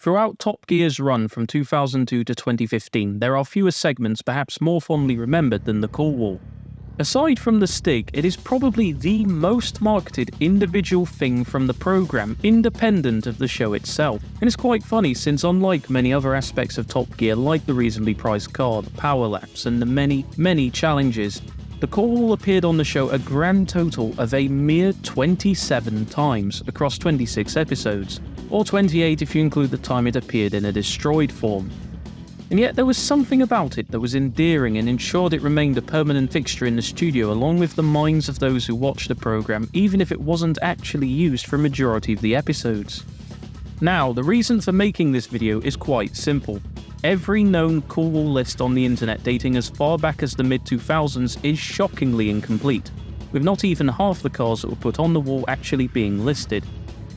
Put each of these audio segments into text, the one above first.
Throughout Top Gear's run from 2002 to 2015, there are fewer segments perhaps more fondly remembered than the call wall. Aside from the Stig, it is probably the most marketed individual thing from the program, independent of the show itself. And it's quite funny since unlike many other aspects of Top Gear like the reasonably priced car, the power laps and the many challenges, the call wall appeared on the show a grand total of a mere 27 times across 26 episodes, or 28 if you include the time it appeared in a destroyed form. And yet there was something about it that was endearing and ensured it remained a permanent fixture in the studio along with the minds of those who watched the program, even if it wasn't actually used for a majority of the episodes. Now, the reason for making this video is quite simple. Every known call wall list on the internet dating as far back as the mid-2000s is shockingly incomplete, with not even half the cars that were put on the wall actually being listed.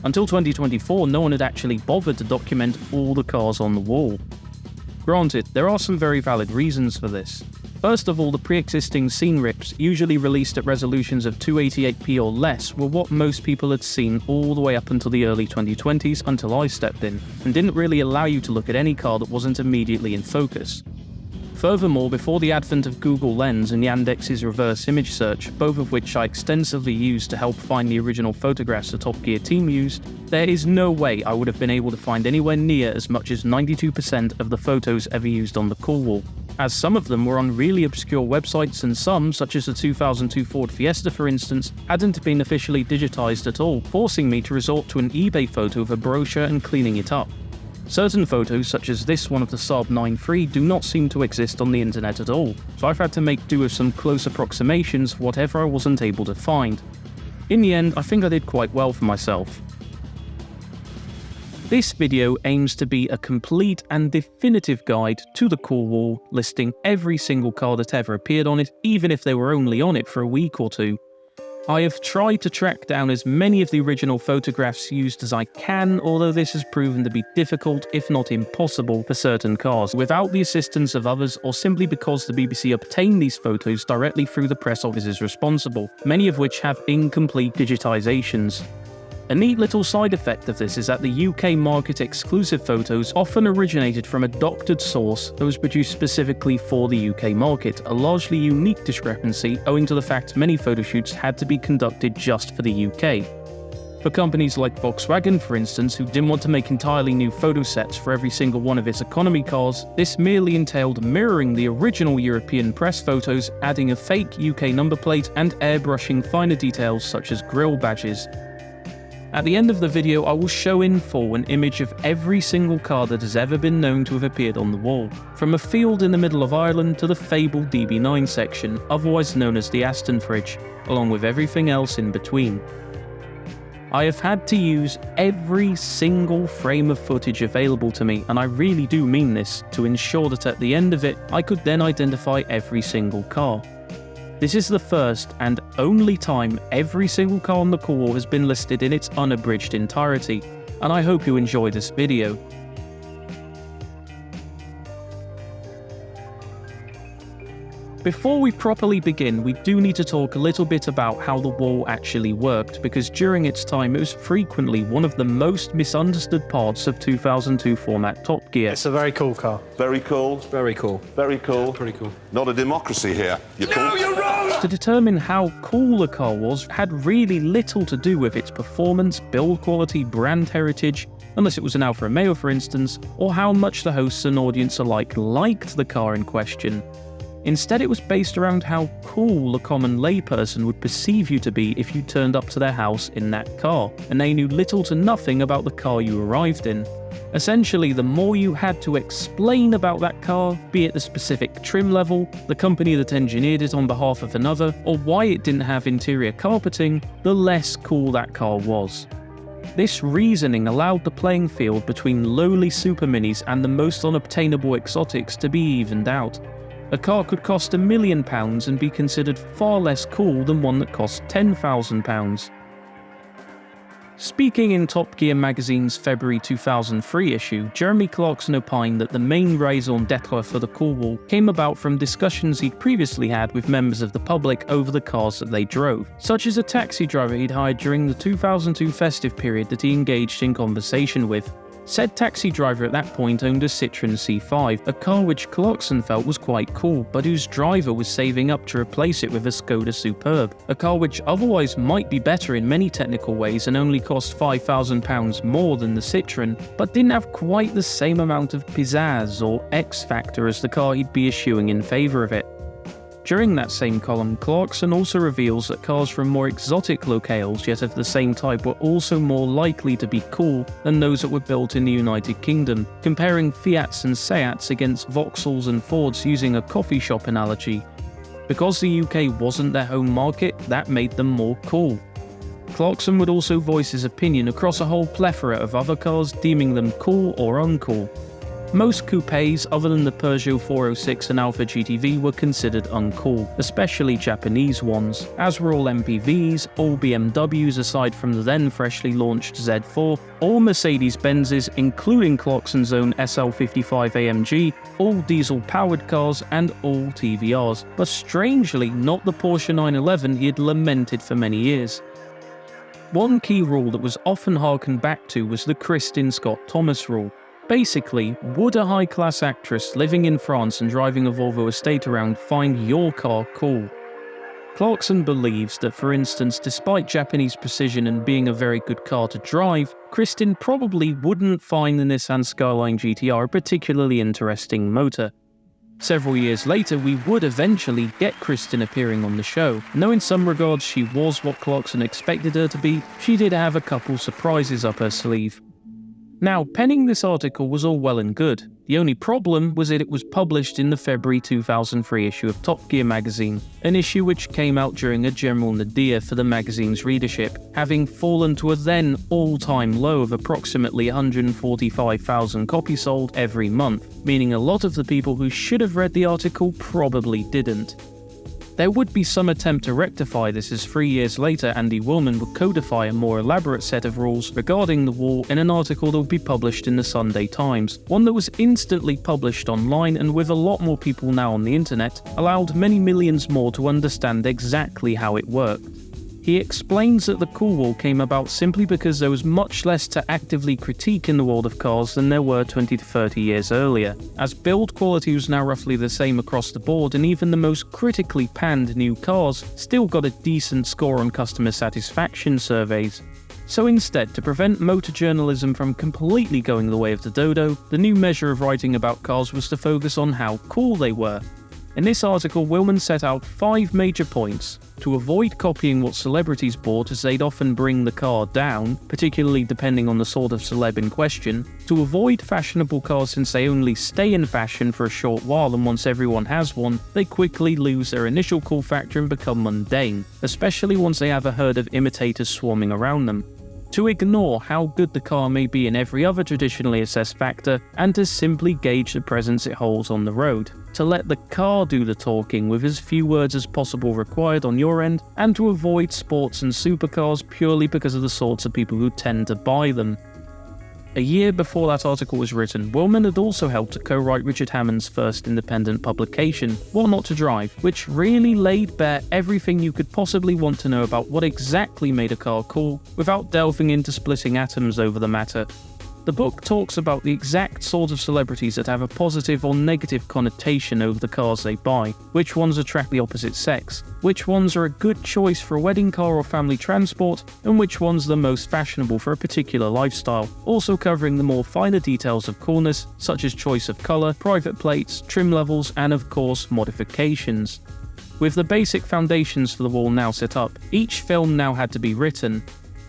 Until 2024, no one had actually bothered to document all the cars on the wall. Granted, there are some very valid reasons for this. First of all, the pre-existing scene rips, usually released at resolutions of 288p or less, were what most people had seen all the way up until the early 2020s until I stepped in, and didn't really allow you to look at any car that wasn't immediately in focus. Furthermore, before the advent of Google Lens and Yandex's reverse image search, both of which I extensively used to help find the original photographs the Top Gear team used, there is no way I would have been able to find anywhere near as much as 92% of the photos ever used on the call wall, as some of them were on really obscure websites and some, such as the 2002 Ford Fiesta for instance, hadn't been officially digitized at all, forcing me to resort to an eBay photo of a brochure and cleaning it up. Certain photos, such as this one of the Saab 9-3, do not seem to exist on the internet at all, so I've had to make do with some close approximations for whatever I wasn't able to find. In the end, I think I did quite well for myself. This video aims to be a complete and definitive guide to the call wall, listing every single car that ever appeared on it, even if they were only on it for a week or two. I have tried to track down as many of the original photographs used as I can, although this has proven to be difficult, if not impossible, for certain cars, without the assistance of others or simply because the BBC obtained these photos directly through the press offices responsible, many of which have incomplete digitizations. A neat little side effect of this is that the UK market exclusive photos often originated from a doctored source that was produced specifically for the UK market, a largely unique discrepancy owing to the fact many photoshoots had to be conducted just for the UK. For companies like Volkswagen, for instance, who didn't want to make entirely new photo sets for every single one of its economy cars, this merely entailed mirroring the original European press photos, adding a fake UK number plate and airbrushing finer details such as grille badges. At the end of the video, I will show in full an image of every single car that has ever been known to have appeared on the wall, from a field in the middle of Ireland to the fabled DB9 section, otherwise known as the Aston Fridge, along with everything else in between. I have had to use every single frame of footage available to me, and I really do mean this, to ensure that at the end of it, I could then identify every single car. This is the first and only time every single car on the call wall has been listed in its unabridged entirety, and I hope you enjoy this video. Before we properly begin, we do need to talk a little bit about how the wall actually worked, because during its time it was frequently one of the most misunderstood parts of 2002 format Top Gear. It's a very cool car. Very cool. Very cool. Very cool. Yeah, pretty cool. Not a democracy here. No, you're wrong! To determine how cool a car was had really little to do with its performance, build quality, brand heritage, unless it was an Alfa Romeo for instance, or how much the hosts and audience alike liked the car in question. Instead, it was based around how cool a common layperson would perceive you to be if you turned up to their house in that car, and they knew little to nothing about the car you arrived in. Essentially, the more you had to explain about that car, be it the specific trim level, the company that engineered it on behalf of another, or why it didn't have interior carpeting, the less cool that car was. This reasoning allowed the playing field between lowly super minis and the most unobtainable exotics to be evened out. A car could cost £1 million and be considered far less cool than one that cost £10,000. Speaking in Top Gear magazine's February 2003 issue, Jeremy Clarkson opined that the main raison d'etre for the call wall came about from discussions he'd previously had with members of the public over the cars that they drove, such as a taxi driver he'd hired during the 2002 festive period that he engaged in conversation with. Said taxi driver at that point owned a Citroen C5, a car which Clarkson felt was quite cool, but whose driver was saving up to replace it with a Skoda Superb, a car which otherwise might be better in many technical ways and only cost £5,000 more than the Citroen, but didn't have quite the same amount of pizzazz or X factor as the car he'd be eschewing in favour of it. During that same column, Clarkson also reveals that cars from more exotic locales yet of the same type were also more likely to be cool than those that were built in the United Kingdom, comparing Fiats and Seats against Vauxhalls and Fords using a coffee shop analogy. Because the UK wasn't their home market, that made them more cool. Clarkson would also voice his opinion across a whole plethora of other cars, deeming them cool or uncool. Most coupes, other than the Peugeot 406 and Alfa GTV, were considered uncool, especially Japanese ones, as were all MPVs, all BMWs aside from the then freshly launched Z4, all Mercedes-Benzes including Clarkson's own SL55 AMG, all diesel-powered cars and all TVRs, but strangely not the Porsche 911 he had lamented for many years. One key rule that was often harkened back to was the Kristin Scott Thomas rule. Basically, would a high-class actress living in France and driving a Volvo estate around find your car cool? Clarkson believes that, for instance, despite Japanese precision and being a very good car to drive, Kristin probably wouldn't find the Nissan Skyline GTR a particularly interesting motor. Several years later, we would eventually get Kristin appearing on the show, and though in some regards she was what Clarkson expected her to be, she did have a couple surprises up her sleeve. Now, penning this article was all well and good. The only problem was that it was published in the February 2003 issue of Top Gear magazine, an issue which came out during a general nadir for the magazine's readership, having fallen to a then all-time low of approximately 145,000 copies sold every month, meaning a lot of the people who should have read the article probably didn't. There would be some attempt to rectify this as 3 years later Andy Willman would codify a more elaborate set of rules regarding the wall in an article that would be published in the Sunday Times, one that was instantly published online and with a lot more people now on the internet, allowed many millions more to understand exactly how it worked. He explains that the cool wall came about simply because there was much less to actively critique in the world of cars than there were 20 to 30 years earlier, as build quality was now roughly the same across the board and even the most critically panned new cars still got a decent score on customer satisfaction surveys. So instead, to prevent motor journalism from completely going the way of the dodo, the new measure of writing about cars was to focus on how cool they were. In this article, Willman set out 5 major points: to avoid copying what celebrities bought as they'd often bring the car down, particularly depending on the sort of celeb in question, to avoid fashionable cars since they only stay in fashion for a short while and once everyone has one, they quickly lose their initial cool factor and become mundane, especially once they have a herd of imitators swarming around them. To ignore how good the car may be in every other traditionally assessed factor, and to simply gauge the presence it holds on the road. To let the car do the talking with as few words as possible required on your end, and to avoid sports and supercars purely because of the sorts of people who tend to buy them. A year before that article was written, Willman had also helped to co-write Richard Hammond's first independent publication, What Not to Drive, which really laid bare everything you could possibly want to know about what exactly made a car cool, without delving into splitting atoms over the matter. The book talks about the exact sort of celebrities that have a positive or negative connotation over the cars they buy, which ones attract the opposite sex, which ones are a good choice for a wedding car or family transport, and which ones are the most fashionable for a particular lifestyle, also covering the more finer details of coolness, such as choice of colour, private plates, trim levels, and of course modifications. With the basic foundations for the wall now set up, each film now had to be written.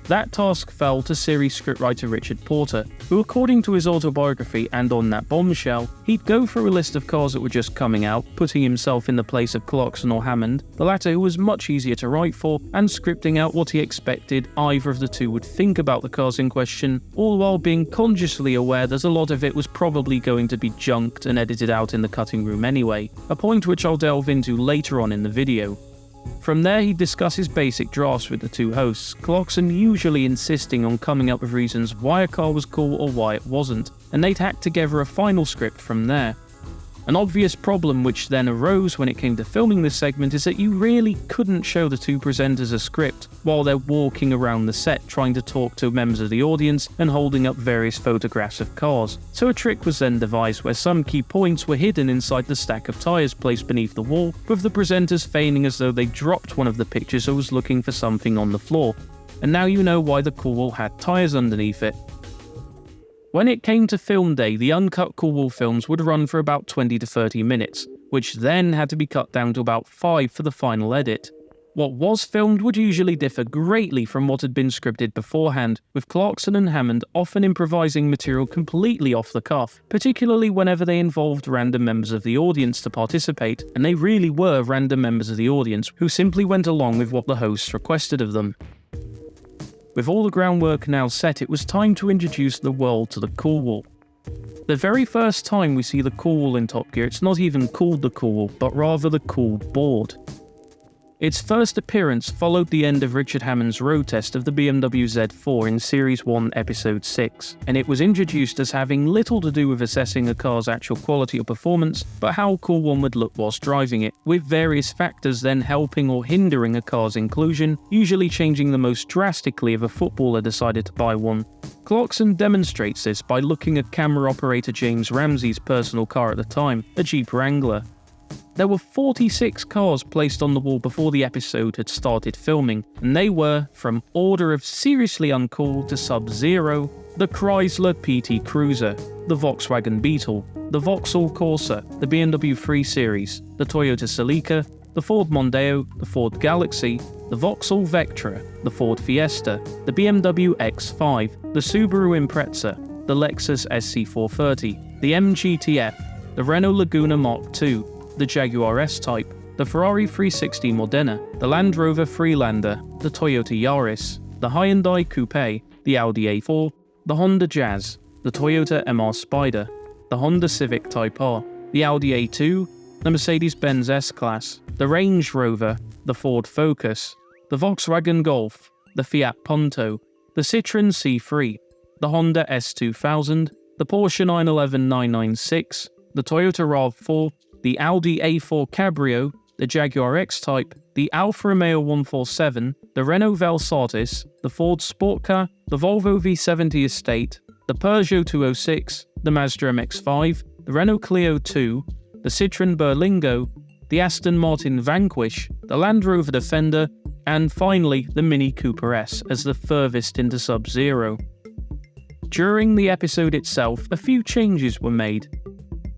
That task fell to series scriptwriter Richard Porter, who, according to his autobiography and on that bombshell, he'd go through a list of cars that were just coming out, putting himself in the place of Clarkson or Hammond, the latter who was much easier to write for, and scripting out what he expected either of the two would think about the cars in question, all while being consciously aware that a lot of it was probably going to be junked and edited out in the cutting room anyway, a point which I'll delve into later on in the video. From there, he discusses basic drafts with the two hosts, Clarkson usually insisting on coming up with reasons why a car was cool or why it wasn't, and they'd hack together a final script from there. An obvious problem which then arose when it came to filming this segment is that you really couldn't show the two presenters a script while they're walking around the set trying to talk to members of the audience and holding up various photographs of cars. So a trick was then devised where some key points were hidden inside the stack of tyres placed beneath the wall, with the presenters feigning as though they dropped one of the pictures or was looking for something on the floor. And now you know why the cool wall had tyres underneath it. When it came to film day, the uncut Cool Wall films would run for about 20 to 30 minutes, which then had to be cut down to about 5 for the final edit. What was filmed would usually differ greatly from what had been scripted beforehand, with Clarkson and Hammond often improvising material completely off the cuff, particularly whenever they involved random members of the audience to participate, and they really were random members of the audience who simply went along with what the hosts requested of them. With all the groundwork now set, it was time to introduce the world to the Cool Wall. The very first time we see the Cool Wall in Top Gear, it's not even called the Cool Wall, but rather the Cool Board. Its first appearance followed the end of Richard Hammond's road test of the BMW Z4 in Series 1 Episode 6, and it was introduced as having little to do with assessing a car's actual quality or performance, but how cool one would look whilst driving it, with various factors then helping or hindering a car's inclusion, usually changing the most drastically if a footballer decided to buy one. Clarkson demonstrates this by looking at camera operator James Ramsey's personal car at the time, a Jeep Wrangler. There were 46 cars placed on the wall before the episode had started filming, and they were, from order of seriously uncool to Sub-Zero, the Chrysler PT Cruiser, the Volkswagen Beetle, the Vauxhall Corsa, the BMW 3 Series, the Toyota Celica, the Ford Mondeo, the Ford Galaxy, the Vauxhall Vectra, the Ford Fiesta, the BMW X5, the Subaru Impreza, the Lexus SC430, the MGTF, the Renault Laguna Mark II, the Jaguar S-Type, the Ferrari 360 Modena, the Land Rover Freelander, the Toyota Yaris, the Hyundai Coupe, the Audi A4, the Honda Jazz, the Toyota MR Spider, the Honda Civic Type R, the Audi A2, the Mercedes-Benz S-Class, the Range Rover, the Ford Focus, the Volkswagen Golf, the Fiat Punto, the Citroën C3, the Honda S2000, the Porsche 911 996, the Toyota RAV4, the Audi A4 Cabrio, the Jaguar X-Type, the Alfa Romeo 147, the Renault Velsatis, the Ford Sport Car, the Volvo V70 Estate, the Peugeot 206, the Mazda MX-5, the Renault Clio 2, the Citroën Berlingo, the Aston Martin Vanquish, the Land Rover Defender, and finally the Mini Cooper S as the furthest into Sub-Zero. During the episode itself, a few changes were made.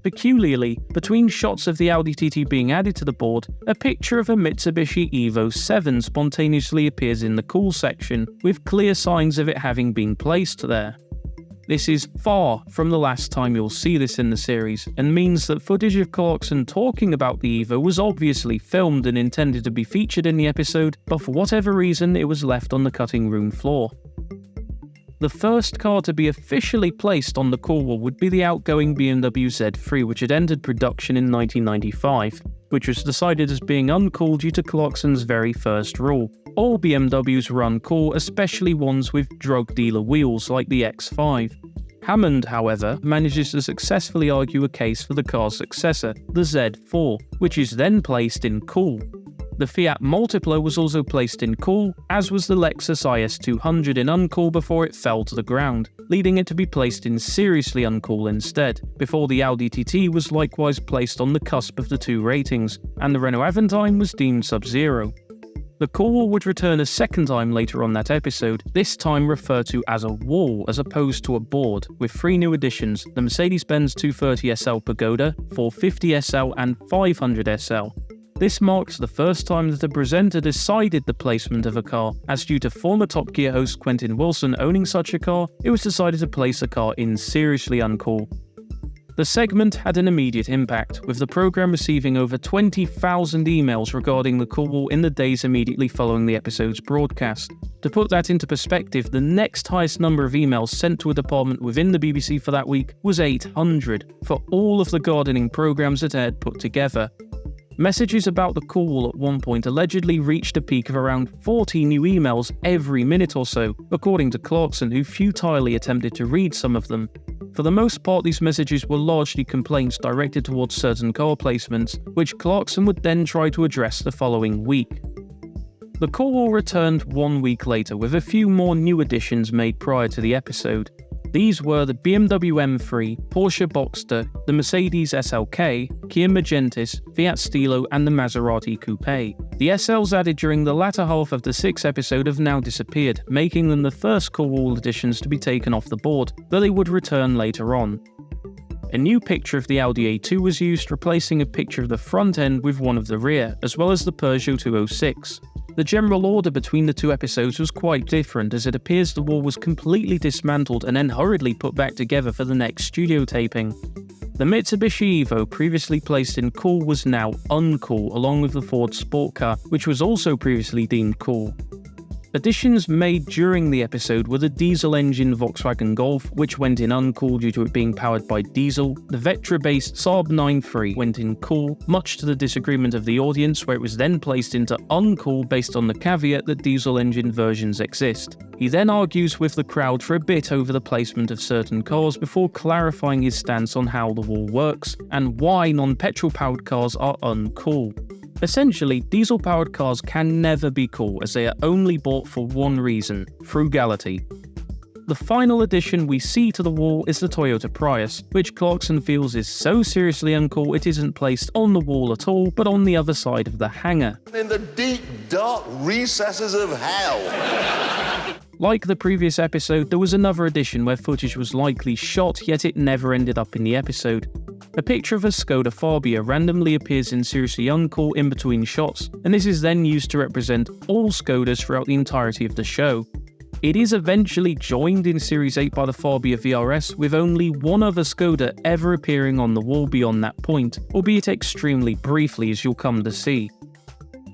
Peculiarly, between shots of the Audi TT being added to the board, a picture of a Mitsubishi Evo 7 spontaneously appears in the cool section, with clear signs of it having been placed there. This is far from the last time you'll see this in the series, and means that footage of Clarkson talking about the Evo was obviously filmed and intended to be featured in the episode, but for whatever reason it was left on the cutting room floor. The first car to be officially placed on the Cool Wall would be the outgoing BMW Z3, which had entered production in 1995, which was decided as being uncool due to Clarkson's very first rule. All BMWs were uncool, especially ones with drug dealer wheels like the X5. Hammond, however, manages to successfully argue a case for the car's successor, the Z4, which is then placed in cool. The Fiat Multipla was also placed in cool, as was the Lexus IS200 in uncool before it fell to the ground, leading it to be placed in seriously uncool instead, before the Audi TT was likewise placed on the cusp of the two ratings, and the Renault Aventine was deemed Sub-Zero. The Cool Wall would return a second time later on that episode, this time referred to as a wall as opposed to a board, with three new additions: the Mercedes-Benz 230 SL Pagoda, 450 SL and 500 SL. This marks the first time that a presenter decided the placement of a car, as due to former Top Gear host Quentin Wilson owning such a car, it was decided to place the car in seriously uncool. The segment had an immediate impact, with the program receiving over 20,000 emails regarding the Cool Wall in the days immediately following the episode's broadcast. To put that into perspective, the next highest number of emails sent to a department within the BBC for that week was 800, for all of the gardening programs that aired put together. Messages about the Cool Wall at one point allegedly reached a peak of around 40 new emails every minute or so, according to Clarkson, who futilely attempted to read some of them. For the most part, these messages were largely complaints directed towards certain car placements, which Clarkson would then try to address the following week. The call wall returned 1 week later with a few more new additions made prior to the episode. These were the BMW M3, Porsche Boxster, the Mercedes SLK, Kia Magentis, Fiat Stilo and the Maserati Coupe. The SLs added during the latter half of the 6th episode have now disappeared, making them the first call wall additions to be taken off the board, though they would return later on. A new picture of the Audi A2 was used, replacing a picture of the front end with one of the rear, as well as the Peugeot 206. The general order between the two episodes was quite different, as it appears the wall was completely dismantled and then hurriedly put back together for the next studio taping. The Mitsubishi Evo, previously placed in cool, was now uncool, along with the Ford Sport Car, which was also previously deemed cool. Additions made during the episode were the diesel-engine Volkswagen Golf, which went in uncool due to it being powered by diesel. The Vectra-based Saab 9-3 went in cool, much to the disagreement of the audience, where it was then placed into uncool based on the caveat that diesel-engine versions exist. He then argues with the crowd for a bit over the placement of certain cars before clarifying his stance on how the wall works and why non-petrol-powered cars are uncool. Essentially, diesel-powered cars can never be cool, as they are only bought for one reason: frugality. The final addition we see to the wall is the Toyota Prius, which Clarkson feels is so seriously uncool it isn't placed on the wall at all, but on the other side of the hangar. In the deep, dark recesses of hell. Like the previous episode, there was another addition where footage was likely shot, yet it never ended up in the episode. A picture of a Skoda Fabia randomly appears in seriously uncool in between shots, and this is then used to represent all Skodas throughout the entirety of the show. It is eventually joined in Series 8 by the Fabia VRS, with only one other Skoda ever appearing on the wall beyond that point, albeit extremely briefly, as you'll come to see.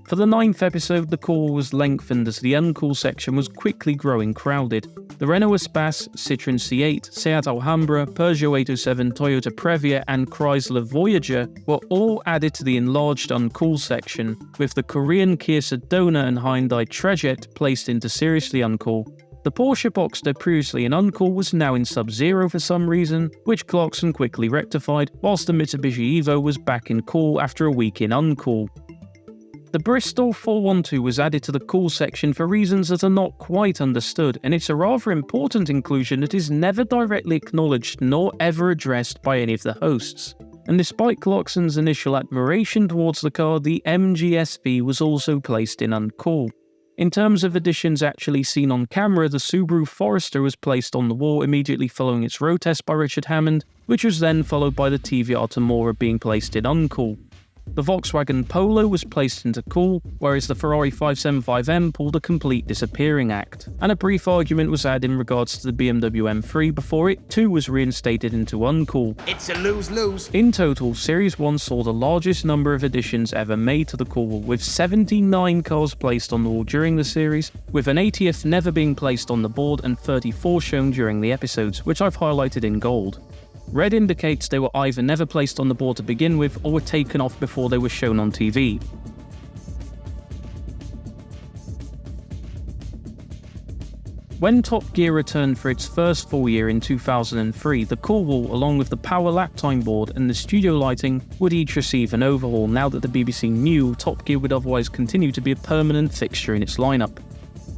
For the 9th episode, the call was lengthened as the uncool section was quickly growing crowded. The Renault Espace, Citroën C8, Seat Alhambra, Peugeot 807, Toyota Previa and Chrysler Voyager were all added to the enlarged uncool section, with the Korean Kia Sedona and Hyundai Trajet placed into seriously uncool. The Porsche Boxster, previously in uncool, was now in Sub-Zero for some reason, which Clarkson quickly rectified, whilst the Mitsubishi Evo was back in cool after a week in uncool. The Bristol 412 was added to the cool section for reasons that are not quite understood, and it's a rather important inclusion that is never directly acknowledged nor ever addressed by any of the hosts. And despite Clarkson's initial admiration towards the car, the MGSV was also placed in uncool. In terms of additions actually seen on camera, the Subaru Forester was placed on the wall immediately following its road test by Richard Hammond, which was then followed by the TVR Tamora being placed in uncool. The Volkswagen Polo was placed into cool, whereas the Ferrari 575M pulled a complete disappearing act, and a brief argument was had in regards to the BMW M3 before it too was reinstated into uncool. It's a lose-lose. In total, Series 1 saw the largest number of additions ever made to the call wall, with 79 cars placed on the wall during the series, with an 80th never being placed on the board and 34 shown during the episodes, which I've highlighted in gold. Red indicates they were either never placed on the board to begin with or were taken off before they were shown on TV. When Top Gear returned for its first full year in 2003, the call wall, along with the power lap time board and the studio lighting, would each receive an overhaul now that the BBC knew Top Gear would otherwise continue to be a permanent fixture in its lineup.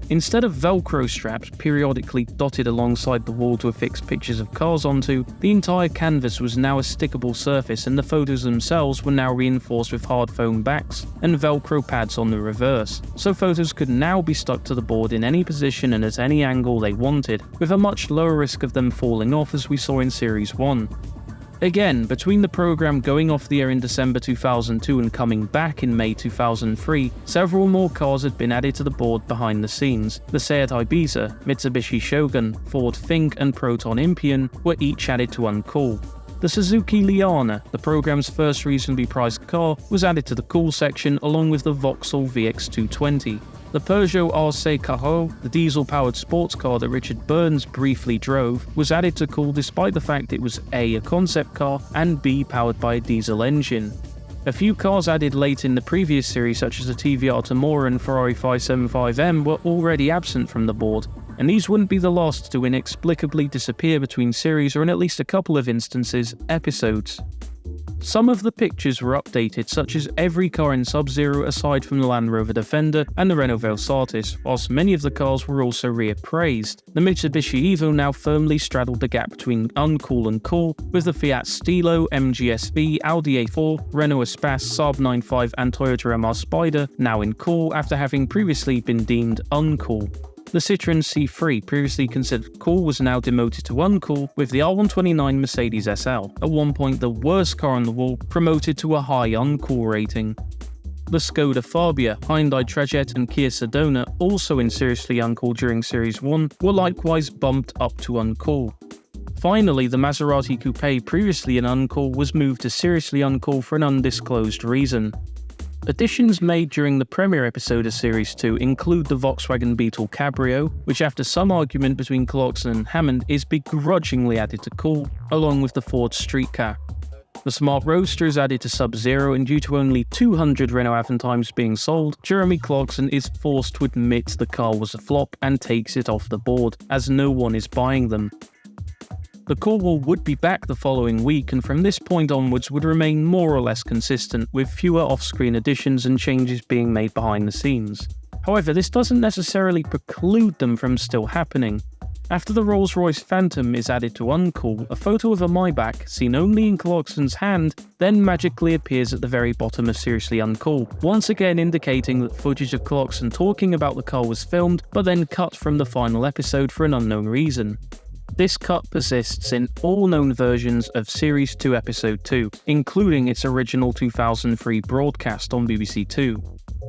Instead of Velcro straps periodically dotted alongside the wall to affix pictures of cars onto, the entire canvas was now a stickable surface, and the photos themselves were now reinforced with hard foam backs and Velcro pads on the reverse, so photos could now be stuck to the board in any position and at any angle they wanted, with a much lower risk of them falling off as we saw in Series 1. Again, between the programme going off the air in December 2002 and coming back in May 2003, several more cars had been added to the board behind the scenes. The Seat Ibiza, Mitsubishi Shogun, Ford Fink and Proton Impian were each added to uncool. The Suzuki Liana, the programme's first reasonably priced car, was added to the cool section along with the Vauxhall VX220. The Peugeot RC Cajo, the diesel-powered sports car that Richard Burns briefly drove, was added to cool despite the fact it was A, a concept car, and B, powered by a diesel engine. A few cars added late in the previous series, such as the TVR Tamora and Ferrari 575M, were already absent from the board, And these wouldn't be the last to inexplicably disappear between series, or in at least a couple of instances, episodes. Some of the pictures were updated, such as every car in Sub-Zero aside from the Land Rover Defender and the Renault Velsatis, whilst many of the cars were also reappraised. The Mitsubishi Evo now firmly straddled the gap between uncool and cool, with the Fiat Stilo, MG SV, Audi A4, Renault Espace, Saab 9.5 and Toyota MR Spider now in cool after having previously been deemed uncool. The Citroën C3, previously considered cool, was now demoted to uncool, with the R129 Mercedes SL, at one point the worst car on the wall, promoted to a high uncool rating. The Skoda Fabia, Hyundai Trajet and Kia Sedona, also in seriously uncool during Series 1, were likewise bumped up to uncool. Finally, the Maserati Coupe, previously in uncool, was moved to seriously uncool for an undisclosed reason. Additions made during the premiere episode of Series 2 include the Volkswagen Beetle Cabrio, which after some argument between Clarkson and Hammond is begrudgingly added to cool, along with the Ford Streetcar. The Smart Roadster is added to Sub-Zero, and due to only 200 Renault Avantimes being sold, Jeremy Clarkson is forced to admit the car was a flop and takes it off the board, as no one is buying them. The core wall would be back the following week, and from this point onwards would remain more or less consistent, with fewer off-screen additions and changes being made behind the scenes. However, this doesn't necessarily preclude them from still happening. After the Rolls-Royce Phantom is added to uncool, a photo of a Maybach, seen only in Clarkson's hand, then magically appears at the very bottom of Seriously Uncool, once again indicating that footage of Clarkson talking about the car was filmed, but then cut from the final episode for an unknown reason. This cut persists in all known versions of Series 2 Episode 2, including its original 2003 broadcast on BBC 2.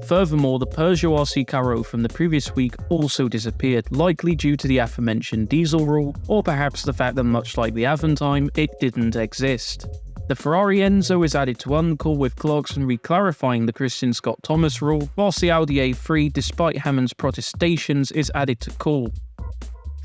Furthermore, the Peugeot RC Carreau from the previous week also disappeared, likely due to the aforementioned diesel rule, or perhaps the fact that much like the Avantime, it didn't exist. The Ferrari Enzo is added to uncool, with Clarkson re-clarifying the Christian Scott Thomas rule, whilst the Audi A3, despite Hammond's protestations, is added to cool.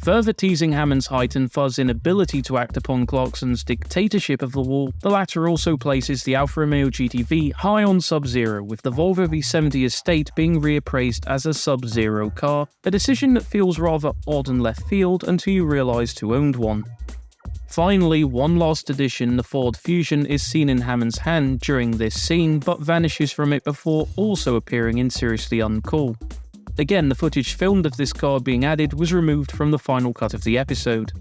Further teasing Hammond's height and Fuzz's inability to act upon Clarkson's dictatorship of the wall, the latter also places the Alfa Romeo GTV high on Sub-Zero, with the Volvo V70 Estate being reappraised as a Sub-Zero car, a decision that feels rather odd and left field until you realise who owned one. Finally, one last addition, the Ford Fusion, is seen in Hammond's hand during this scene, but vanishes from it before also appearing in Seriously Uncool. Again, the footage filmed of this car being added was removed from the final cut of the episode.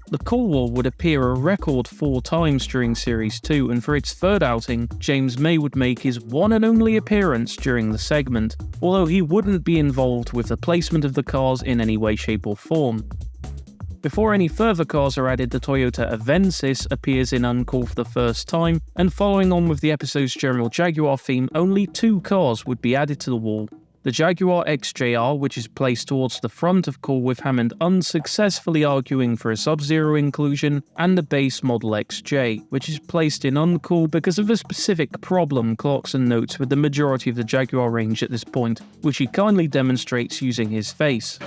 The core wall would appear a record 4 times during Series 2, and for its third outing, James May would make his one and only appearance during the segment, although he wouldn't be involved with the placement of the cars in any way, shape or form. Before any further cars are added, the Toyota Avensis appears in Uncool for the first time, and following on with the episode's general Jaguar theme, only 2 cars would be added to the wall. The Jaguar XJR, which is placed towards the front of Cool with Hammond unsuccessfully arguing for a Sub-Zero inclusion, and the base model XJ, which is placed in Uncool because of a specific problem Clarkson notes with the majority of the Jaguar range at this point, which he kindly demonstrates using his face.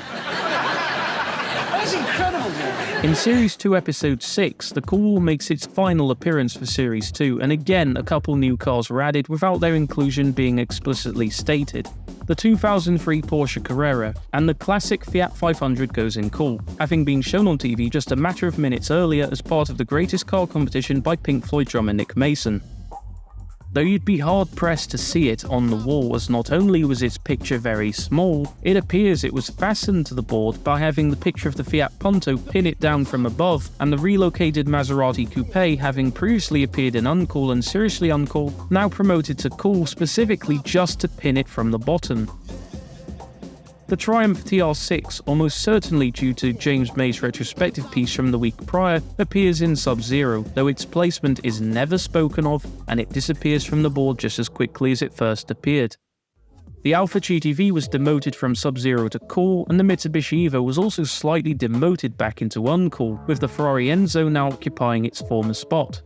That's incredible, man. In Series 2 Episode 6, the Cool makes its final appearance for Series 2, and again a couple new cars were added without their inclusion being explicitly stated. The 2003 Porsche Carrera and the classic Fiat 500 goes in cool, having been shown on TV just a matter of minutes earlier as part of the Greatest Car competition by Pink Floyd drummer Nick Mason. Though you'd be hard-pressed to see it on the wall, as not only was its picture very small, it appears it was fastened to the board by having the picture of the Fiat Punto pin it down from above, and the relocated Maserati Coupe, having previously appeared in Uncool and Seriously Uncool, now promoted to Cool specifically just to pin it from the bottom. The Triumph TR6, almost certainly due to James May's retrospective piece from the week prior, appears in Sub-Zero, though its placement is never spoken of, and it disappears from the board just as quickly as it first appeared. The Alfa GTV was demoted from Sub-Zero to Cool, and the Mitsubishi Evo was also slightly demoted back into Uncool, with the Ferrari Enzo now occupying its former spot.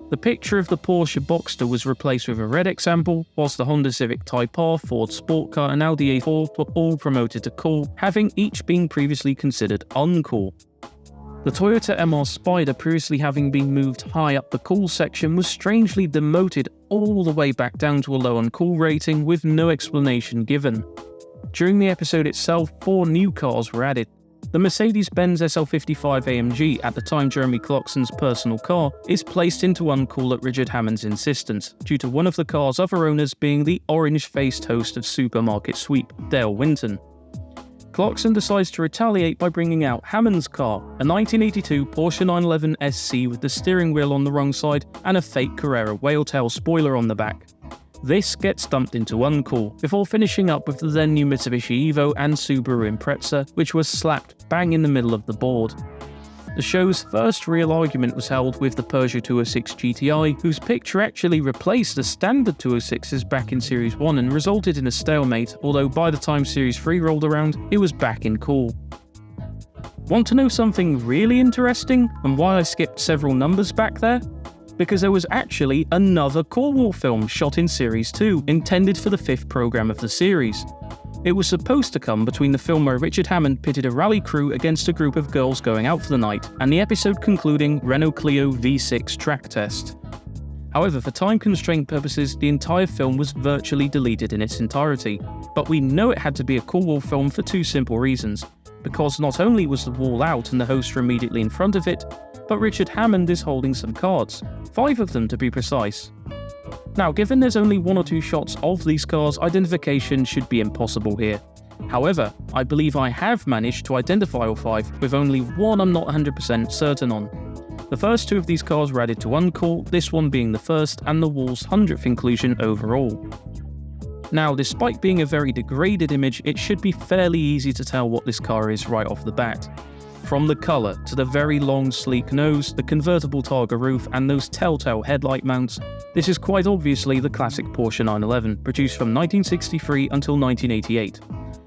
The picture of the Porsche Boxster was replaced with a red example, whilst the Honda Civic Type R, Ford Sport Car and Audi A4 were all promoted to Cool, having each been previously considered uncool. The Toyota MR Spider, previously having been moved high up the cool section, was strangely demoted all the way back down to a low uncool rating with no explanation given. During the episode itself, 4 new cars were added. The Mercedes-Benz SL55 AMG, at the time Jeremy Clarkson's personal car, is placed into uncool at Richard Hammond's insistence, due to one of the car's other owners being the orange-faced host of Supermarket Sweep, Dale Winton. Clarkson decides to retaliate by bringing out Hammond's car, a 1982 Porsche 911 SC with the steering wheel on the wrong side and a fake Carrera whaletail spoiler on the back. This gets dumped into uncool, before finishing up with the then new Mitsubishi Evo and Subaru Impreza, which was slapped bang in the middle of the board. The show's first real argument was held with the Peugeot 206 GTI, whose picture actually replaced the standard 206s back in Series 1 and resulted in a stalemate, although by the time Series 3 rolled around, it was back in cool. Want to know something really interesting, and why I skipped several numbers back there? Because there was actually another Cornwall film shot in Series 2, intended for the 5th programme of the series. It was supposed to come between the film where Richard Hammond pitted a rally crew against a group of girls going out for the night, and the episode concluding Renault Clio V6 track test. However, for time constraint purposes, the entire film was virtually deleted in its entirety. But we know it had to be a Cornwall film for two simple reasons. Because not only was the wall out and the hosts were immediately in front of it, but Richard Hammond is holding some cards, 5 of them to be precise. Now, given there's only 1 or 2 shots of these cars, identification should be impossible here. However, I believe I have managed to identify all 5, with only one I'm not 100% certain on. The first 2 of these cars were added to uncool, this one being the first and the wall's 100th inclusion overall. Now, despite being a very degraded image, it should be fairly easy to tell what this car is right off the bat. From the colour, to the very long sleek nose, the convertible Targa roof and those telltale headlight mounts, this is quite obviously the classic Porsche 911, produced from 1963 until 1988.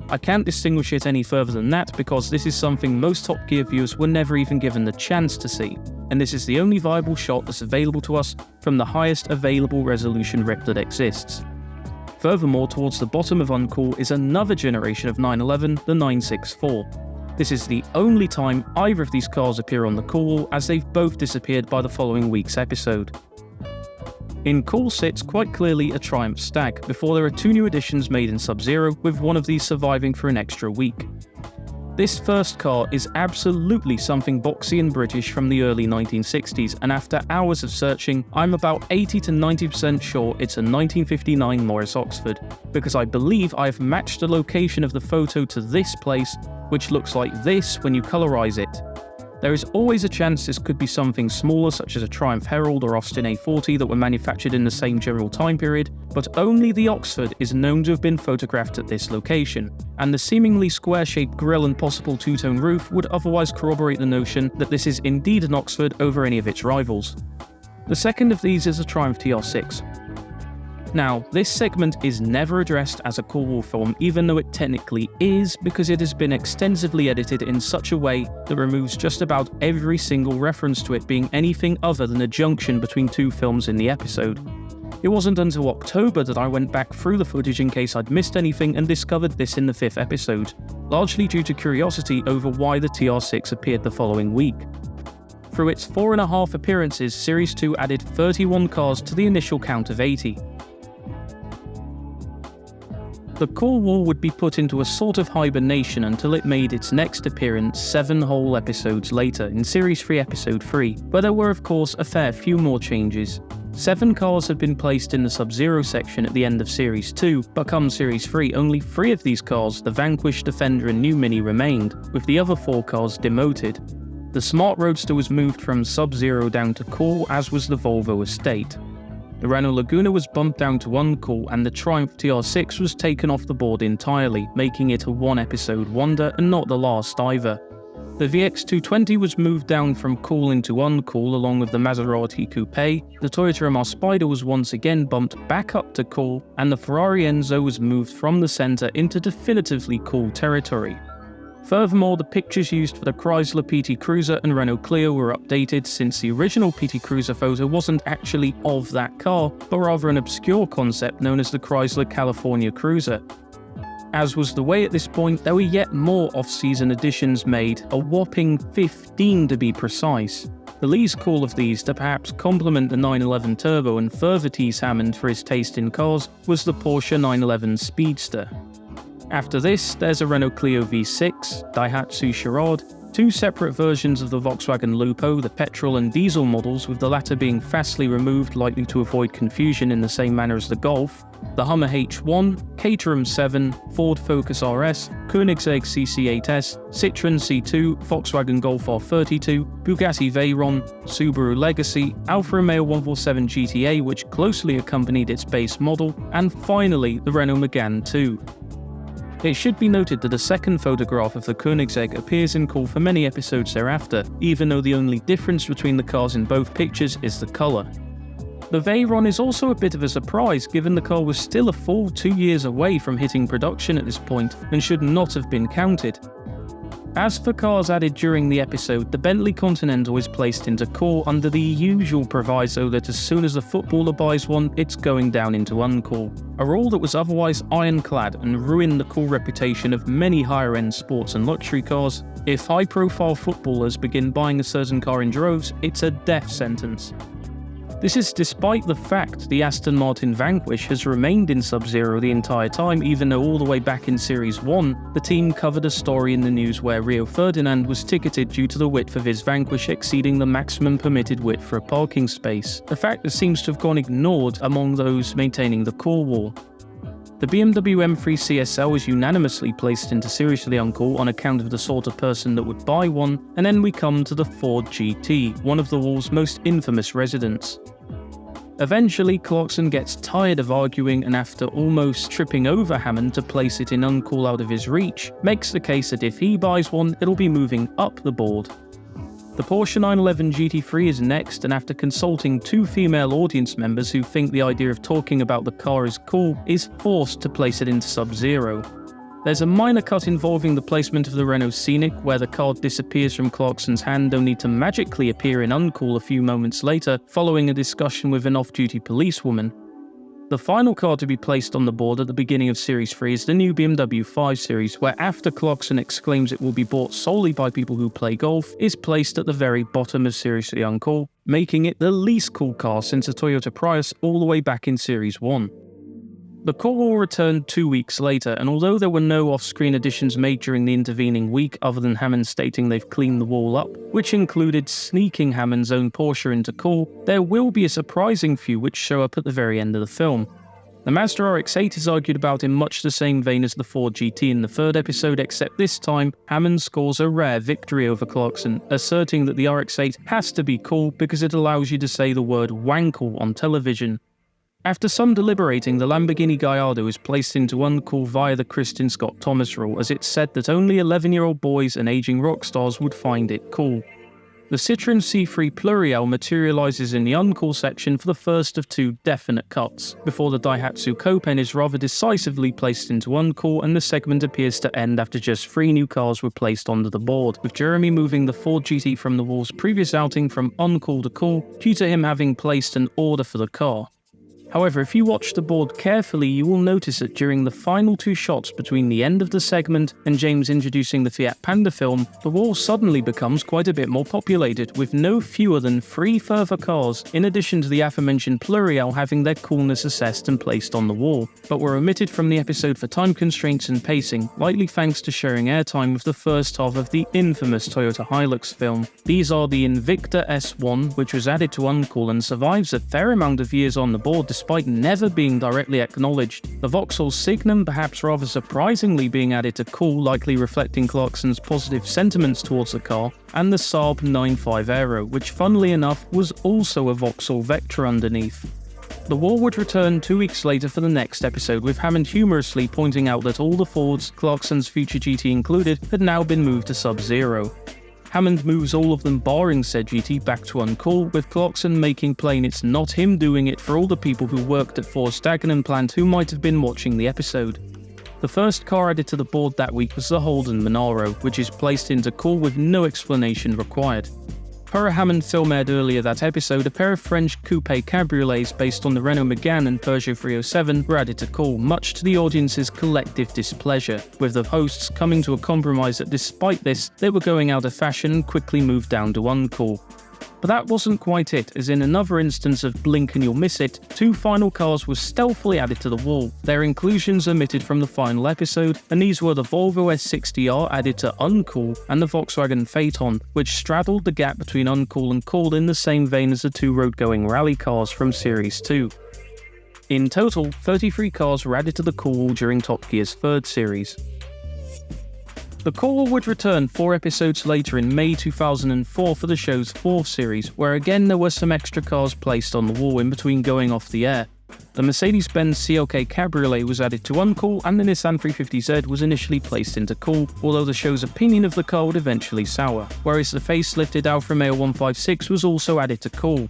I can't distinguish it any further than that because this is something most Top Gear viewers were never even given the chance to see, and this is the only viable shot that's available to us from the highest available resolution rip that exists. Furthermore, towards the bottom of uncool is another generation of 911, the 964. This is the only time either of these cars appear on the cool wall, as they've both disappeared by the following week's episode. In cool sits quite clearly a Triumph Stag, before there are 2 new additions made in Sub-Zero, with one of these surviving for an extra week. This first car is absolutely something boxy and British from the early 1960s, and after hours of searching, I'm about 80 to 90% sure it's a 1959 Morris Oxford, because I believe I've matched the location of the photo to this place, which looks like this when you colorise it. There is always a chance this could be something smaller, such as a Triumph Herald or Austin A40 that were manufactured in the same general time period, but only the Oxford is known to have been photographed at this location, and the seemingly square-shaped grille and possible two-tone roof would otherwise corroborate the notion that this is indeed an Oxford over any of its rivals. The second of these is a Triumph TR6. Now, this segment is never addressed as a Cornwall film, even though it technically is, because it has been extensively edited in such a way that removes just about every single reference to it being anything other than a junction between 2 films in the episode. It wasn't until October that I went back through the footage in case I'd missed anything and discovered this in the 5th episode, largely due to curiosity over why the TR6 appeared the following week. Through its 4.5 appearances, Series 2 added 31 cars to the initial count of 80. The Cornwall would be put into a sort of hibernation until it made its next appearance 7 whole episodes later, in Series 3 Episode 3, where there were of course a fair few more changes. 7 cars had been placed in the Sub-Zero section at the end of Series 2, but come Series 3 only 3 of these cars, the Vanquish, Defender and New Mini, remained, with the other 4 cars demoted. The Smart Roadster was moved from Sub-Zero down to cool, as was the Volvo Estate. The Renault Laguna was bumped down to uncool, and the Triumph TR6 was taken off the board entirely, making it a 1-episode wonder and not the last either. The VX220 was moved down from cool into uncool along with the Maserati Coupe, the Toyota MR Spider was once again bumped back up to cool, and the Ferrari Enzo was moved from the centre into definitively cool territory. Furthermore, the pictures used for the Chrysler PT Cruiser and Renault Clio were updated, since the original PT Cruiser photo wasn't actually of that car, but rather an obscure concept known as the Chrysler California Cruiser. As was the way at this point, there were yet more off-season additions made, a whopping 15 to be precise. The least cool of these, to perhaps complement the 911 Turbo and further tease Hammond for his taste in cars, was the Porsche 911 Speedster. After this, there's a Renault Clio V6, Daihatsu Charade, two separate versions of the Volkswagen Lupo, the petrol and diesel models, with the latter being fastly removed, likely to avoid confusion in the same manner as the Golf, the Hummer H1, Caterham 7, Ford Focus RS, Koenigsegg CC8S, Citroën C2, Volkswagen Golf R32, Bugatti Veyron, Subaru Legacy, Alfa Romeo 147 GTA, which closely accompanied its base model, and finally the Renault Megane 2. It should be noted that a second photograph of the Koenigsegg appears in call for many episodes thereafter, even though the only difference between the cars in both pictures is the colour. The Veyron is also a bit of a surprise given the car was still a full 2 years away from hitting production at this point and should not have been counted. As for cars added during the episode, the Bentley Continental is placed into call under the usual proviso that as soon as a footballer buys one, it's going down into uncall. A rule that was otherwise ironclad and ruined the cool reputation of many higher-end sports and luxury cars. If high-profile footballers begin buying a certain car in droves, it's a death sentence. This is despite the fact the Aston Martin Vanquish has remained in Sub-Zero the entire time, even though all the way back in Series 1, the team covered a story in the news where Rio Ferdinand was ticketed due to the width of his Vanquish exceeding the maximum permitted width for a parking space, a fact that seems to have gone ignored among those maintaining the call wall. The BMW M3 CSL was unanimously placed into seriously on call on account of the sort of person that would buy one, and then we come to the Ford GT, one of the wall's most infamous residents. Eventually, Clarkson gets tired of arguing and after almost tripping over Hammond to place it in uncall out of his reach, makes the case that if he buys one, it'll be moving up the board. The Porsche 911 GT3 is next, and after consulting two female audience members who think the idea of talking about the car is cool, is forced to place it into Sub-Zero. There's a minor cut involving the placement of the Renault Scenic, where the car disappears from Clarkson's hand only to magically appear in uncall a few moments later, following a discussion with an off-duty policewoman. The final car to be placed on the board at the beginning of Series 3 is the new BMW 5 Series, where after Clarkson exclaims it will be bought solely by people who play golf, is placed at the very bottom of Seriously on Call, making it the least cool car since a Toyota Prius all the way back in Series 1. The call will return 2 weeks later, and although there were no off-screen additions made during the intervening week other than Hammond stating they've cleaned the wall up, which included sneaking Hammond's own Porsche into call, there will be a surprising few which show up at the very end of the film. The Mazda RX-8 is argued about in much the same vein as the Ford GT in the third episode, except this time, Hammond scores a rare victory over Clarkson, asserting that the RX-8 has to be cool because it allows you to say the word wankle on television. After some deliberating, the Lamborghini Gallardo is placed into uncall via the Kristin Scott Thomas rule, as it's said that only 11-year-old boys and aging rock stars would find it cool. The Citroën C3 Pluriel materializes in the uncall section for the first of two definite cuts, before the Daihatsu Copen is rather decisively placed into uncall and the segment appears to end after just 3 new cars were placed onto the board, with Jeremy moving the Ford GT from the wall's previous outing from uncall to call due to him having placed an order for the car. However, if you watch the board carefully, you will notice that during the final 2 shots between the end of the segment and James introducing the Fiat Panda film, the wall suddenly becomes quite a bit more populated, with no fewer than 3 further cars, in addition to the aforementioned Pluriel having their coolness assessed and placed on the wall, but were omitted from the episode for time constraints and pacing, likely thanks to sharing airtime with the first half of the infamous Toyota Hilux film. These are the Invicta S1, which was added to uncall and survives a fair amount of years on the board despite never being directly acknowledged, the Vauxhall Signum perhaps rather surprisingly being added to call, likely reflecting Clarkson's positive sentiments towards the car, and the Saab 9.5 Aero, which funnily enough was also a Vauxhall Vectra underneath. The wall would return 2 weeks later for the next episode, with Hammond humorously pointing out that all the Fords, Clarkson's future GT included, had now been moved to Sub-Zero. Hammond moves all of them barring said GT back to uncall, with Clarkson making plain it's not him doing it for all the people who worked at Ford's Dagenham plant who might have been watching the episode. The first car added to the board that week was the Holden Monaro, which is placed into call with no explanation required. Per a Hammond film aired earlier that episode, a pair of French coupe cabriolets based on the Renault Megane and Peugeot 307 were added to call, much to the audience's collective displeasure, with the hosts coming to a compromise that despite this, they were going out of fashion and quickly moved down to uncall. But that wasn't quite it, as in another instance of blink and you'll miss it, 2 final cars were stealthily added to the wall. Their inclusions omitted from the final episode, and these were the Volvo S60R added to Uncool and the Volkswagen Phaeton, which straddled the gap between Uncool and Cool in the same vein as the 2 road-going rally cars from Series 2. In total, 33 cars were added to the Cool Wall during Top Gear's 3rd series. The Cool Wall would return 4 episodes later in May 2004 for the show's 4th series, where again there were some extra cars placed on the wall in between going off the air. The Mercedes-Benz CLK Cabriolet was added to Uncool, and the Nissan 350Z was initially placed into Cool, although the show's opinion of the car would eventually sour, whereas the facelifted Alfa Romeo 156 was also added to Cool.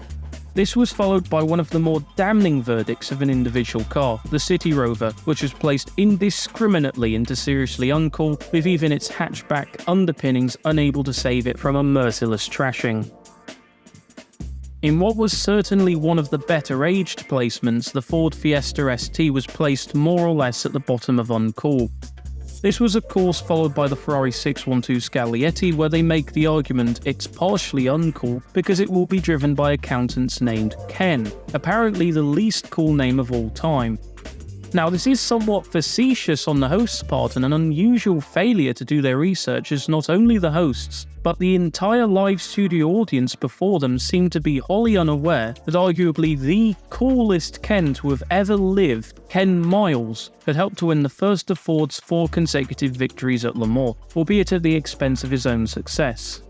This was followed by one of the more damning verdicts of an individual car, the City Rover, which was placed indiscriminately into seriously Uncool, with even its hatchback underpinnings unable to save it from a merciless trashing. In what was certainly one of the better aged placements, the Ford Fiesta ST was placed more or less at the bottom of Uncool. This was of course followed by the Ferrari 612 Scaglietti, where they make the argument it's partially uncool because it will be driven by accountants named Ken, apparently the least cool name of all time. Now this is somewhat facetious on the host's part and an unusual failure to do their research, as not only the hosts, but the entire live studio audience before them seemed to be wholly unaware that arguably the coolest Ken to have ever lived, Ken Miles, had helped to win the first of Ford's 4 consecutive victories at Le Mans, albeit at the expense of his own success.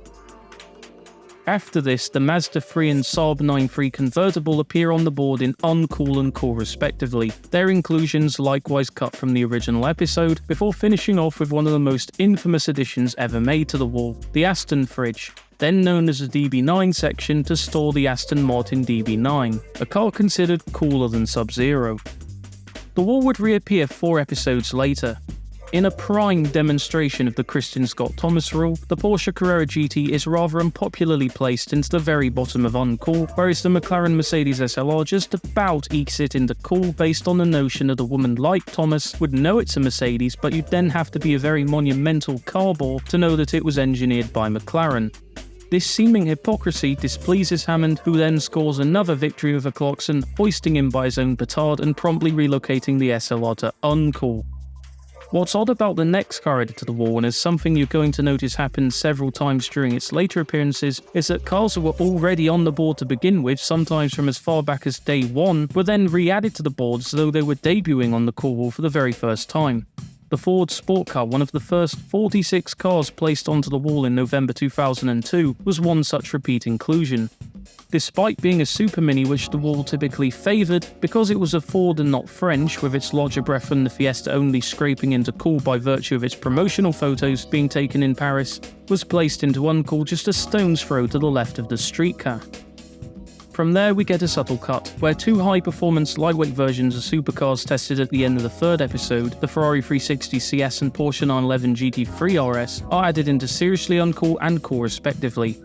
After this, the Mazda 3 and Saab 9-3 convertible appear on the board in Uncool and Cool respectively, their inclusions likewise cut from the original episode, before finishing off with one of the most infamous additions ever made to the wall, the Aston Fridge, then known as the DB9 section to store the Aston Martin DB9, a car considered cooler than Sub-Zero. The wall would reappear 4 episodes later. In a prime demonstration of the Christian Scott Thomas rule, the Porsche Carrera GT is rather unpopularly placed into the very bottom of Uncool, whereas the McLaren Mercedes SLR just about ekes it into Cool based on the notion that a woman like Thomas would know it's a Mercedes, but you'd then have to be a very monumental car bore to know that it was engineered by McLaren. This seeming hypocrisy displeases Hammond, who then scores another victory over Clarkson, hoisting him by his own petard and promptly relocating the SLR to Uncool. What's odd about the next car added to the wall, and is something you're going to notice happen several times during its later appearances, is that cars that were already on the board to begin with, sometimes from as far back as day 1, were then re-added to the board as though they were debuting on the Cool Wall for the very first time. The Ford Sport Car, one of the first 46 cars placed onto the wall in November 2002, was one such repeat inclusion. Despite being a Super Mini which the wall typically favoured, because it was a Ford and not French, with its larger breadth and the Fiesta only scraping into Cool by virtue of its promotional photos being taken in Paris, was placed into Uncool just a stone's throw to the left of the street car. From there we get a subtle cut, where 2 high-performance lightweight versions of supercars tested at the end of the 3rd episode, the Ferrari 360 CS and Porsche 911 GT3 RS, are added into Seriously Uncool and Cool respectively.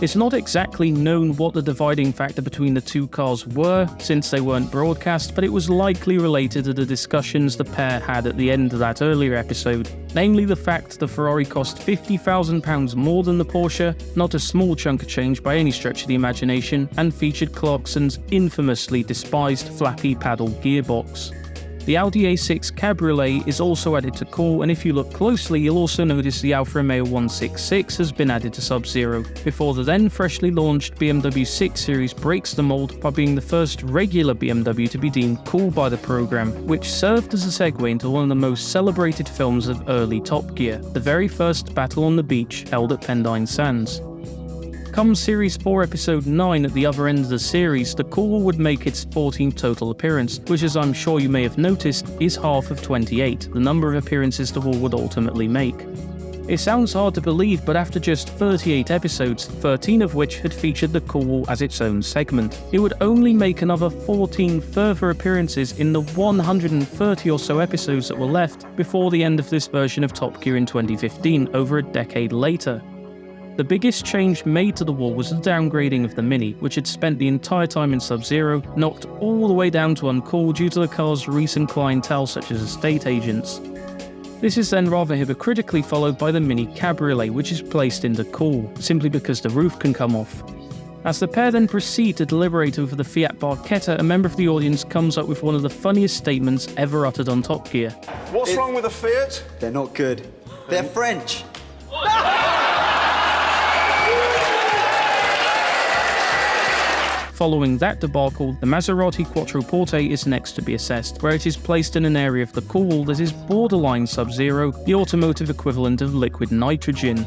It's not exactly known what the dividing factor between the 2 cars were, since they weren't broadcast, but it was likely related to the discussions the pair had at the end of that earlier episode, namely the fact the Ferrari cost £50,000 more than the Porsche, not a small chunk of change by any stretch of the imagination, and featured Clarkson's infamously despised flappy paddle gearbox. The Audi A6 Cabriolet is also added to Cool, and if you look closely you'll also notice the Alfa Romeo 166 has been added to Sub-Zero, before the then freshly launched BMW 6 Series breaks the mold by being the first regular BMW to be deemed cool by the programme, which served as a segue into one of the most celebrated films of early Top Gear, the very first Battle on the Beach held at Pendine Sands. Come Series 4 Episode 9 at the other end of the series, the Cool Wall would make its 14th total appearance, which as I'm sure you may have noticed, is half of 28, the number of appearances the wall would ultimately make. It sounds hard to believe, but after just 38 episodes, 13 of which had featured the Cool Wall as its own segment, it would only make another 14 further appearances in the 130 or so episodes that were left before the end of this version of Top Gear in 2015, over a decade later. The biggest change made to the wall was the downgrading of the Mini, which had spent the entire time in Sub-Zero, knocked all the way down to Uncool due to the car's recent clientele such as estate agents. This is then rather hypocritically followed by the Mini Cabriolet, which is placed into Cool, simply because the roof can come off. As the pair then proceed to deliberate over the Fiat Barchetta, a member of the audience comes up with one of the funniest statements ever uttered on Top Gear. What's wrong with the Fiat? They're not good. They're French. Following that debacle, the Maserati Quattroporte is next to be assessed, where it is placed in an area of the cool wall that is borderline sub-zero, the automotive equivalent of liquid nitrogen.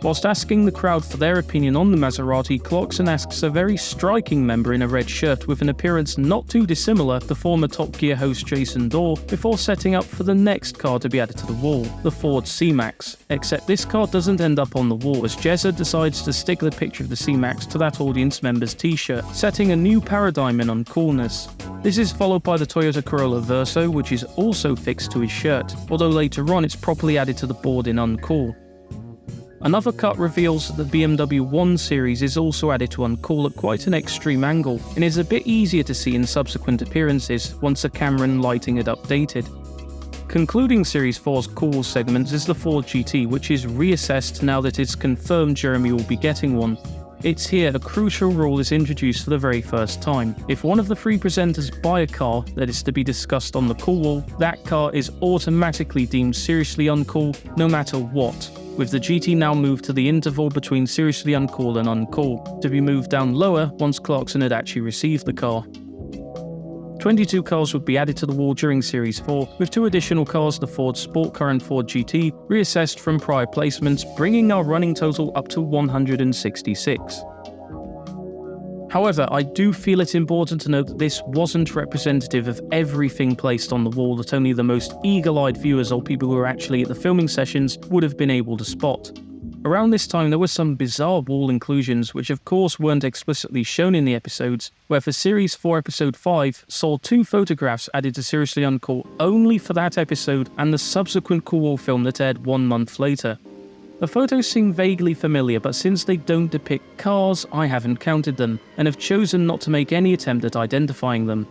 Whilst asking the crowd for their opinion on the Maserati, Clarkson asks a very striking member in a red shirt with an appearance not too dissimilar to former Top Gear host Jason Dorr before setting up for the next car to be added to the wall, the Ford C-Max. Except this car doesn't end up on the wall as Jezza decides to stick the picture of the C-Max to that audience member's t-shirt, setting a new paradigm in uncoolness. This is followed by the Toyota Corolla Verso, which is also fixed to his shirt, although later on it's properly added to the board in uncool. Another cut reveals that the BMW 1 Series is also added to uncool at quite an extreme angle, and is a bit easier to see in subsequent appearances once the camera and lighting had updated. Concluding Series 4's cool segments is the Ford GT, which is reassessed now that it's confirmed Jeremy will be getting one. It's here a crucial rule is introduced for the very first time. If one of the three presenters buy a car that is to be discussed on the cool wall, that car is automatically deemed seriously uncool no matter what, with the GT now moved to the interval between seriously uncool and uncool, to be moved down lower once Clarkson had actually received the car. 22 cars would be added to the wall during Series 4, with 2 additional cars, the Ford Sport Car and Ford GT, reassessed from prior placements, bringing our running total up to 166. However, I do feel it's important to note that this wasn't representative of everything placed on the wall that only the most eagle-eyed viewers or people who were actually at the filming sessions would have been able to spot. Around this time there were some bizarre wall inclusions which of course weren't explicitly shown in the episodes, where for Series 4 Episode 5 saw 2 photographs added to Seriously Uncool only for that episode and the subsequent Cool Wall film that aired 1 month later. The photos seem vaguely familiar, but since they don't depict cars, I haven't counted them, and have chosen not to make any attempt at identifying them.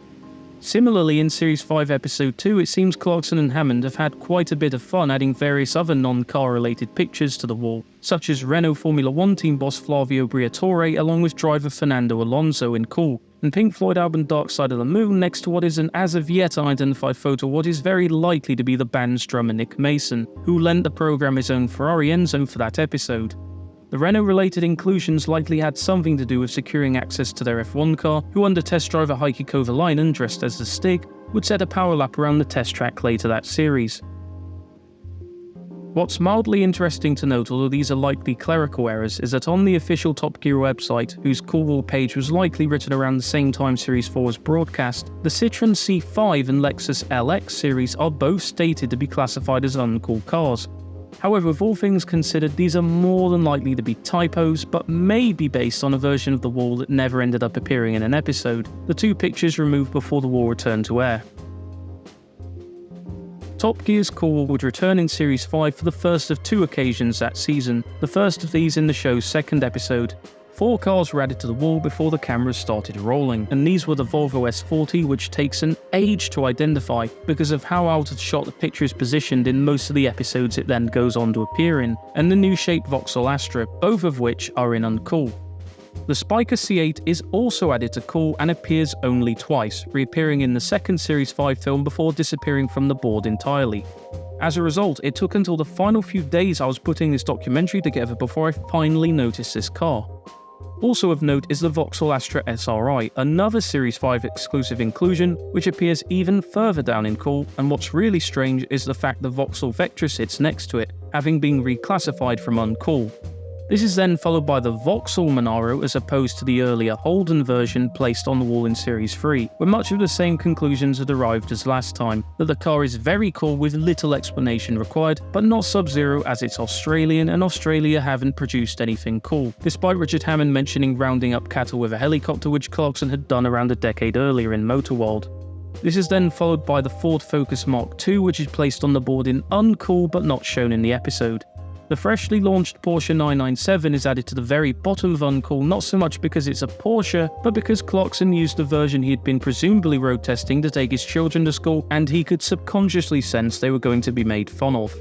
Similarly, in Series 5 Episode 2, it seems Clarkson and Hammond have had quite a bit of fun adding various other non-car related pictures to the wall, such as Renault Formula 1 team boss Flavio Briatore along with driver Fernando Alonso in Cool, and Pink Floyd album Dark Side of the Moon next to what is an as of yet unidentified photo what is very likely to be the band's drummer Nick Mason, who lent the program his own Ferrari Enzo for that episode. The Renault-related inclusions likely had something to do with securing access to their F1 car, who under test driver Heikki Kovalainen, dressed as the Stig, would set a power lap around the test track later that series. What's mildly interesting to note, although these are likely clerical errors, is that on the official Top Gear website, whose Cool Wall page was likely written around the same time Series 4 was broadcast, the Citroen C5 and Lexus LX series are both stated to be classified as uncool cars. However, with all things considered, these are more than likely to be typos, but may be based on a version of the wall that never ended up appearing in an episode, the 2 pictures removed before the wall returned to air. Top Gear's Cool Wall would return in Series 5 for the first of 2 occasions that season, the first of these in the show's 2nd episode. 4 cars were added to the wall before the cameras started rolling, and these were the Volvo S40, which takes an age to identify because of how out of shot the picture is positioned in most of the episodes it then goes on to appear in, and the new shaped Vauxhall Astra, both of which are in uncool. The Spiker C8 is also added to Cool and appears only twice, reappearing in the 2nd Series 5 film before disappearing from the board entirely. As a result, it took until the final few days I was putting this documentary together before I finally noticed this car. Also of note is the Vauxhall Astra SRI, another Series 5 exclusive inclusion, which appears even further down in Cool, and what's really strange is the fact the Vauxhall Vectra sits next to it, having been reclassified from uncool. This is then followed by the Vauxhall Monaro as opposed to the earlier Holden version placed on the wall in Series 3, where much of the same conclusions had arrived as last time, that the car is very cool with little explanation required, but not Sub-Zero as it's Australian and Australia haven't produced anything cool, despite Richard Hammond mentioning rounding up cattle with a helicopter, which Clarkson had done around a decade earlier in Motorworld. This is then followed by the Ford Focus Mark II, which is placed on the board in uncool but not shown in the episode. The freshly launched Porsche 997 is added to the very bottom of uncool, not so much because it's a Porsche, but because Clarkson used the version he had been presumably road testing to take his children to school, and he could subconsciously sense they were going to be made fun of.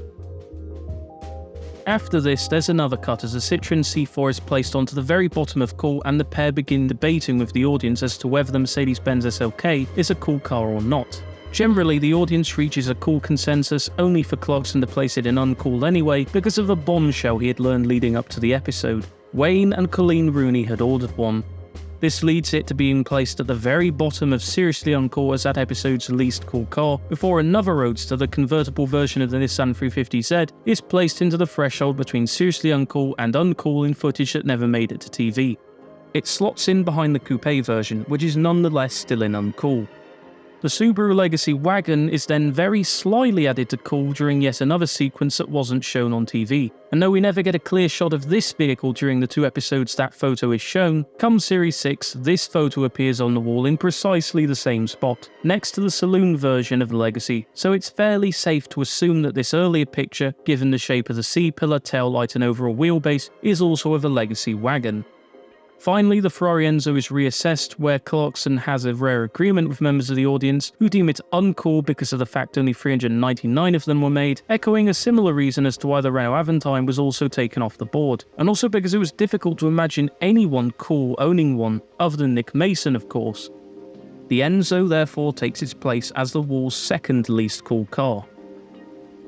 After this, there's another cut as a Citroen C4 is placed onto the very bottom of cool and the pair begin debating with the audience as to whether the Mercedes-Benz SLK is a cool car or not. Generally, the audience reaches a cool consensus, only for Clarkson to place it in uncool anyway because of a bombshell he had learned leading up to the episode. Wayne and Colleen Rooney had ordered one. This leads it to being placed at the very bottom of Seriously Uncool as that episode's least cool car, before another roadster, the convertible version of the Nissan 350Z, is placed into the threshold between Seriously Uncool and uncool in footage that never made it to TV. It slots in behind the coupe version, which is nonetheless still in uncool. The Subaru Legacy wagon is then very slyly added to cool during yet another sequence that wasn't shown on TV. And though we never get a clear shot of this vehicle during the 2 episodes that photo is shown, come Series 6, this photo appears on the wall in precisely the same spot, next to the saloon version of the Legacy, so it's fairly safe to assume that this earlier picture, given the shape of the C-pillar, taillight and overall wheelbase, is also of a Legacy wagon. Finally, the Ferrari Enzo is reassessed, where Clarkson has a rare agreement with members of the audience who deem it uncool because of the fact only 399 of them were made, echoing a similar reason as to why the Renault Aventine was also taken off the board, and also because it was difficult to imagine anyone cool owning one, other than Nick Mason of course. The Enzo therefore takes its place as the wall's second least cool car.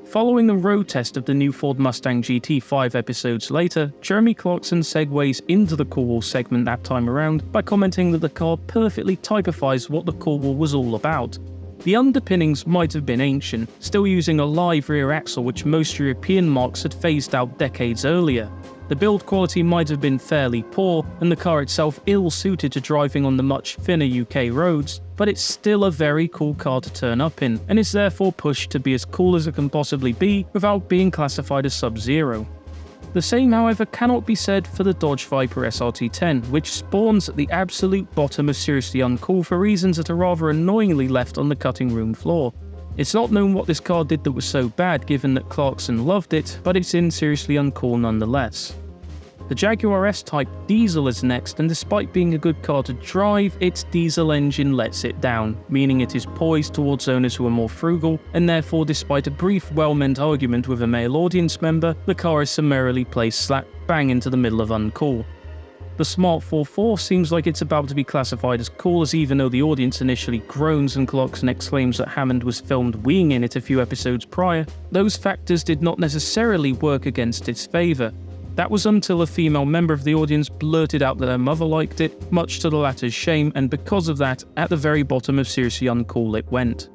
Following the road test of the new Ford Mustang GT 5 episodes later, Jeremy Clarkson segues into the Cool Wall segment that time around by commenting that the car perfectly typifies what the Cool Wall was all about. The underpinnings might have been ancient, still using a live rear axle which most European marques had phased out decades earlier. The build quality might have been fairly poor, and the car itself ill-suited to driving on the much thinner UK roads, but it's still a very cool car to turn up in, and is therefore pushed to be as cool as it can possibly be without being classified as Sub-Zero. The same, however, cannot be said for the Dodge Viper SRT10, which spawns at the absolute bottom of Seriously Uncool for reasons that are rather annoyingly left on the cutting room floor. It's not known what this car did that was so bad given that Clarkson loved it, but it's in Seriously Uncool nonetheless. The Jaguar S-Type Diesel is next, and despite being a good car to drive, its diesel engine lets it down, meaning it is poised towards owners who are more frugal, and therefore despite a brief well-meant argument with a male audience member, the car is summarily placed slap bang into the middle of uncool. The Smart 4.4 seems like it's about to be classified as cool, as even though the audience initially groans and Clarkson exclaims that Hammond was filmed weeing in it a few episodes prior, those factors did not necessarily work against its favour. That was until a female member of the audience blurted out that her mother liked it, much to the latter's shame, and because of that, at the very bottom of Seriously Uncool it went.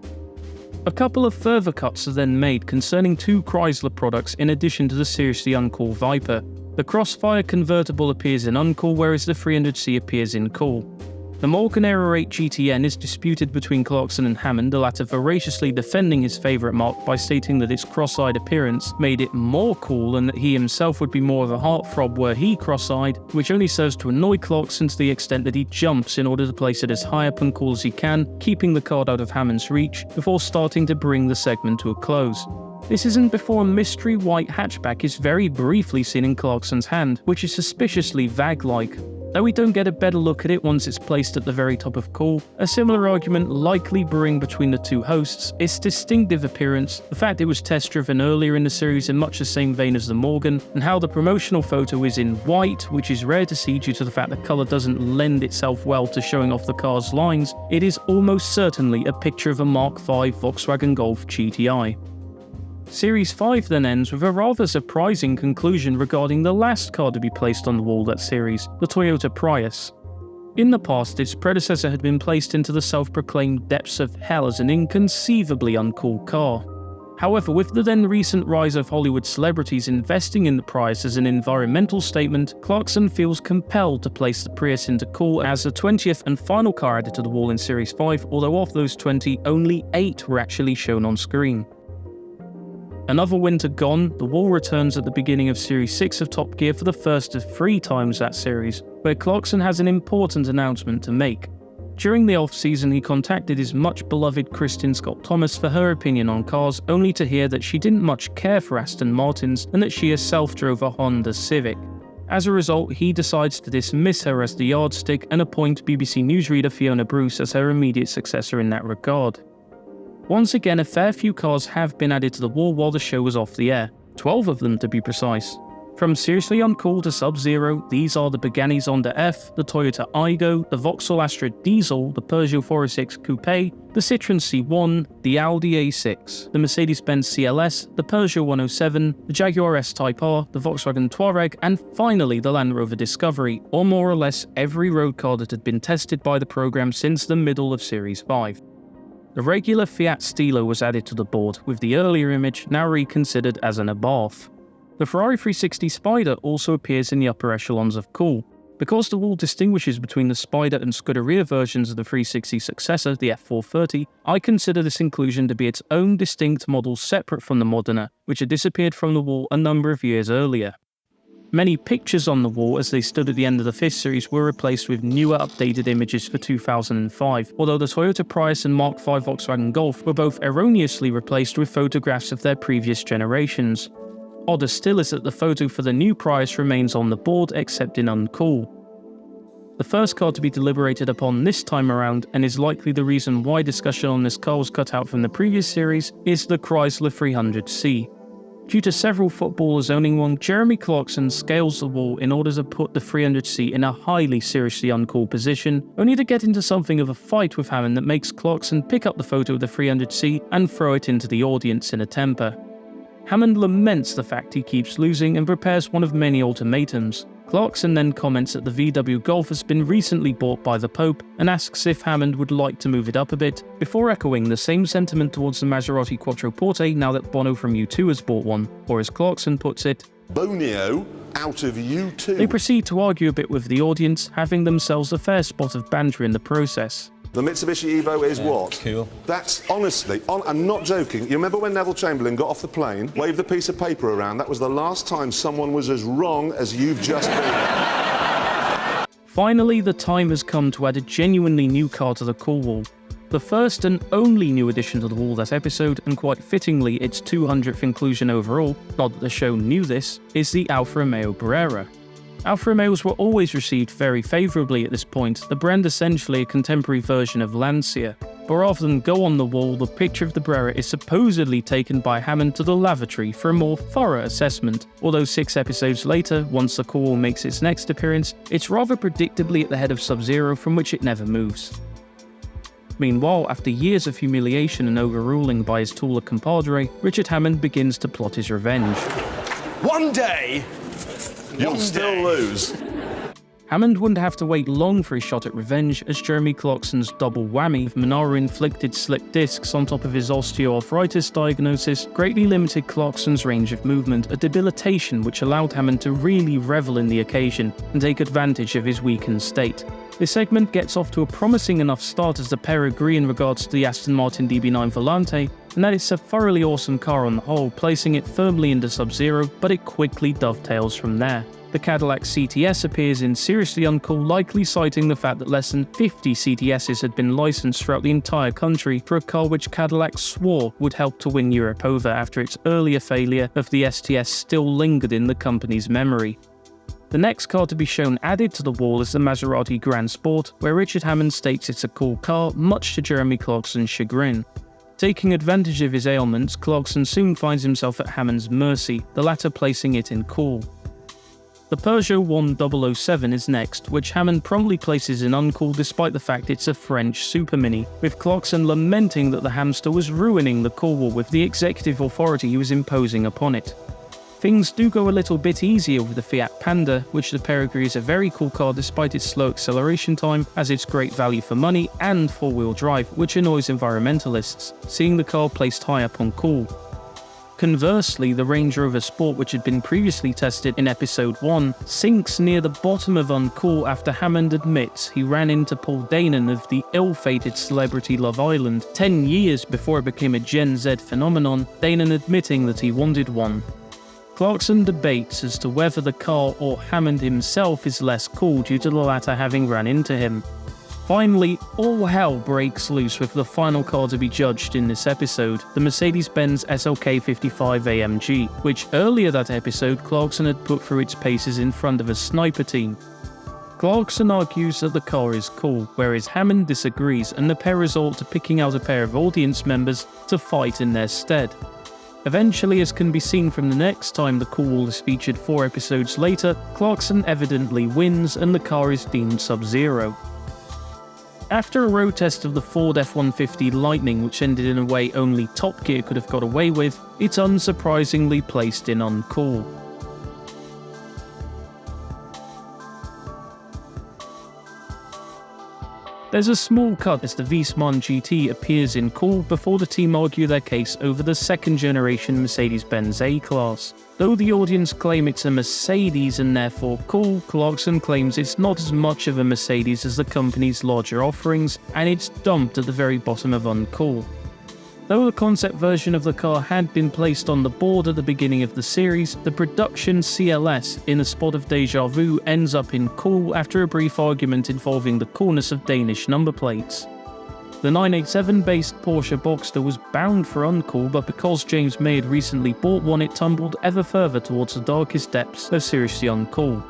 A couple of further cuts are then made concerning 2 Chrysler products in addition to the Seriously Uncool Viper. The Crossfire convertible appears in uncool, whereas the 300C appears in cool. The Morgan Aero 8 GTN is disputed between Clarkson and Hammond, the latter voraciously defending his favourite marque by stating that its cross-eyed appearance made it more cool and that he himself would be more of a heartthrob were he cross-eyed, which only serves to annoy Clarkson to the extent that he jumps in order to place it as high up and cool as he can, keeping the card out of Hammond's reach, before starting to bring the segment to a close. This isn't before a mystery white hatchback is very briefly seen in Clarkson's hand, which is suspiciously VAG-like. Though we don't get a better look at it once it's placed at the very top of cool, a similar argument likely brewing between the two hosts, its distinctive appearance, the fact it was test-driven earlier in the series in much the same vein as the Morgan, and how the promotional photo is in white, which is rare to see due to the fact that colour doesn't lend itself well to showing off the car's lines. It is almost certainly a picture of a Mark V Volkswagen Golf GTI. Series 5 then ends with a rather surprising conclusion regarding the last car to be placed on the wall that series, the Toyota Prius. In the past, its predecessor had been placed into the self-proclaimed depths of hell as an inconceivably uncool car. However, with the then recent rise of Hollywood celebrities investing in the Prius as an environmental statement, Clarkson feels compelled to place the Prius into cool as the 20th and final car added to the wall in Series 5, although of those 20, only 8 were actually shown on screen. Another winter gone, the wall returns at the beginning of Series 6 of Top Gear for the first of 3 times that series, where Clarkson has an important announcement to make. During the off-season, he contacted his much-beloved Kristen Scott Thomas for her opinion on cars, only to hear that she didn't much care for Aston Martins and that she herself drove a Honda Civic. As a result, he decides to dismiss her as the yardstick and appoint BBC newsreader Fiona Bruce as her immediate successor in that regard. Once again, a fair few cars have been added to the wall while the show was off the air. 12 of them to be precise. From seriously uncool to Sub-Zero, these are the Pagani Zonda F, the Toyota Aygo, the Vauxhall Astra Diesel, the Peugeot 406 Coupe, the Citroën C1, the Audi A6, the Mercedes-Benz CLS, the Peugeot 107, the Jaguar S-Type R, the Volkswagen Touareg, and finally the Land Rover Discovery, or more or less every road car that had been tested by the program since the middle of Series 5. The regular Fiat Stilo was added to the board, with the earlier image now reconsidered as an Abarth. The Ferrari 360 Spider also appears in the upper echelons of cool. Because the wall distinguishes between the Spider and Scuderia versions of the 360 successor, the F430, I consider this inclusion to be its own distinct model separate from the Modena, which had disappeared from the wall a number of years earlier. Many pictures on the wall as they stood at the end of the 5th series were replaced with newer updated images for 2005, although the Toyota Prius and Mark V Volkswagen Golf were both erroneously replaced with photographs of their previous generations. Odder still is that the photo for the new Prius remains on the board except in uncool. The first car to be deliberated upon this time around, and is likely the reason why discussion on this car was cut out from the previous series, is the Chrysler 300C. Due to several footballers owning one, Jeremy Clarkson scales the wall in order to put the 300C in a highly seriously uncool position, only to get into something of a fight with Hammond that makes Clarkson pick up the photo of the 300C and throw it into the audience in a temper. Hammond laments the fact he keeps losing and prepares one of many ultimatums. Clarkson then comments that the VW Golf has been recently bought by the Pope and asks if Hammond would like to move it up a bit, before echoing the same sentiment towards the Maserati Quattroporte now that Bono from U2 has bought one, or as Clarkson puts it, Bonio out of U2. They proceed to argue a bit with the audience, having themselves a fair spot of banter in the process. The Mitsubishi Evo is what? Cool. That's honestly, I'm not joking. You remember when Neville Chamberlain got off the plane, waved a piece of paper around? That was the last time someone was as wrong as you've just been. Finally, the time has come to add a genuinely new car to the cool wall. The first and only new addition to the wall that episode, and quite fittingly its 200th inclusion overall, not that the show knew this, is the Alfa Romeo Barrera. Alfa Romeos were always received very favourably at this point, the brand essentially a contemporary version of Lancia. But rather than go on the wall, the picture of the Barrera is supposedly taken by Hammond to the lavatory for a more thorough assessment, although 6 episodes later, once the cool wall makes its next appearance, it's rather predictably at the head of Sub-Zero from which it never moves. Meanwhile, after years of humiliation and overruling by his tooler compadre, Richard Hammond begins to plot his revenge. One day, You'll still lose. Hammond wouldn't have to wait long for his shot at revenge, as Jeremy Clarkson's double whammy of Monaro-inflicted slip discs on top of his osteoarthritis diagnosis greatly limited Clarkson's range of movement, a debilitation which allowed Hammond to really revel in the occasion and take advantage of his weakened state. This segment gets off to a promising enough start as the pair agree in regards to the Aston Martin DB9 Volante, and that it's a thoroughly awesome car on the whole, placing it firmly into Sub-Zero, but it quickly dovetails from there. The Cadillac CTS appears in seriously uncool, likely citing the fact that less than 50 CTSs had been licensed throughout the entire country for a car which Cadillac swore would help to win Europe over after its earlier failure of the STS still lingered in the company's memory. The next car to be shown added to the wall is the Maserati Grand Sport, where Richard Hammond states it's a cool car, much to Jeremy Clarkson's chagrin. Taking advantage of his ailments, Clarkson soon finds himself at Hammond's mercy, the latter placing it in cool. The Peugeot 1007 is next, which Hammond promptly places in uncool despite the fact it's a French super mini, with Clarkson lamenting that the hamster was ruining the cool wall with the executive authority he was imposing upon it. Things do go a little bit easier with the Fiat Panda, which the pair agree is a very cool car despite its slow acceleration time, as it's great value for money and four-wheel drive, which annoys environmentalists, seeing the car placed high up on cool. Conversely, the Range Rover Sport, which had been previously tested in episode 1, sinks near the bottom of uncool after Hammond admits he ran into Paul Danon of the ill-fated celebrity Love Island 10 years before it became a Gen Z phenomenon, Danon admitting that he wanted one. Clarkson debates as to whether the car or Hammond himself is less cool due to the latter having ran into him. Finally, all hell breaks loose with the final car to be judged in this episode, the Mercedes-Benz SLK 55 AMG, which earlier that episode Clarkson had put through its paces in front of a sniper team. Clarkson argues that the car is cool, whereas Hammond disagrees, and the pair resort to picking out a pair of audience members to fight in their stead. Eventually, as can be seen from the next time the Cool Wall is featured 4 episodes later, Clarkson evidently wins and the car is deemed Sub-Zero. After a road test of the Ford F-150 Lightning, which ended in a way only Top Gear could have got away with, it's unsurprisingly placed in Uncool. There's a small cut as the Wiesmann GT appears in Cool before the team argue their case over the second generation Mercedes-Benz A-Class. Though the audience claim it's a Mercedes and therefore cool, Clarkson claims it's not as much of a Mercedes as the company's larger offerings, and it's dumped at the very bottom of Uncool. Though the concept version of the car had been placed on the board at the beginning of the series, the production CLS, in a spot of deja vu, ends up in Cool after a brief argument involving the coolness of Danish number plates. The 987-based Porsche Boxster was bound for Uncool, but because James May had recently bought one, it tumbled ever further towards the darkest depths of seriously Uncool.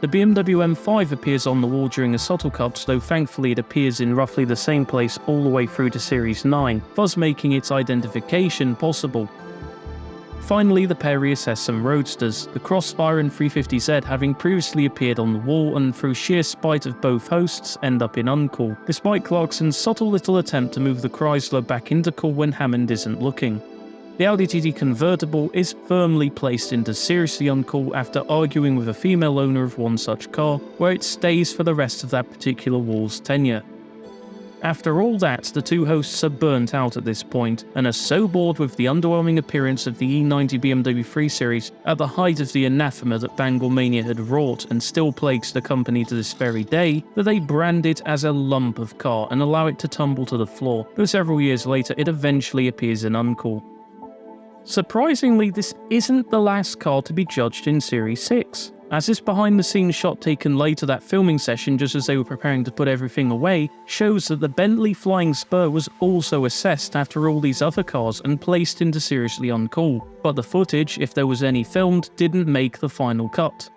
The BMW M5 appears on the wall during a subtle cut, though thankfully it appears in roughly the same place all the way through to Series 9, thus making its identification possible. Finally, the pair reassess some roadsters, the Crossfire and 350Z having previously appeared on the wall and through sheer spite of both hosts end up in Uncool, despite Clarkson's subtle little attempt to move the Chrysler back into Cool when Hammond isn't looking. The Audi TT convertible is firmly placed into seriously Uncool after arguing with a female owner of one such car, where it stays for the rest of that particular wall's tenure. After all that, the two hosts are burnt out at this point, and are so bored with the underwhelming appearance of the E90 BMW 3 Series at the height of the anathema that Banglemania had wrought and still plagues the company to this very day, that they brand it as a lump of car and allow it to tumble to the floor, though several years later it eventually appears in Uncool. Surprisingly, this isn't the last car to be judged in Series 6, as this behind-the-scenes shot taken later that filming session just as they were preparing to put everything away shows that the Bentley Flying Spur was also assessed after all these other cars and placed into Seriously Uncool, but the footage, if there was any filmed, didn't make the final cut.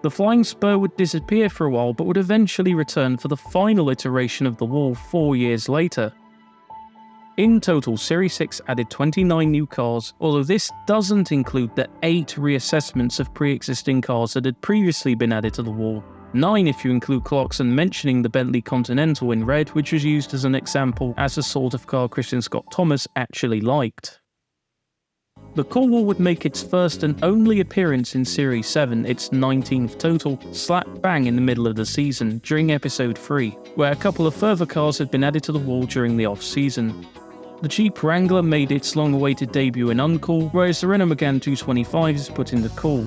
The Flying Spur would disappear for a while but would eventually return for the final iteration of the wall 4 years later. In total, Series 6 added 29 new cars, although this doesn't include the 8 reassessments of pre-existing cars that had previously been added to the wall. 9 if you include Clarkson mentioning the Bentley Continental in red, which was used as an example as the sort of car Christian Scott Thomas actually liked. The Cool Wall would make its first and only appearance in Series 7, its 19th total, slap bang in the middle of the season, during Episode 3, where a couple of further cars had been added to the wall during the off-season. The Jeep Wrangler made its long-awaited debut in Uncool, whereas the Renault Megane 225 is put into Cool.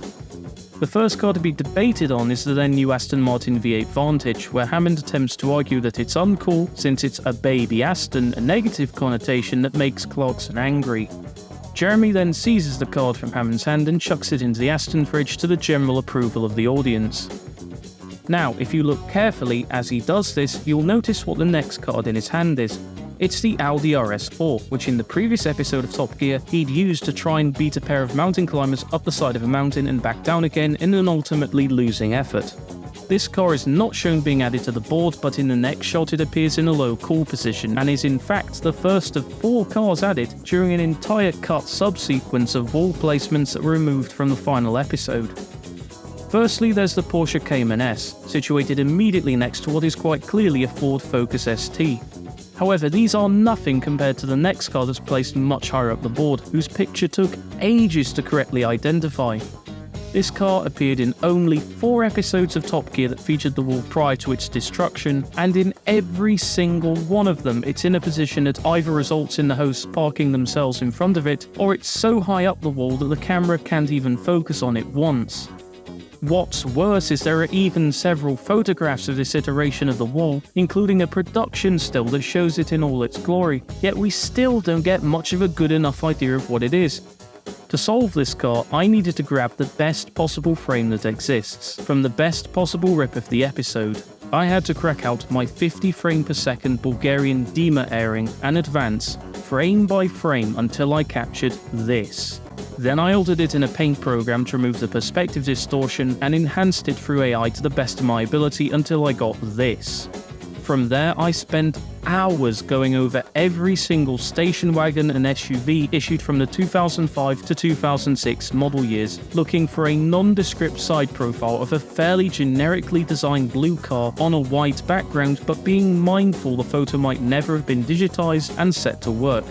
The first car to be debated on is the then new Aston Martin V8 Vantage, where Hammond attempts to argue that it's uncool since it's a baby Aston, a negative connotation that makes Clarkson angry. Jeremy then seizes the card from Hammond's hand and chucks it into the Aston fridge to the general approval of the audience. Now, if you look carefully as he does this, you'll notice what the next card in his hand is. It's the Audi RS4, which in the previous episode of Top Gear, he'd used to try and beat a pair of mountain climbers up the side of a mountain and back down again in an ultimately losing effort. This car is not shown being added to the board, but in the next shot it appears in a low cool position, and is in fact the first of 4 cars added during an entire cut subsequence of wall placements that were removed from the final episode. Firstly, there's the Porsche Cayman S, situated immediately next to what is quite clearly a Ford Focus ST. However, these are nothing compared to the next car that's placed much higher up the board, whose picture took ages to correctly identify. This car appeared in only 4 episodes of Top Gear that featured the wall prior to its destruction, and in every single one of them it's in a position that either results in the hosts parking themselves in front of it, or it's so high up the wall that the camera can't even focus on it once. What's worse is there are even several photographs of this iteration of the wall, including a production still that shows it in all its glory, yet we still don't get much of a good enough idea of what it is. To solve this car, I needed to grab the best possible frame that exists, from the best possible rip of the episode. I had to crack out my 50 frame per second Bulgarian Dima airing and advance, frame by frame, until I captured this. Then I altered it in a paint program to remove the perspective distortion and enhanced it through AI to the best of my ability until I got this. From there, I spent hours going over every single station wagon and SUV issued from the 2005 to 2006 model years, looking for a nondescript side profile of a fairly generically designed blue car on a white background, but being mindful the photo might never have been digitized and set to work.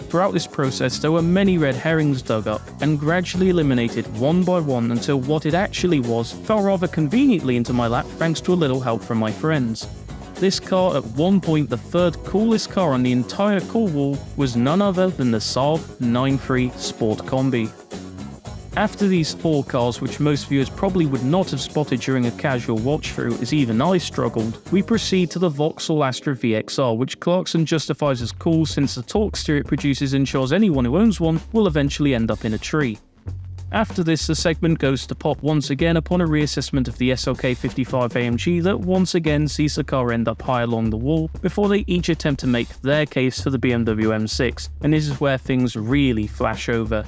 Throughout this process, there were many red herrings dug up and gradually eliminated one by one until what it actually was fell rather conveniently into my lap thanks to a little help from my friends. This car, at one point the third coolest car on the entire cool wall, was none other than the Saab 9.3 Sport Combi. After these 4 cars, which most viewers probably would not have spotted during a casual watch through as even I struggled, we proceed to the Vauxhall Astra VXR, which Clarkson justifies as cool since the torque steer it produces ensures anyone who owns one will eventually end up in a tree. After this, the segment goes to pop once again upon a reassessment of the SLK 55 AMG that once again sees the car end up high along the wall before they each attempt to make their case for the BMW M6, and this is where things really flash over.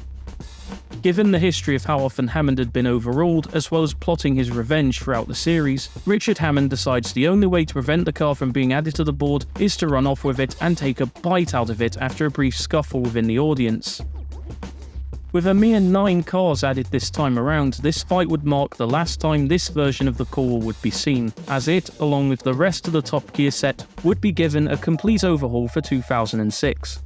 Given the history of how often Hammond had been overruled, as well as plotting his revenge throughout the series, Richard Hammond decides the only way to prevent the car from being added to the board is to run off with it and take a bite out of it after a brief scuffle within the audience. With a mere 9 cars added this time around, this fight would mark the last time this version of the Cool would be seen, as it, along with the rest of the Top Gear set, would be given a complete overhaul for 2006.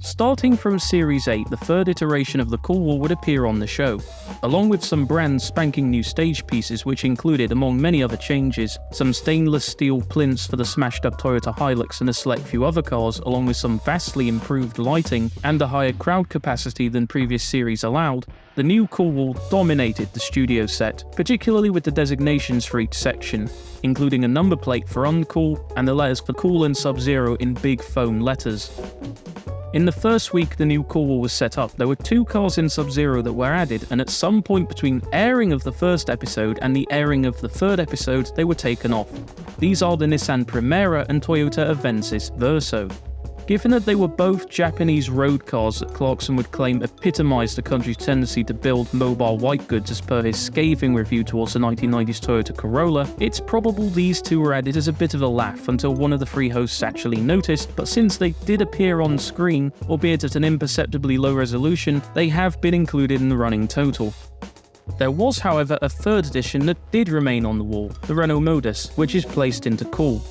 Starting from Series 8, the third iteration of the Cool Wall would appear on the show, along with some brand spanking new stage pieces which included, among many other changes, some stainless steel plinths for the smashed up Toyota Hilux and a select few other cars, along with some vastly improved lighting and a higher crowd capacity than previous series allowed. The new Cool Wall dominated the studio set, particularly with the designations for each section, including a number plate for Uncool and the letters for Cool and Sub-Zero in big foam letters. In the first week the new Cool Wall was set up, there were 2 cars in Sub-Zero that were added, and at some point between airing of the first episode and the airing of the third episode, they were taken off. These are the Nissan Primera and Toyota Avensis Verso. Given that they were both Japanese road cars that Clarkson would claim epitomised the country's tendency to build mobile white goods as per his scathing review towards the 1990s Toyota Corolla, it's probable these 2 were added as a bit of a laugh until one of the 3 hosts actually noticed, but since they did appear on screen, albeit at an imperceptibly low resolution, they have been included in the running total. There was, however, a 3rd edition that did remain on the wall, the Renault Modus, which is placed into Cool.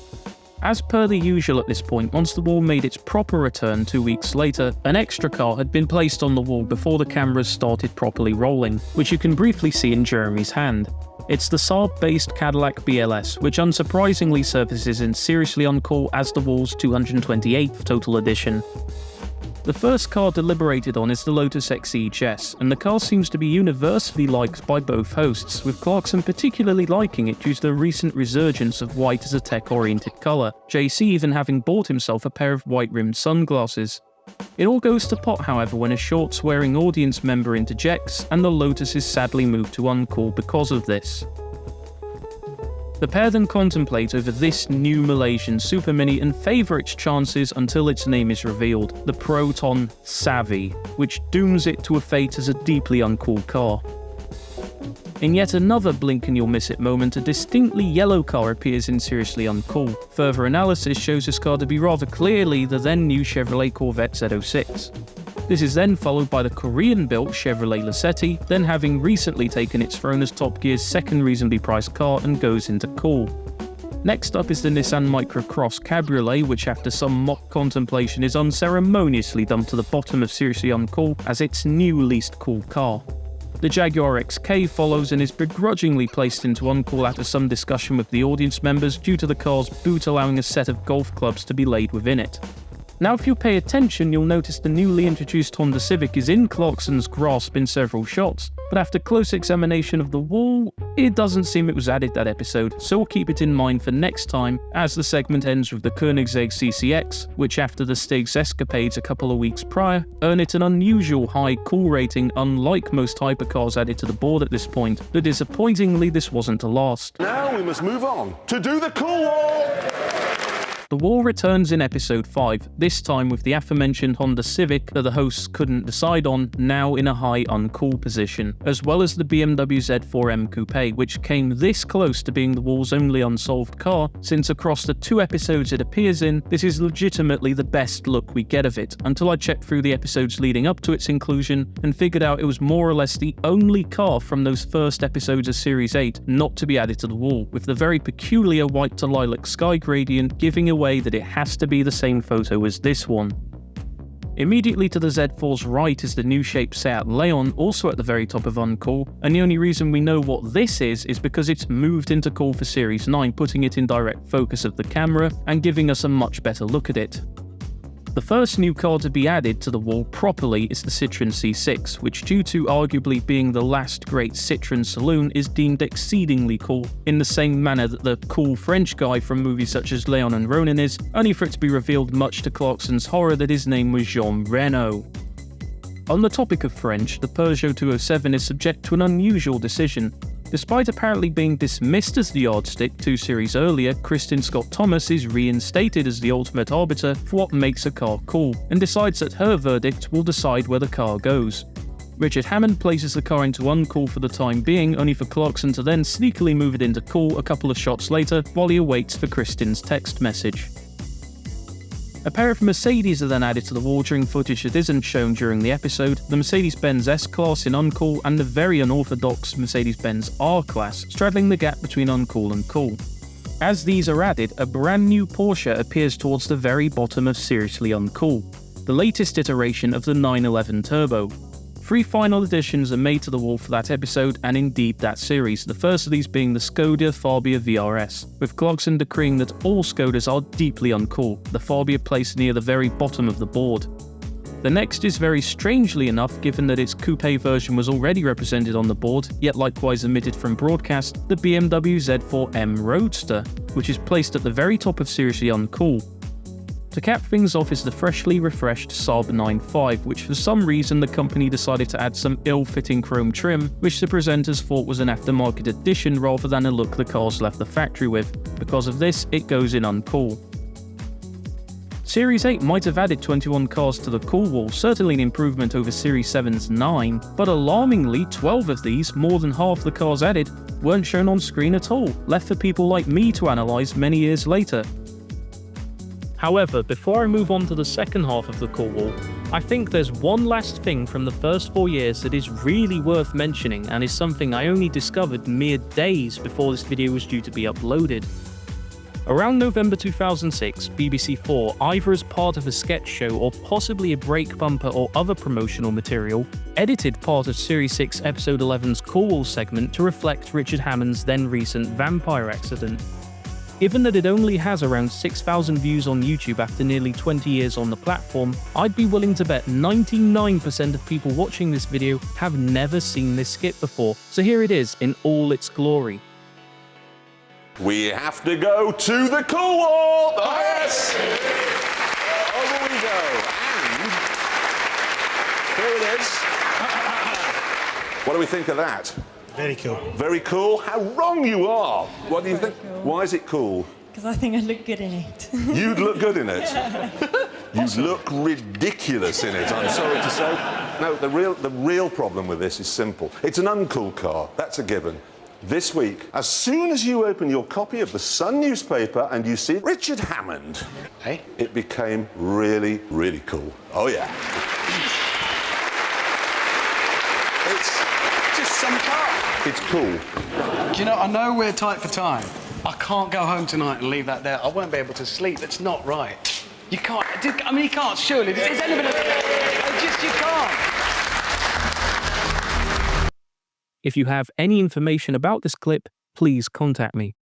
As per the usual at this point, once the wall made its proper return 2 weeks later, an extra car had been placed on the wall before the cameras started properly rolling, which you can briefly see in Jeremy's hand. It's the Saab-based Cadillac BLS, which unsurprisingly surfaces in Seriously Uncool as the wall's 228th total edition. The first car deliberated on is the Lotus XE-HS, and the car seems to be universally liked by both hosts, with Clarkson particularly liking it due to the recent resurgence of white as a tech-oriented colour, JC even having bought himself a pair of white-rimmed sunglasses. It all goes to pot, however, when a short-swearing audience member interjects, and the Lotus is sadly moved to Uncool because of this. The pair then contemplate over this new Malaysian Super Mini and favour its chances until its name is revealed, the Proton Savvy, which dooms it to a fate as a deeply uncool car. In yet another blink and you'll miss it moment, a distinctly yellow car appears in Seriously Uncool. Further analysis shows this car to be rather clearly the then new Chevrolet Corvette Z06. This is then followed by the Korean-built Chevrolet Lacetti, then having recently taken its throne as Top Gear's second reasonably priced car and goes into Cool. Next up is the Nissan Microcross Cabriolet, which after some mock contemplation is unceremoniously dumped to the bottom of Seriously Uncool as its new least cool car. The Jaguar XK follows and is begrudgingly placed into Uncool after some discussion with the audience members due to the car's boot allowing a set of golf clubs to be laid within it. Now if you pay attention, you'll notice the newly introduced Honda Civic is in Clarkson's grasp in several shots, but after close examination of the wall, it doesn't seem it was added that episode, so we'll keep it in mind for next time, as the segment ends with the Koenigsegg CCX, which after the Stig's escapades a couple of weeks prior, earn it an unusual high cool rating unlike most hypercars added to the board at this point, but disappointingly this wasn't to last. Now we must move on to do the Cool Wall! The wall returns in episode 5, this time with the aforementioned Honda Civic that the hosts couldn't decide on, now in a high uncool position, as well as the BMW Z4M Coupe, which came this close to being the wall's only unsolved car, since across the 2 episodes it appears in, this is legitimately the best look we get of it, until I checked through the episodes leading up to its inclusion and figured out it was more or less the only car from those first episodes of Series 8 not to be added to the wall, with the very peculiar white to lilac sky gradient giving away that it has to be the same photo as this one. Immediately to the Z4's right is the new shaped Seat Leon, also at the very top of uncool, and the only reason we know what this is because it's moved into cool for Series 9, putting it in direct focus of the camera and giving us a much better look at it. The first new car to be added to the wall properly is the Citroën C6, which due to arguably being the last great Citroën saloon is deemed exceedingly cool, in the same manner that the cool French guy from movies such as Léon and Ronin is, only for it to be revealed much to Clarkson's horror that his name was Jean Reno. On the topic of French, the Peugeot 207 is subject to an unusual decision. Despite apparently being dismissed as the yardstick 2 series earlier, Kristen Scott Thomas is reinstated as the ultimate arbiter for what makes a car cool, and decides that her verdict will decide where the car goes. Richard Hammond places the car into uncool for the time being, only for Clarkson to then sneakily move it into cool a couple of shots later while he awaits for Kristen's text message. A pair of Mercedes are then added to the wall during footage that isn't shown during the episode, the Mercedes-Benz S-Class in uncool and the very unorthodox Mercedes-Benz R-Class, straddling the gap between uncool and cool. As these are added, a brand new Porsche appears towards the very bottom of Seriously Uncool, the latest iteration of the 911 Turbo. 3 final additions are made to the wall for that episode and indeed that series, the first of these being the Skoda Fabia VRS, with Clarkson decreeing that all Skodas are deeply uncool, the Fabia placed near the very bottom of the board. The next is very strangely enough, given that its coupe version was already represented on the board, yet likewise omitted from broadcast, the BMW Z4M Roadster, which is placed at the very top of Seriously Uncool. To cap things off is the freshly refreshed Saab 9.5, which for some reason the company decided to add some ill-fitting chrome trim, which the presenters thought was an aftermarket addition rather than a look the cars left the factory with. Because of this, it goes in uncool. Series 8 might have added 21 cars to the cool wall, certainly an improvement over Series 7's 9, but alarmingly 12 of these, more than half the cars added, weren't shown on screen at all, left for people like me to analyse many years later. However, before I move on to the second half of the cool wall, I think there's one last thing from the first 4 years that is really worth mentioning and is something I only discovered mere days before this video was due to be uploaded. Around November 2006, BBC 4, either as part of a sketch show or possibly a break bumper or other promotional material, edited part of Series 6 Episode 11's Cool Wall segment to reflect Richard Hammond's then recent vampire accident. Given that it only has around 6,000 views on YouTube after nearly 20 years on the platform, I'd be willing to bet 99% of people watching this video have never seen this skit before, so here it is in all its glory. We have to go to the cool wall! Oh, yes! Over we go. And here it is. What do we think of that? Very cool. Very cool? How wrong you are! What do you think? Cool. Why is it cool? Because I think I look good in it. You'd look good in it. You'd look ridiculous in it, I'm sorry to say. No, the real problem with this is simple. It's an uncool car. That's a given. This week, as soon as you open your copy of the Sun newspaper and you see Richard Hammond, Hey? it became really, really cool. Oh, yeah. It's just some car. It's cool. Do you know, I know we're tight for time. I can't go home tonight and leave that there. I won't be able to sleep. That's not right. You can't. I mean, you can't, surely. Is anyone... you can't. If you have any information about this clip, please contact me.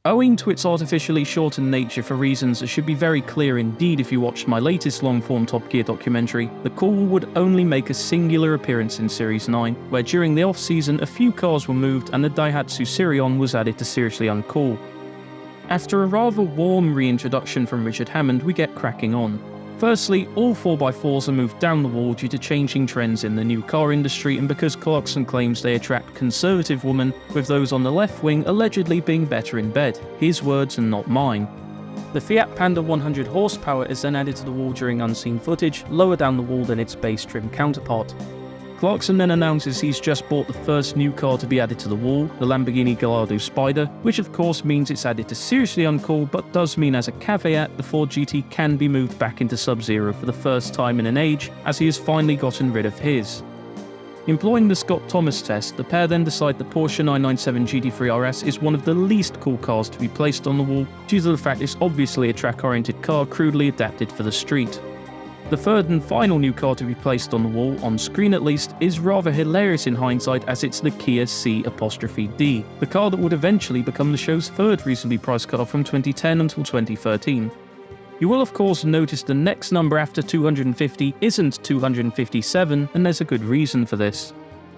Owing to its artificially shortened nature for reasons that should be very clear indeed if you watched my latest long-form Top Gear documentary, the cool wall would only make a singular appearance in Series 9, where during the off-season a few cars were moved and the Daihatsu Sirion was added to Seriously Uncool. After a rather warm reintroduction from Richard Hammond, we get cracking on. Firstly, all 4x4s are moved down the wall due to changing trends in the new car industry and because Clarkson claims they attract conservative women, with those on the left wing allegedly being better in bed. His words and not mine. The Fiat Panda 100 horsepower is then added to the wall during unseen footage, lower down the wall than its base trim counterpart. Clarkson then announces he's just bought the first new car to be added to the wall, the Lamborghini Gallardo Spider, which of course means it's added to seriously uncool, but does mean as a caveat the Ford GT can be moved back into Sub-Zero for the first time in an age, as he has finally gotten rid of his. Employing the Scott Thomas test, the pair then decide the Porsche 997 GT3 RS is one of the least cool cars to be placed on the wall, due to the fact it's obviously a track-oriented car crudely adapted for the street. The third and final new car to be placed on the wall, on screen at least, is rather hilarious in hindsight as it's the Kia C''D, the car that would eventually become the show's third reasonably priced car from 2010 until 2013. You will of course notice the next number after 250 isn't 257, and there's a good reason for this.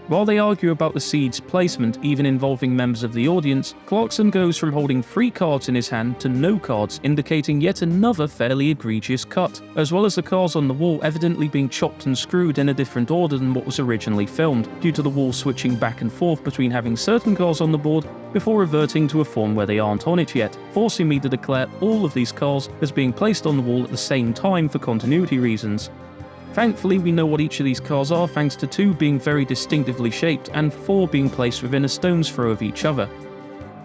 While they argue about the seed's placement, even involving members of the audience, Clarkson goes from holding 3 cards in his hand to no cards, indicating yet another fairly egregious cut, as well as the cards on the wall evidently being chopped and screwed in a different order than what was originally filmed, due to the wall switching back and forth between having certain cards on the board before reverting to a form where they aren't on it yet, forcing me to declare all of these cards as being placed on the wall at the same time for continuity reasons. Thankfully, we know what each of these cars are thanks to 2 being very distinctively shaped and 4 being placed within a stone's throw of each other.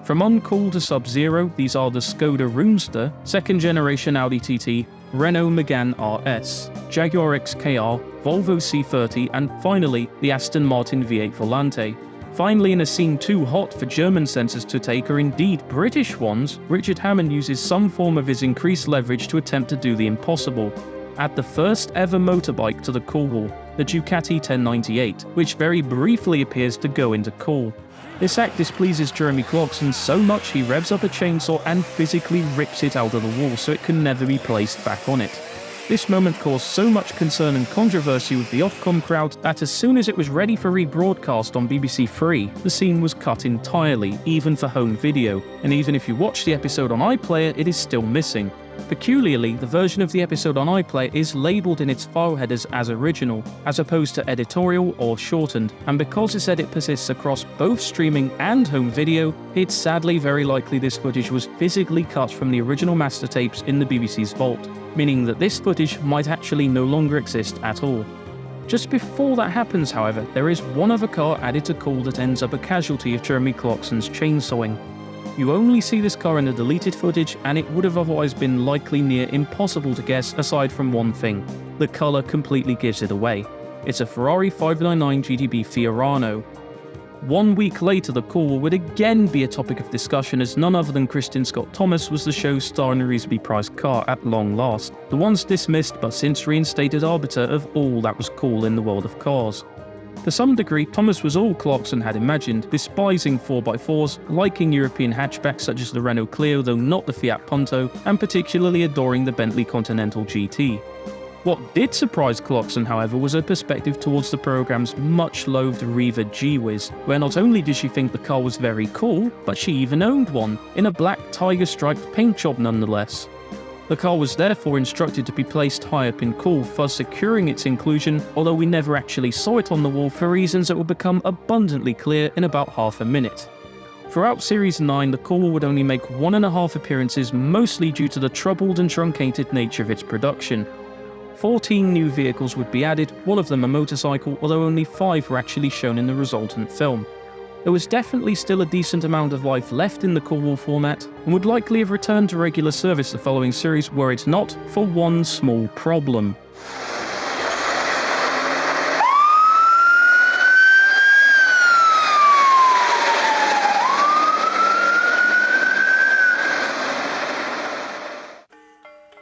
From uncool to Sub-Zero, these are the Skoda Roomster, 2nd generation Audi TT, Renault Megane RS, Jaguar XKR, Volvo C30 and finally the Aston Martin V8 Volante. Finally, in a scene too hot for German censors to take, or indeed British ones, Richard Hammond uses some form of his increased leverage to attempt to do the impossible. Add the first ever motorbike to the cool wall, the Ducati 1098, which very briefly appears to go into cool. This act displeases Jeremy Clarkson so much he revs up a chainsaw and physically rips it out of the wall so it can never be placed back on it. This moment caused so much concern and controversy with the Ofcom crowd that as soon as it was ready for rebroadcast on BBC Three, the scene was cut entirely, even for home video, and even if you watch the episode on iPlayer, it is still missing. Peculiarly, the version of the episode on iPlayer is labelled in its file headers as original, as opposed to editorial or shortened, and because this edit persists across both streaming and home video, it's sadly very likely this footage was physically cut from the original master tapes in the BBC's vault, meaning that this footage might actually no longer exist at all. Just before that happens, however, there is one other car added to cool that ends up a casualty of Jeremy Clarkson's chainsawing. You only see this car in the deleted footage, and it would have otherwise been likely near impossible to guess aside from one thing. The colour completely gives it away. It's a Ferrari 599 GTB Fiorano. 1 week later, the call would again be a topic of discussion as none other than Christian Scott Thomas was the show's star in a reasonably priced car at long last, the once dismissed but since reinstated arbiter of all that was cool in the world of cars. To some degree, Thomas was all Clarkson had imagined, despising 4x4s, liking European hatchbacks such as the Renault Clio though not the Fiat Punto, and particularly adoring the Bentley Continental GT. What did surprise Clarkson, however, was her perspective towards the programme's much-loathed Riva G-Wiz, where not only did she think the car was very cool, but she even owned one, in a black tiger-striped paint job nonetheless. The car was therefore instructed to be placed high up in cool, thus securing its inclusion, although we never actually saw it on the wall for reasons that would become abundantly clear in about half a minute. Throughout Series 9, the cool would only make 1.5 appearances, mostly due to the troubled and truncated nature of its production. 14 new vehicles would be added, one of them a motorcycle, although only 5 were actually shown in the resultant film. There was definitely still a decent amount of life left in the cool wall format, and would likely have returned to regular service the following series were it not for one small problem.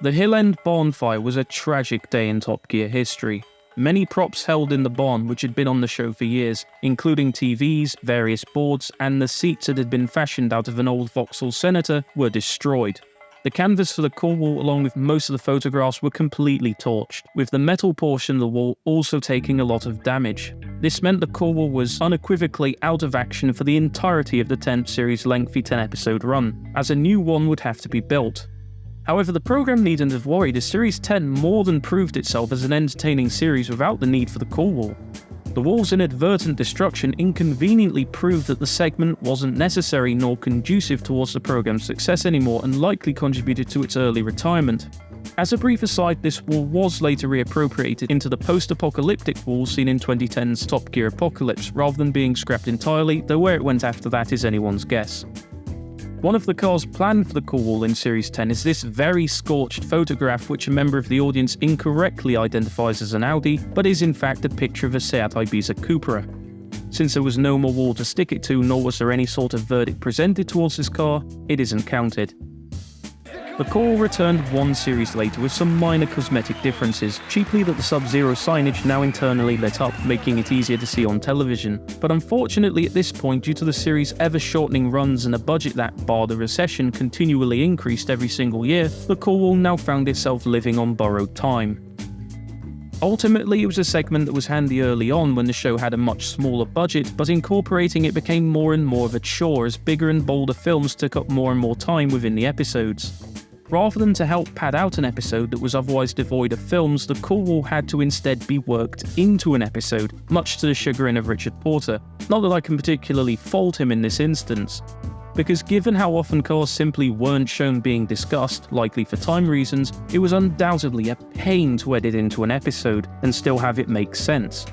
The Hill End barn fire was a tragic day in Top Gear history. Many props held in the barn, which had been on the show for years, including TVs, various boards, and the seats that had been fashioned out of an old Vauxhall Senator, were destroyed. The canvas for the core wall, along with most of the photographs, were completely torched, with the metal portion of the wall also taking a lot of damage. This meant the core wall was unequivocally out of action for the entirety of the 10th series' lengthy 10-episode run, as a new one would have to be built. However, the programme needn't have worried, as Series 10 more than proved itself as an entertaining series without the need for the call wall. The wall's inadvertent destruction inconveniently proved that the segment wasn't necessary nor conducive towards the programme's success anymore, and likely contributed to its early retirement. As a brief aside, this wall was later reappropriated into the post-apocalyptic wall seen in 2010's Top Gear Apocalypse, rather than being scrapped entirely, though where it went after that is anyone's guess. One of the cars planned for the call wall in Series 10 is this very scorched photograph, which a member of the audience incorrectly identifies as an Audi, but is in fact a picture of a Seat Ibiza Cupra. Since there was no more wall to stick it to, nor was there any sort of verdict presented towards this car, it isn't counted. The call returned one series later with some minor cosmetic differences, chiefly that the Sub-Zero signage now internally lit up, making it easier to see on television. But unfortunately at this point, due to the series' ever-shortening runs and a budget that, bar the recession, continually increased every single year, the call wall now found itself living on borrowed time. Ultimately, it was a segment that was handy early on when the show had a much smaller budget, but incorporating it became more and more of a chore as bigger and bolder films took up more and more time within the episodes. Rather than to help pad out an episode that was otherwise devoid of films, the call wall had to instead be worked into an episode, much to the chagrin of Richard Porter. Not that I can particularly fault him in this instance, because given how often cars simply weren't shown being discussed, likely for time reasons, it was undoubtedly a pain to edit into an episode and still have it make sense.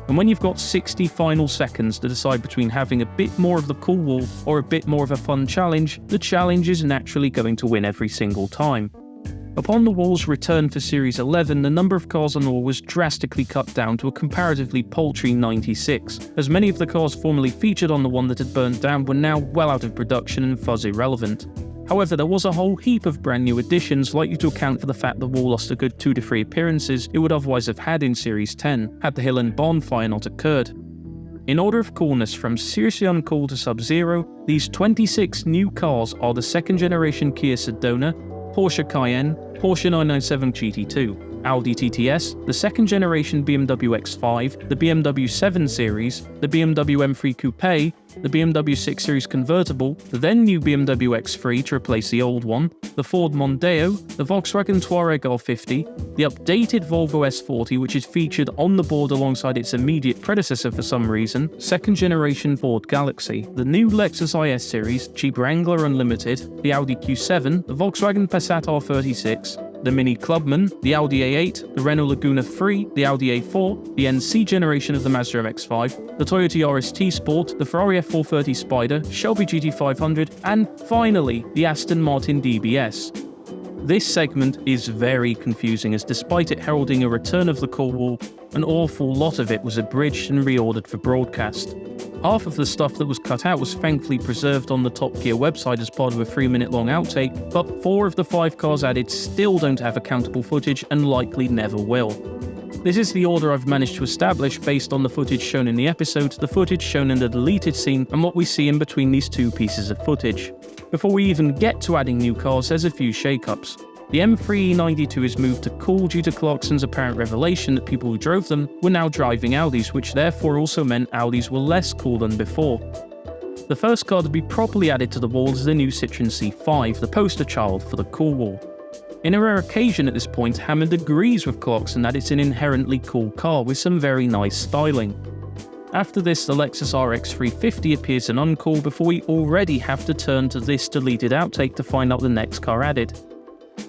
And when you've got 60 final seconds to decide between having a bit more of the call wall or a bit more of a fun challenge, the challenge is naturally going to win every single time. Upon the wall's return for Series 11, the number of cars on the wall was drastically cut down to a comparatively paltry 96, as many of the cars formerly featured on the one that had burnt down were now well out of production and fuzz irrelevant. However, there was a whole heap of brand new additions, likely to account for the fact the wall lost a good 2 to 3 appearances it would otherwise have had in Series 10, had the Hill and bonfire not occurred. In order of coolness from seriously uncool to Sub-Zero, these 26 new cars are the second generation Kia Sedona, Porsche Cayenne, Porsche 997 GT2, Audi TTS, the second generation BMW X5, the BMW 7 Series, the BMW M3 Coupe, the BMW 6 Series convertible, the then new BMW X3 to replace the old one, the Ford Mondeo, the Volkswagen Touareg R50, the updated Volvo S40 which is featured on the board alongside its immediate predecessor for some reason, second generation Ford Galaxy, the new Lexus IS Series, Jeep Wrangler Unlimited, the Audi Q7, the Volkswagen Passat R36, the Mini Clubman, the Audi A8, the Renault Laguna 3, the Audi A4, the NC generation of the Mazda MX-5, the Toyota Yaris T-Sport, the Ferrari F430 Spider, Shelby GT500, and finally, the Aston Martin DBS. This segment is very confusing, as despite it heralding a return of the call wall, an awful lot of it was abridged and reordered for broadcast. Half of the stuff that was cut out was thankfully preserved on the Top Gear website as part of a 3-minute long outtake, but 4 of the 5 cars added still don't have accountable footage and likely never will. This is the order I've managed to establish based on the footage shown in the episode, the footage shown in the deleted scene, and what we see in between these 2 pieces of footage. Before we even get to adding new cars, there's a few shake-ups. The M3E92 is moved to cool due to Clarkson's apparent revelation that people who drove them were now driving Audis, which therefore also meant Audis were less cool than before. The first car to be properly added to the wall is the new Citroën C5, the poster child for the cool wall. In a rare occasion at this point, Hammond agrees with Clarkson that it's an inherently cool car with some very nice styling. After this, the Lexus RX 350 appears in uncool before we already have to turn to this deleted outtake to find out the next car added.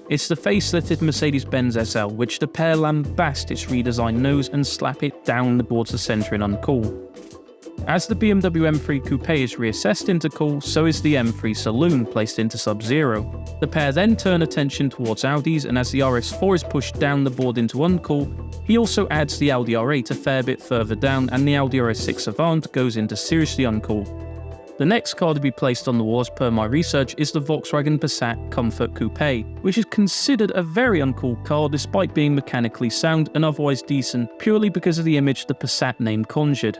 It's the facelifted Mercedes-Benz SL, which the pair lambast its redesigned nose and slap it down towards the centre in uncool. As the BMW M3 Coupe is reassessed into cool, so is the M3 Saloon placed into Sub-Zero. The pair then turn attention towards Audis, and as the RS4 is pushed down the board into uncool, he also adds the Audi R8 a fair bit further down, and the Audi RS6 Avant goes into seriously uncool. The next car to be placed on the wall, as per my research, is the Volkswagen Passat Comfort Coupe, which is considered a very uncool car despite being mechanically sound and otherwise decent, purely because of the image the Passat name conjured.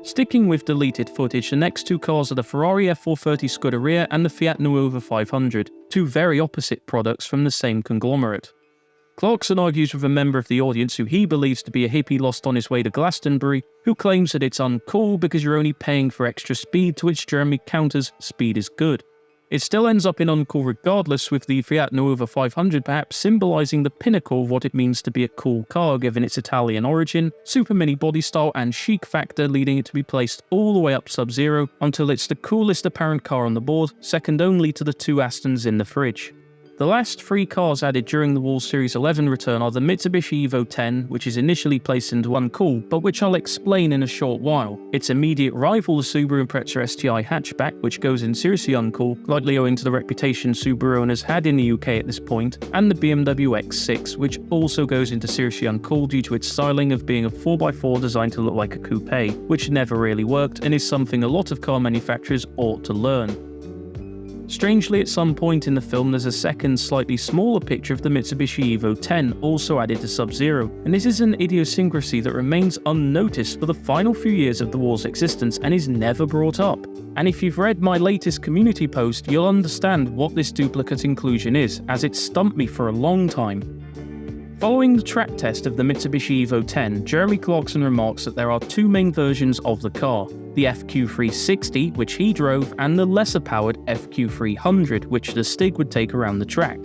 Sticking with deleted footage, the next 2 cars are the Ferrari F430 Scuderia and the Fiat Nuova 500, 2 very opposite products from the same conglomerate. Clarkson argues with a member of the audience who he believes to be a hippie lost on his way to Glastonbury, who claims that it's uncool because you're only paying for extra speed, to which Jeremy counters speed is good. It still ends up in uncool regardless, with the Fiat Nuova 500 perhaps symbolising the pinnacle of what it means to be a cool car given its Italian origin, super mini body style and chic factor, leading it to be placed all the way up Sub-Zero until it's the coolest apparent car on the board, second only to the two Astons in the fridge. The last 3 cars added during the Wall Series 11 return are the Mitsubishi Evo 10, which is initially placed into uncool, but which I'll explain in a short while. Its immediate rival, the Subaru Impreza STI hatchback, which goes in seriously uncool, likely owing to the reputation Subaru owners had in the UK at this point, and the BMW X6, which also goes into seriously uncool due to its styling of being a 4x4 designed to look like a coupe, which never really worked and is something a lot of car manufacturers ought to learn. Strangely, at some point in the film there's a second, slightly smaller picture of the Mitsubishi Evo 10 also added to Sub-Zero, and this is an idiosyncrasy that remains unnoticed for the final few years of the war's existence and is never brought up. And if you've read my latest community post, you'll understand what this duplicate inclusion is, as it stumped me for a long time. Following the track test of the Mitsubishi Evo 10, Jeremy Clarkson remarks that there are 2 main versions of the car, the FQ360, which he drove, and the lesser-powered FQ300, which the Stig would take around the track.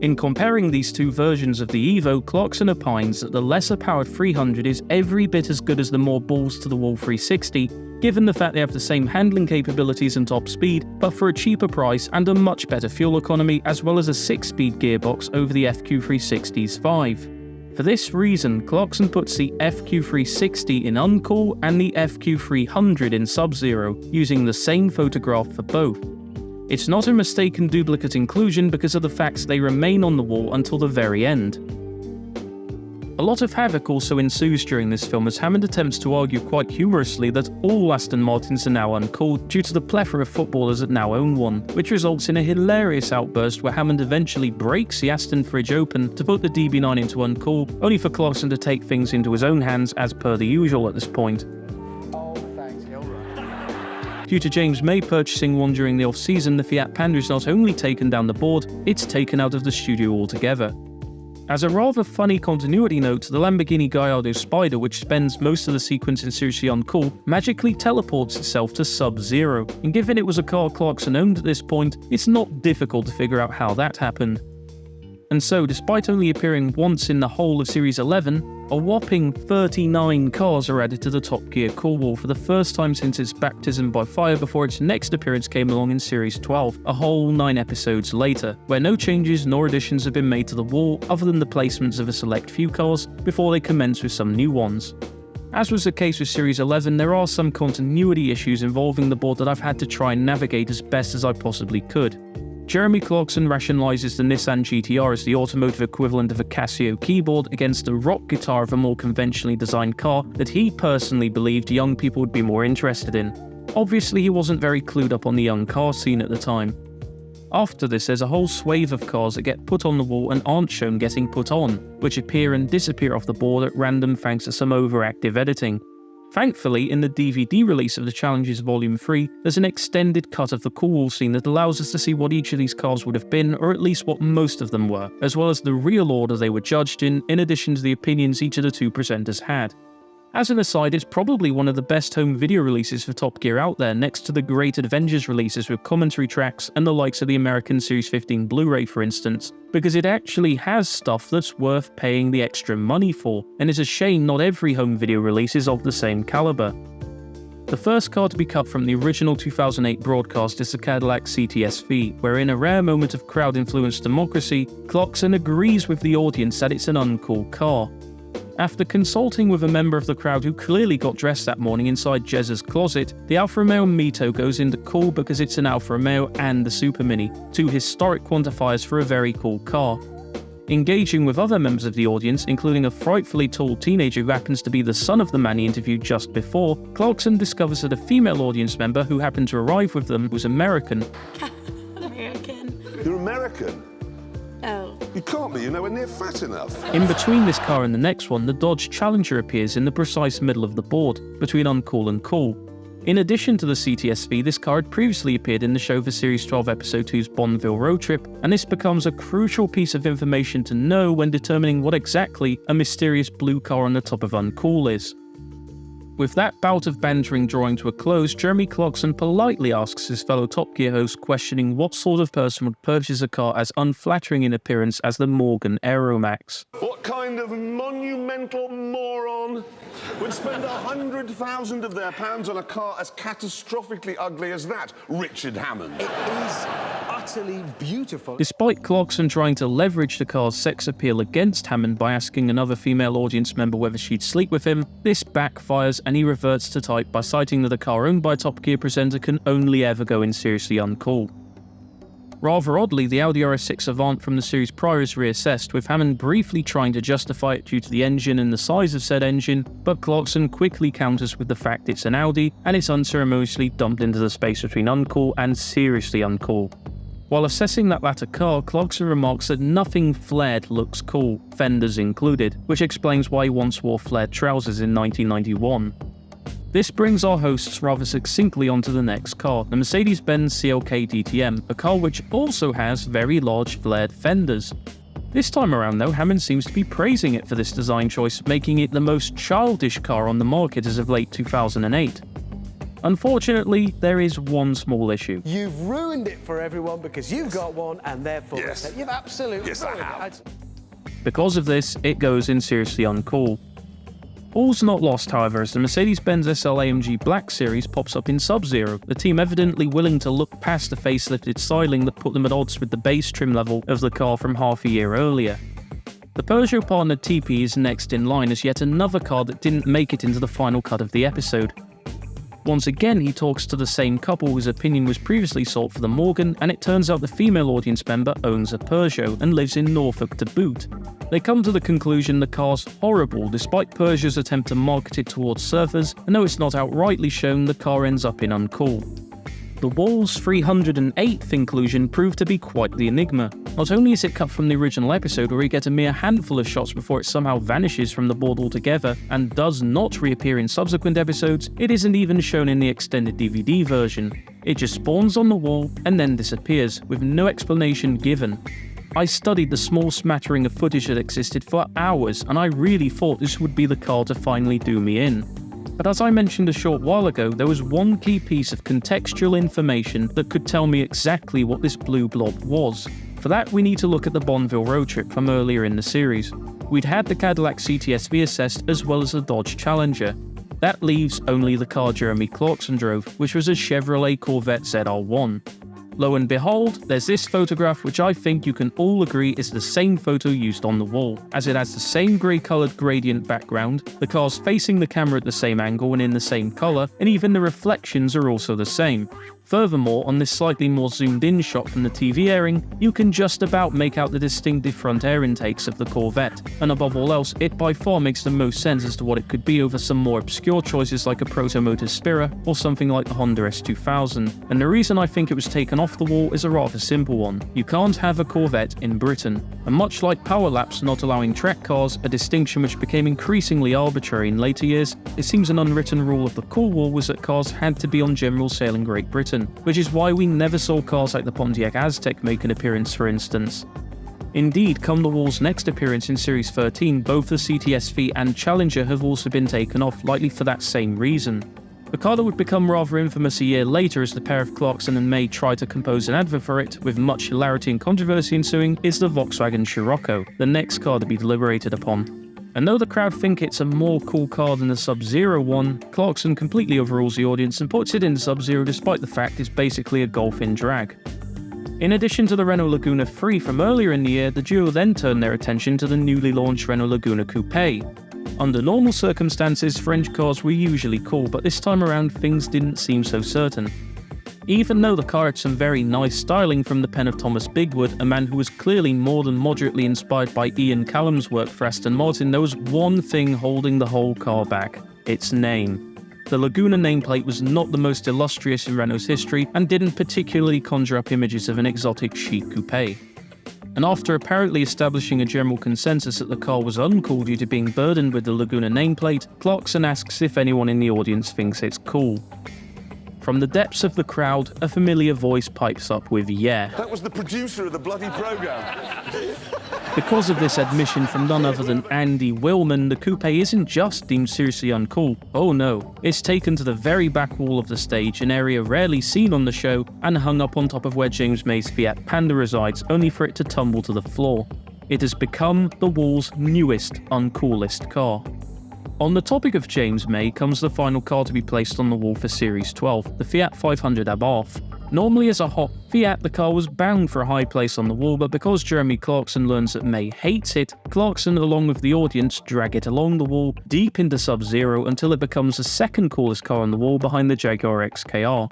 In comparing these 2 versions of the Evo, Clarkson opines that the lesser-powered 300 is every bit as good as the more balls-to-the-wall 360, given the fact they have the same handling capabilities and top speed, but for a cheaper price and a much better fuel economy, as well as a 6-speed gearbox over the FQ360's 5. For this reason, Clarkson puts the FQ360 in uncool and the FQ300 in Sub-Zero, using the same photograph for both. It's not a mistaken duplicate inclusion because of the fact they remain on the wall until the very end. A lot of havoc also ensues during this film as Hammond attempts to argue quite humorously that all Aston Martins are now uncooled due to the plethora of footballers that now own one, which results in a hilarious outburst where Hammond eventually breaks the Aston fridge open to put the DB9 into uncool, only for Clarkson to take things into his own hands as per the usual at this point. Due to James May purchasing one during the off-season, the Fiat Panda is not only taken down the board, it's taken out of the studio altogether. As a rather funny continuity note, the Lamborghini Gallardo Spider, which spends most of the sequence in seriously uncool, magically teleports itself to Sub-Zero, and given it was a car Clarkson owned at this point, it's not difficult to figure out how that happened. And so, despite only appearing once in the whole of Series 11, a whopping 39 cars are added to the Top Gear Cool Wall for the first time since its baptism by fire before its next appearance came along in Series 12, a whole 9 episodes later, where no changes nor additions have been made to the wall other than the placements of a select few cars before they commence with some new ones. As was the case with Series 11, there are some continuity issues involving the board that I've had to try and navigate as best as I possibly could. Jeremy Clarkson rationalises the Nissan GTR as the automotive equivalent of a Casio keyboard against the rock guitar of a more conventionally designed car that he personally believed young people would be more interested in. Obviously, he wasn't very clued up on the young car scene at the time. After this, there's a whole swathe of cars that get put on the wall and aren't shown getting put on, which appear and disappear off the board at random thanks to some overactive editing. Thankfully, in the DVD release of The Challenges Volume 3, there's an extended cut of the Cool Wall scene that allows us to see what each of these cars would have been, or at least what most of them were, as well as the real order they were judged in addition to the opinions each of the 2 presenters had. As an aside, it's probably one of the best home video releases for Top Gear out there, next to the great Avengers releases with commentary tracks and the likes of the American Series 15 Blu-ray for instance, because it actually has stuff that's worth paying the extra money for, and it's a shame not every home video release is of the same caliber. The first car to be cut from the original 2008 broadcast is the Cadillac CTS-V, where in a rare moment of crowd-influenced democracy, Clarkson agrees with the audience that it's an uncool car. After consulting with a member of the crowd who clearly got dressed that morning inside Jezza's closet, the Alfa Romeo Mito goes into cool because it's an Alfa Romeo and the Super Mini, 2 historic quantifiers for a very cool car. Engaging with other members of the audience, including a frightfully tall teenager who happens to be the son of the man he interviewed just before, Clarkson discovers that a female audience member who happened to arrive with them was American. American. You're American? Oh. You can't be, you're nowhere near fat enough. In between this car and the next one, the Dodge Challenger appears in the precise middle of the board, between uncool and cool. In addition to the CTS-V, this car had previously appeared in the show for Series 12 Episode 2's Bonneville Road Trip, and this becomes a crucial piece of information to know when determining what exactly a mysterious blue car on the top of uncool is. With that bout of bantering drawing to a close, Jeremy Clarkson politely asks his fellow Top Gear host, questioning what sort of person would purchase a car as unflattering in appearance as the Morgan Aeromax. What kind of monumental moron would spend 100,000 of their pounds on a car as catastrophically ugly as that, Richard Hammond? It is utterly beautiful. Despite Clarkson trying to leverage the car's sex appeal against Hammond by asking another female audience member whether she'd sleep with him, this backfires and he reverts to type by citing that a car owned by a Top Gear presenter can only ever go in seriously uncool. Rather oddly, the Audi RS6 Avant from the series prior is reassessed, with Hammond briefly trying to justify it due to the engine and the size of said engine, but Clarkson quickly counters with the fact it's an Audi, and it's unceremoniously dumped into the space between uncool and seriously uncool. While assessing that latter car, Clarkson remarks that nothing flared looks cool, fenders included, which explains why he once wore flared trousers in 1991. This brings our hosts rather succinctly onto the next car, the Mercedes-Benz CLK DTM, a car which also has very large flared fenders. This time around though, Hammond seems to be praising it for this design choice, making it the most childish car on the market as of late 2008. Unfortunately, there is one small issue. You've ruined it for everyone because you've got one and therefore Yes. you've absolutely Yes, I ruined have. it. Because of this, it goes in seriously uncool. All's not lost, however, as the Mercedes-Benz SL-AMG Black Series pops up in Sub-Zero, the team evidently willing to look past the facelifted styling that put them at odds with the base trim level of the car from half a year earlier. The Peugeot partner TP is next in line as yet another car that didn't make it into the final cut of the episode. Once again, he talks to the same couple whose opinion was previously sought for the Morgan, and it turns out the female audience member owns a Peugeot and lives in Norfolk to boot. They come to the conclusion the car's horrible despite Peugeot's attempt to market it towards surfers, and though it's not outrightly shown, the car ends up in uncool. The Wall's 308th inclusion proved to be quite the enigma. Not only is it cut from the original episode where we get a mere handful of shots before it somehow vanishes from the board altogether and does not reappear in subsequent episodes, it isn't even shown in the extended DVD version. It just spawns on the wall and then disappears, with no explanation given. I studied the small smattering of footage that existed for hours, and I really thought this would be the car to finally do me in. But as I mentioned a short while ago, there was one key piece of contextual information that could tell me exactly what this blue blob was. For that, we need to look at the Bonneville road trip from earlier in the series. We'd had the Cadillac CTS-V assessed as well as the Dodge Challenger. That leaves only the car Jeremy Clarkson drove, which was a Chevrolet Corvette ZR1. Lo and behold, there's this photograph which I think you can all agree is the same photo used on the wall, as it has the same grey coloured gradient background, the car's facing the camera at the same angle and in the same colour, and even the reflections are also the same. Furthermore, on this slightly more zoomed in shot from the TV airing, you can just about make out the distinctive front air intakes of the Corvette, and above all else, it by far makes the most sense as to what it could be over some more obscure choices like a Protomotor Spira or something like the Honda S2000. And the reason I think it was taken off the wall is a rather simple one. You can't have a Corvette in Britain. And much like power laps not allowing track cars, a distinction which became increasingly arbitrary in later years, it seems an unwritten rule of the cool wall was that cars had to be on general sale in Great Britain, which is why we never saw cars like the Pontiac Aztek make an appearance, for instance. Indeed, come the wall's next appearance in Series 13, both the CTS-V and Challenger have also been taken off, likely for that same reason. The car that would become rather infamous a year later as the pair of Clarkson and May try to compose an advert for it, with much hilarity and controversy ensuing, is the Volkswagen Scirocco, the next car to be deliberated upon. And though the crowd think it's a more cool car than the Sub-Zero one, Clarkson completely overrules the audience and puts it into Sub-Zero despite the fact it's basically a Golf in drag. In addition to the Renault Laguna 3 from earlier in the year, the duo then turned their attention to the newly launched Renault Laguna Coupe. Under normal circumstances, French cars were usually cool, but this time around things didn't seem so certain. Even though the car had some very nice styling from the pen of Thomas Bigwood, a man who was clearly more than moderately inspired by Ian Callum's work for Aston Martin, there was one thing holding the whole car back: its name. The Laguna nameplate was not the most illustrious in Renault's history and didn't particularly conjure up images of an exotic chic coupe. And after apparently establishing a general consensus that the car was uncool due to being burdened with the Laguna nameplate, Clarkson asks if anyone in the audience thinks it's cool. From the depths of the crowd, a familiar voice pipes up with "yeah." That was the producer of the bloody programme. Because of this admission from none other than Andy Willman, the coupe isn't just deemed seriously uncool. Oh no, it's taken to the very back wall of the stage, an area rarely seen on the show, and hung up on top of where James May's Fiat Panda resides, only for it to tumble to the floor. It has become the wall's newest, uncoolest car. On the topic of James May comes the final car to be placed on the wall for Series 12, the Fiat 500 Abarth. Normally as a hot Fiat, the car was bound for a high place on the wall, but because Jeremy Clarkson learns that May hates it, Clarkson along with the audience drag it along the wall deep into Sub-Zero until it becomes the second coolest car on the wall behind the Jaguar XKR.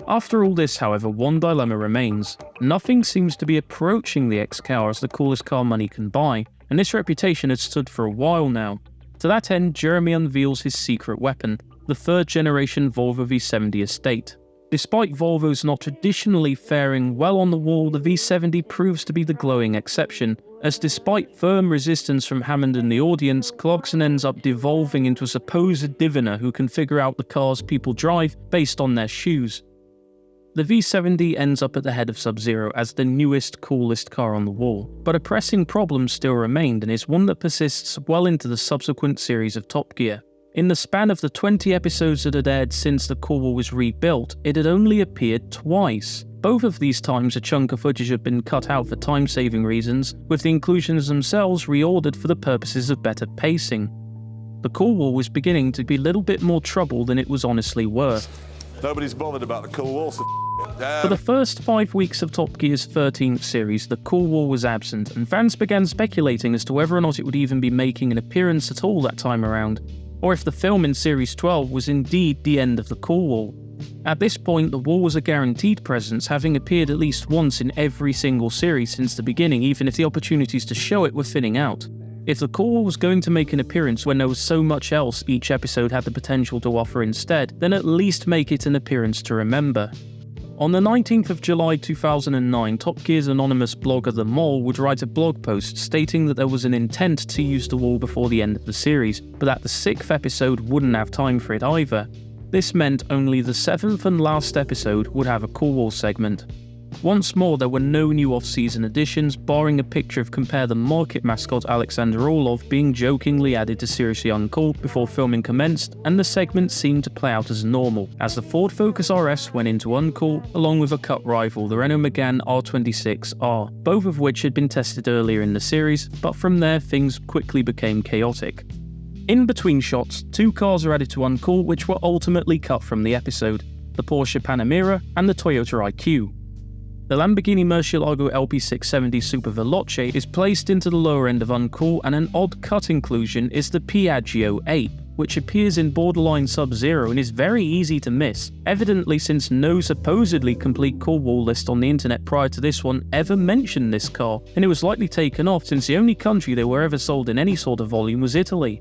After all this, however, one dilemma remains. Nothing seems to be approaching the XKR as the coolest car money can buy, and this reputation has stood for a while now. To that end, Jeremy unveils his secret weapon, the third-generation Volvo V70 estate. Despite Volvos not traditionally faring well on the wall, the V70 proves to be the glowing exception, as despite firm resistance from Hammond and the audience, Clarkson ends up devolving into a supposed diviner who can figure out the cars people drive based on their shoes. The V70 ends up at the head of Sub-Zero as the newest, coolest car on the wall, but a pressing problem still remained and is one that persists well into the subsequent series of Top Gear. In the span of the 20 episodes that had aired since the Cool Wall was rebuilt, it had only appeared twice. Both of these times a chunk of footage had been cut out for time-saving reasons, with the inclusions themselves reordered for the purposes of better pacing. The Cool Wall was beginning to be a little bit more trouble than it was honestly worth. Nobody's bothered about the cool wall. For the first 5 weeks of Top Gear's 13th series, the Cool Wall was absent, and fans began speculating as to whether or not it would even be making an appearance at all that time around, or if the film in Series 12 was indeed the end of the Cool Wall. At this point, the wall was a guaranteed presence, having appeared at least once in every single series since the beginning, even if the opportunities to show it were thinning out. If the Cool Wall was going to make an appearance when there was so much else each episode had the potential to offer instead, then at least make it an appearance to remember. On the 19th of July 2009, Top Gear's anonymous blogger The Mole would write a blog post stating that there was an intent to use the wall before the end of the series, but that the 6th episode wouldn't have time for it either. This meant only the 7th and last episode would have a Cool Wall segment. Once more, there were no new off-season additions, barring a picture of Compare the Market mascot Alexander Orlov being jokingly added to Seriously Uncool before filming commenced, and the segment seemed to play out as normal, as the Ford Focus RS went into Uncool, along with a cut rival, the Renault Megane R26R, both of which had been tested earlier in the series, but from there things quickly became chaotic. In between shots, 2 cars are added to Uncool which were ultimately cut from the episode, the Porsche Panamera and the Toyota IQ. The Lamborghini Murcielago LP670 Super Veloce is placed into the lower end of Uncool, and an odd cut inclusion is the Piaggio Ape, which appears in borderline Sub-Zero and is very easy to miss, evidently since no supposedly complete Cool Wall list on the internet prior to this one ever mentioned this car, and it was likely taken off since the only country they were ever sold in any sort of volume was Italy.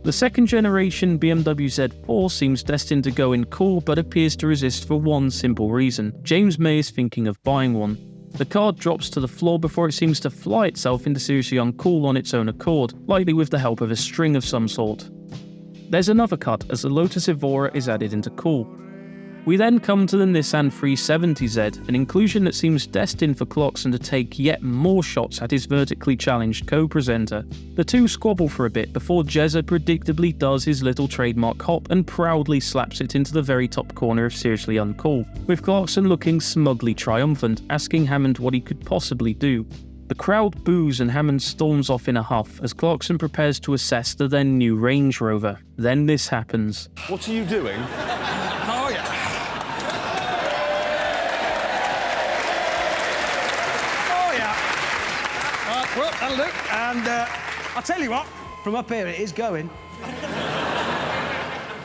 The second generation BMW Z4 seems destined to go in cool, but appears to resist for one simple reason. James May is thinking of buying one. The car drops to the floor before it seems to fly itself into Seriously Uncool on its own accord, likely with the help of a string of some sort. There's another cut as the Lotus Evora is added into Cool. We then come to the Nissan 370Z, an inclusion that seems destined for Clarkson to take yet more shots at his vertically challenged co-presenter. The two squabble for a bit before Jezza predictably does his little trademark hop and proudly slaps it into the very top corner of Seriously Uncool, with Clarkson looking smugly triumphant, asking Hammond what he could possibly do. The crowd boos and Hammond storms off in a huff as Clarkson prepares to assess the then new Range Rover. Then this happens. What are you doing? Oh, yeah. Well, that'll do. And I'll tell you what, from up here it is going.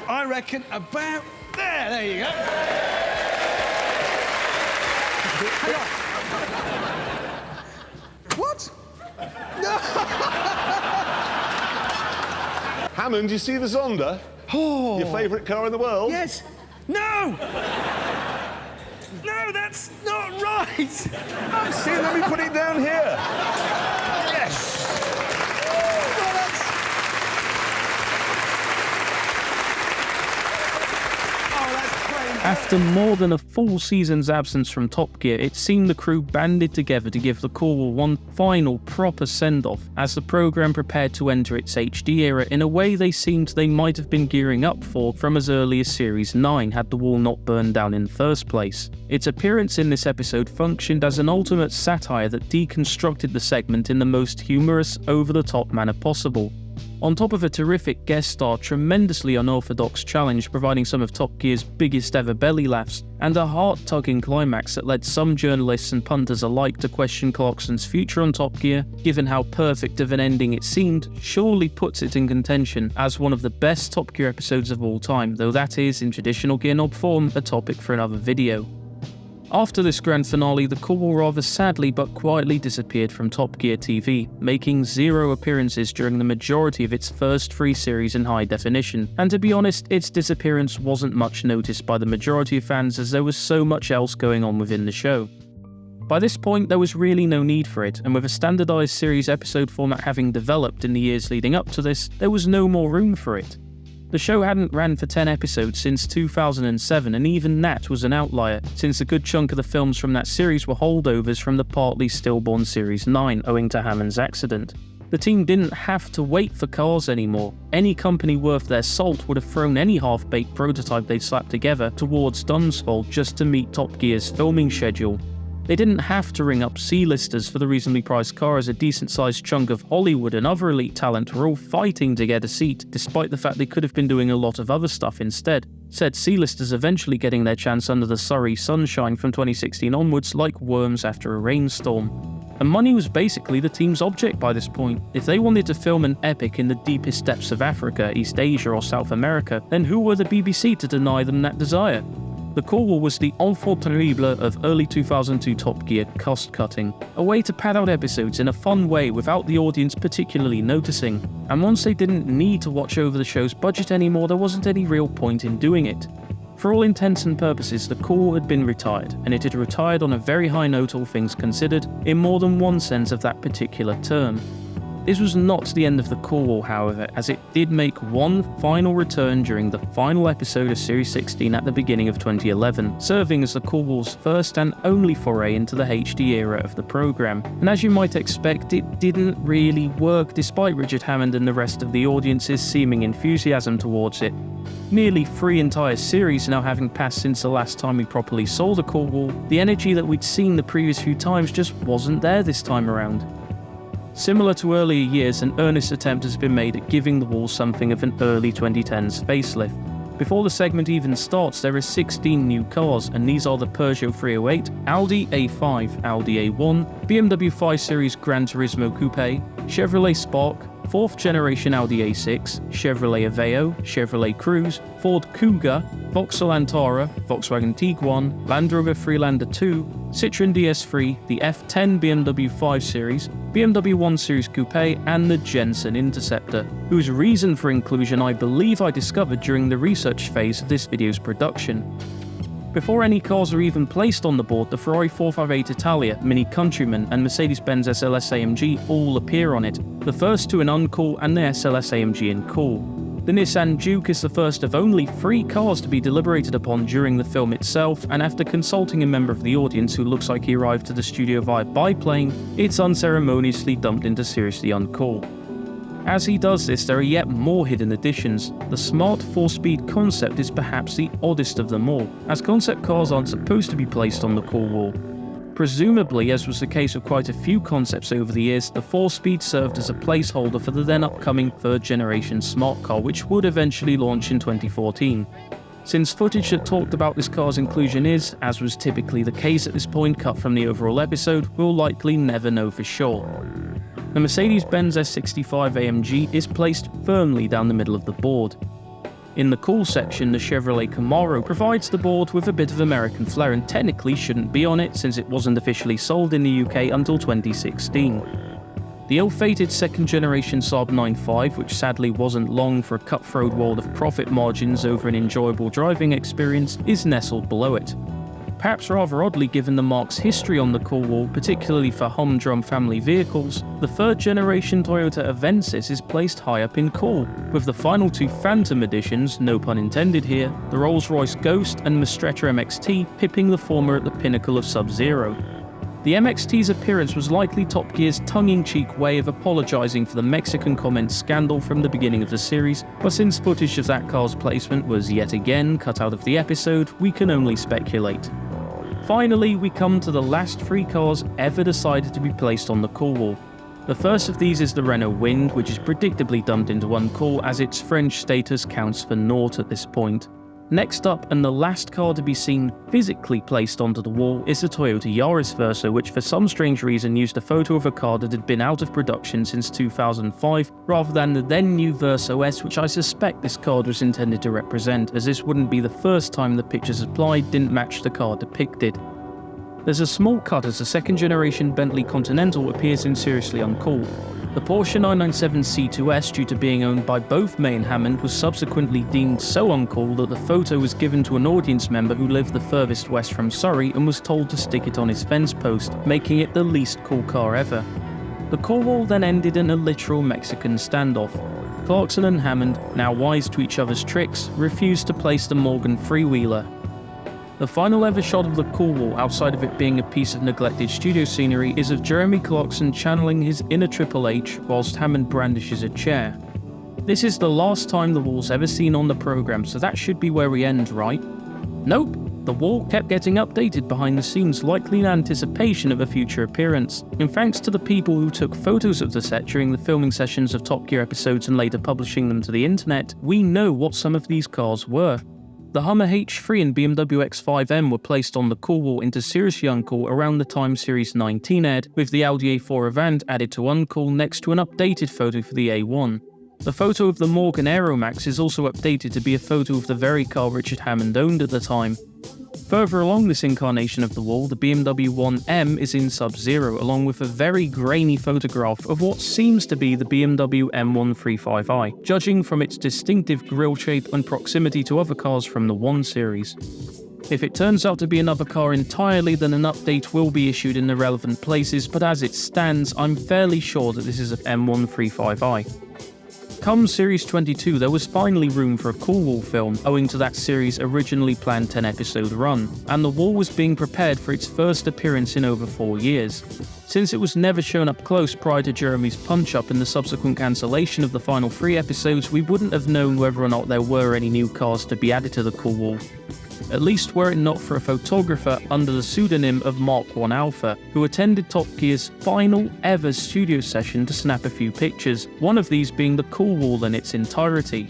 I reckon about there. There you go. Hang on. What? No. Hammond, you see the Zonda? Oh. Your favourite car in the world? Yes. No. No, that's not right. See, let me put it down here. Yes. Well, that's... Oh, that's great. After more than a full season's absence from Top Gear, it seemed the crew banded together to give the Cool one final proper send-off as the programme prepared to enter its HD era in a way they seemed they might have been gearing up for from as early as Series 9 had the wall not burned down in the first place. Its appearance in this episode functioned as an ultimate satire that deconstructed the segment in the most humorous, over-the-top manner possible. On top of a terrific guest star, tremendously unorthodox challenge providing some of Top Gear's biggest ever belly laughs, and a heart-tugging climax that led some journalists and punters alike to question Clarkson's future on Top Gear, given how perfect of an ending it seemed, surely puts it in contention as one of the best Top Gear episodes of all time, though that is, in traditional Gearknob form, a topic for another video. After this grand finale, the Cool rather sadly but quietly disappeared from Top Gear TV, making 0 appearances during the majority of its first 3 series in high definition, and to be honest, its disappearance wasn't much noticed by the majority of fans as there was so much else going on within the show. By this point, there was really no need for it, and with a standardised series episode format having developed in the years leading up to this, there was no more room for it. The show hadn't ran for 10 episodes since 2007, and even that was an outlier, since a good chunk of the films from that series were holdovers from the partly stillborn Series 9 owing to Hammond's accident. The team didn't have to wait for cars anymore. Any company worth their salt would have thrown any half-baked prototype they'd slapped together towards Dunsfold just to meet Top Gear's filming schedule. They didn't have to ring up C-listers for the reasonably priced car, as a decent-sized chunk of Hollywood and other elite talent were all fighting to get a seat, despite the fact they could have been doing a lot of other stuff instead. Said C-listers eventually getting their chance under the Surrey sunshine from 2016 onwards like worms after a rainstorm. And money was basically the team's object by this point. If they wanted to film an epic in the deepest depths of Africa, East Asia or South America, then who were the BBC to deny them that desire? The Cool was the enfant terrible of early 2002 Top Gear cost-cutting, a way to pad out episodes in a fun way without the audience particularly noticing, and once they didn't need to watch over the show's budget anymore, there wasn't any real point in doing it. For all intents and purposes, the Cool had been retired, and it had retired on a very high note all things considered, in more than one sense of that particular term. This was not the end of the Cool, however, as it did make one final return during the final episode of Series 16 at the beginning of 2011, serving as the Cool's first and only foray into the HD era of the programme. And as you might expect, it didn't really work despite Richard Hammond and the rest of the audience's seeming enthusiasm towards it. Nearly 3 entire series now having passed since the last time we properly saw the Cool, the energy that we'd seen the previous few times just wasn't there this time around. Similar to earlier years, an earnest attempt has been made at giving the wall something of an early 2010s facelift. Before the segment even starts, there are 16 new cars, and these are the Peugeot 308, Audi A5, Audi A1, BMW 5 Series Gran Turismo Coupe, Chevrolet Spark, 4th generation Audi A6, Chevrolet Aveo, Chevrolet Cruze, Ford Kuga, Vauxhall Antara, Volkswagen Tiguan, Land Rover Freelander 2, Citroën DS3, the F10 BMW 5 Series, BMW 1 Series Coupe, and the Jensen Interceptor, whose reason for inclusion I believe I discovered during the research phase of this video's production. Before any cars are even placed on the board, the Ferrari 458 Italia, Mini Countryman, and Mercedes-Benz SLS AMG all appear on it, the first two in Uncool and the SLS AMG in Cool. The Nissan Juke is the first of only 3 cars to be deliberated upon during the film itself, and after consulting a member of the audience who looks like he arrived to the studio via biplane, it's unceremoniously dumped into Seriously Uncool. As he does this, there are yet more hidden additions. The smart 4-speed concept is perhaps the oddest of them all, as concept cars aren't supposed to be placed on the Cool wall. Presumably, as was the case with quite a few concepts over the years, the 4-speed served as a placeholder for the then upcoming 3rd generation smart car, which would eventually launch in 2014. Since footage that talked about this car's inclusion is, as was typically the case at this point, cut from the overall episode, we'll likely never know for sure. The Mercedes-Benz S65 AMG is placed firmly down the middle of the board. In the Cool section, the Chevrolet Camaro provides the board with a bit of American flair and technically shouldn't be on it since it wasn't officially sold in the UK until 2016. The ill-fated 2nd generation Saab 9.5, which sadly wasn't long for a cutthroat world of profit margins over an enjoyable driving experience, is nestled below it. Perhaps rather oddly given the marque's history on the cool wall, particularly for humdrum family vehicles, the third generation Toyota Avensis is placed high up in cool, with the final two Phantom editions, no pun intended here, the Rolls-Royce Ghost and Masterstroke MXT, pipping the former at the pinnacle of Sub-Zero. The MXT's appearance was likely Top Gear's tongue-in-cheek way of apologising for the Mexican comments scandal from the beginning of the series, but since footage of that car's placement was yet again cut out of the episode, we can only speculate. Finally, we come to the last three cars ever decided to be placed on the cool wall. The first of these is the Renault Wind, which is predictably dumped into uncool as its French status counts for naught at this point. Next up, and the last car to be seen physically placed onto the wall, is the Toyota Yaris Verso, which for some strange reason used a photo of a car that had been out of production since 2005, rather than the then new Verso S, which I suspect this card was intended to represent, as this wouldn't be the first time the pictures supplied didn't match the car depicted. There's a small cut as the second generation Bentley Continental appears in Seriously Uncool. The Porsche 997 C2S, due to being owned by both May and Hammond, was subsequently deemed so uncool that the photo was given to an audience member who lived the furthest west from Surrey and was told to stick it on his fence post, making it the least cool car ever. The cool wall then ended in a literal Mexican standoff. Clarkson and Hammond, now wise to each other's tricks, refused to place the Morgan freewheeler. The final ever shot of the cool wall, outside of it being a piece of neglected studio scenery, is of Jeremy Clarkson channeling his inner Triple H whilst Hammond brandishes a chair. This is the last time the wall's ever seen on the programme, so that should be where we end, right? Nope, the wall kept getting updated behind the scenes, likely in anticipation of a future appearance. And thanks to the people who took photos of the set during the filming sessions of Top Gear episodes and later publishing them to the internet, we know what some of these cars were. The Hummer H3 and BMW X5M were placed on the cool wall into Seriously Uncool around the time Series 19 aired, with the Audi A4 Avant added to Uncool next to an updated photo for the A1. The photo of the Morgan Aeromax is also updated to be a photo of the very car Richard Hammond owned at the time. Further along this incarnation of the wall, the BMW 1M is in Sub-Zero, along with a very grainy photograph of what seems to be the BMW M135i, judging from its distinctive grille shape and proximity to other cars from the 1 series. If it turns out to be another car entirely, then an update will be issued in the relevant places, but as it stands, I'm fairly sure that this is an M135i. Come Series 22, there was finally room for a cool wall film, owing to that series' originally planned 10-episode run, and the wall was being prepared for its first appearance in over 4 years. Since it was never shown up close prior to Jeremy's punch-up and the subsequent cancellation of the final 3 episodes, we wouldn't have known whether or not there were any new cars to be added to the cool wall. At least were it not for a photographer under the pseudonym of Mark 1 Alpha, who attended Top Gear's final ever studio session to snap a few pictures, one of these being the cool wall in its entirety.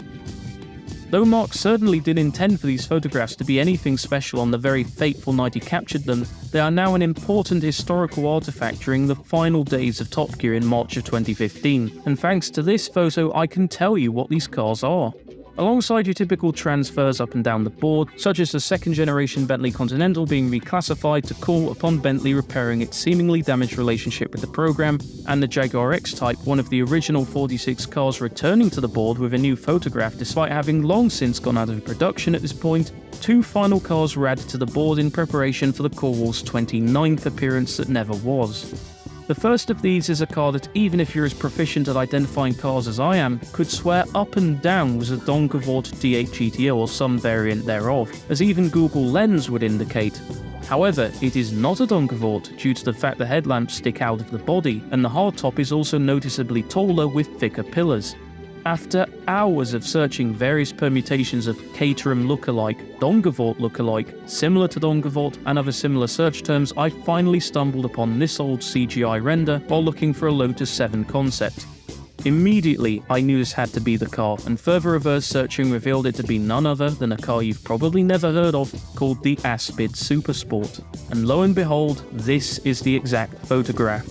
Though Mark certainly did intend for these photographs to be anything special on the very fateful night he captured them, they are now an important historical artifact during the final days of Top Gear in March of 2015, and thanks to this photo I can tell you what these cars are. Alongside your typical transfers up and down the board, such as the second generation Bentley Continental being reclassified to cool upon Bentley repairing its seemingly damaged relationship with the program, and the Jaguar X-Type, one of the original 46 cars returning to the board with a new photograph despite having long since gone out of production at this point, 2 final cars were added to the board in preparation for the cool wall's 29th appearance that never was. The first of these is a car that, even if you're as proficient at identifying cars as I am, could swear up and down was a Donkavort D8 GTO or some variant thereof, as even Google Lens would indicate. However, it is not a Donkavort due to the fact the headlamps stick out of the body, and the hardtop is also noticeably taller with thicker pillars. After hours of searching various permutations of Caterham lookalike, Dongavort lookalike, similar to Dongavort, and other similar search terms, I finally stumbled upon this old CGI render while looking for a Lotus 7 concept. Immediately, I knew this had to be the car, and further reverse searching revealed it to be none other than a car you've probably never heard of, called the Aspid Supersport. And lo and behold, this is the exact photograph.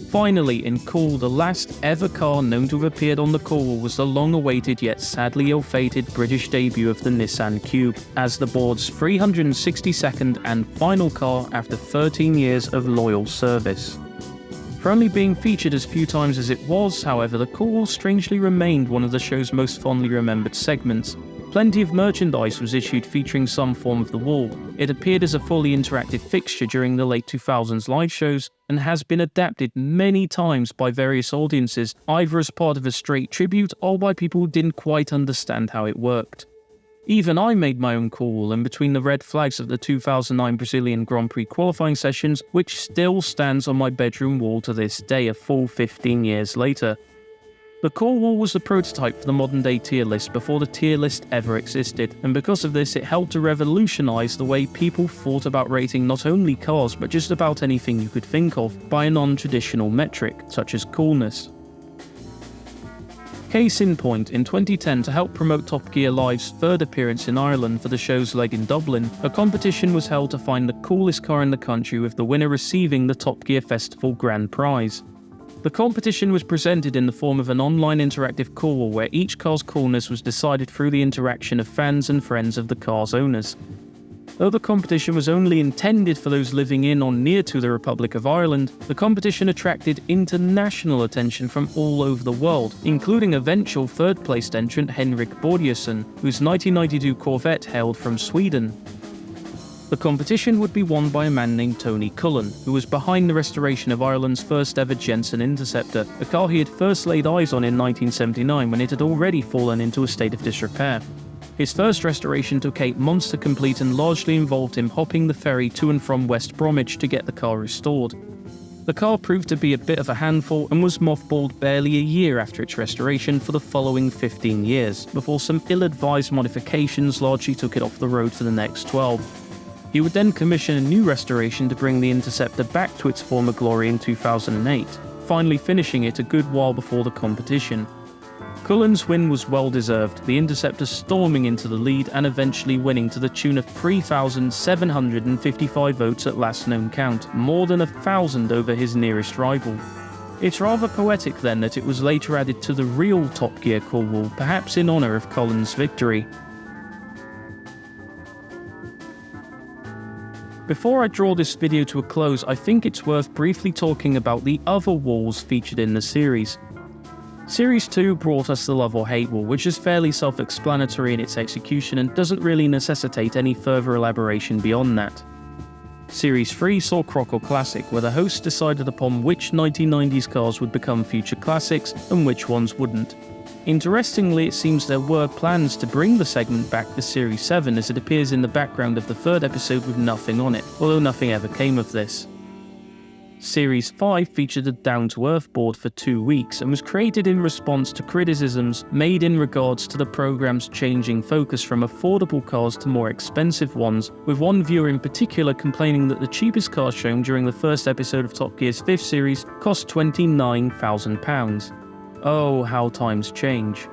Finally, in cool, the last ever car known to have appeared on the cool wall was the long-awaited yet sadly ill-fated British debut of the Nissan Cube, as the board's 362nd and final car after 13 years of loyal service. For only being featured as few times as it was, however, the cool wall strangely remained one of the show's most fondly remembered segments. Plenty of merchandise was issued featuring some form of the wall. It appeared as a fully interactive fixture during the late 2000s live shows and has been adapted many times by various audiences, either as part of a straight tribute or by people who didn't quite understand how it worked. Even I made my own cool wall in between the red flags of the 2009 Brazilian Grand Prix qualifying sessions, which still stands on my bedroom wall to this day, a full 15 years later. The cool wall was the prototype for the modern-day tier list before the tier list ever existed, and because of this it helped to revolutionise the way people thought about rating not only cars but just about anything you could think of by a non-traditional metric, such as coolness. Case in point, in 2010, to help promote Top Gear Live's third appearance in Ireland for the show's leg in Dublin, a competition was held to find the coolest car in the country, with the winner receiving the Top Gear Festival Grand Prize. The competition was presented in the form of an online interactive cool wall where each car's coolness was decided through the interaction of fans and friends of the car's owners. Though the competition was only intended for those living in or near to the Republic of Ireland, the competition attracted international attention from all over the world, including eventual third-placed entrant Henrik Bordiusson, whose 1992 Corvette hailed from Sweden. The competition would be won by a man named Tony Cullen, who was behind the restoration of Ireland's first ever Jensen Interceptor, a car he had first laid eyes on in 1979 when it had already fallen into a state of disrepair. His first restoration took 8 months to complete and largely involved him hopping the ferry to and from West Bromwich to get the car restored. The car proved to be a bit of a handful and was mothballed barely a year after its restoration for the following 15 years, before some ill-advised modifications largely took it off the road for the next 12. He would then commission a new restoration to bring the Interceptor back to its former glory in 2008, finally finishing it a good while before the competition. Cullen's win was well deserved, the Interceptor storming into the lead and eventually winning to the tune of 3,755 votes at last known count, more than 1,000 over his nearest rival. It's rather poetic then that it was later added to the real Top Gear cool wall, perhaps in honour of Cullen's victory. Before I draw this video to a close, I think it's worth briefly talking about the other walls featured in the series. Series 2 brought us the Love or Hate wall, which is fairly self-explanatory in its execution and doesn't really necessitate any further elaboration beyond that. Series 3 saw Croc or Classic, where the hosts decided upon which 1990s cars would become future classics and which ones wouldn't. Interestingly, it seems there were plans to bring the segment back for Series 7, as it appears in the background of the third episode with nothing on it, although nothing ever came of this. Series 5 featured a down-to-earth board for 2 weeks and was created in response to criticisms made in regards to the program's changing focus from affordable cars to more expensive ones, with one viewer in particular complaining that the cheapest car shown during the first episode of Top Gear's 5th series cost £29,000. Oh, how times change.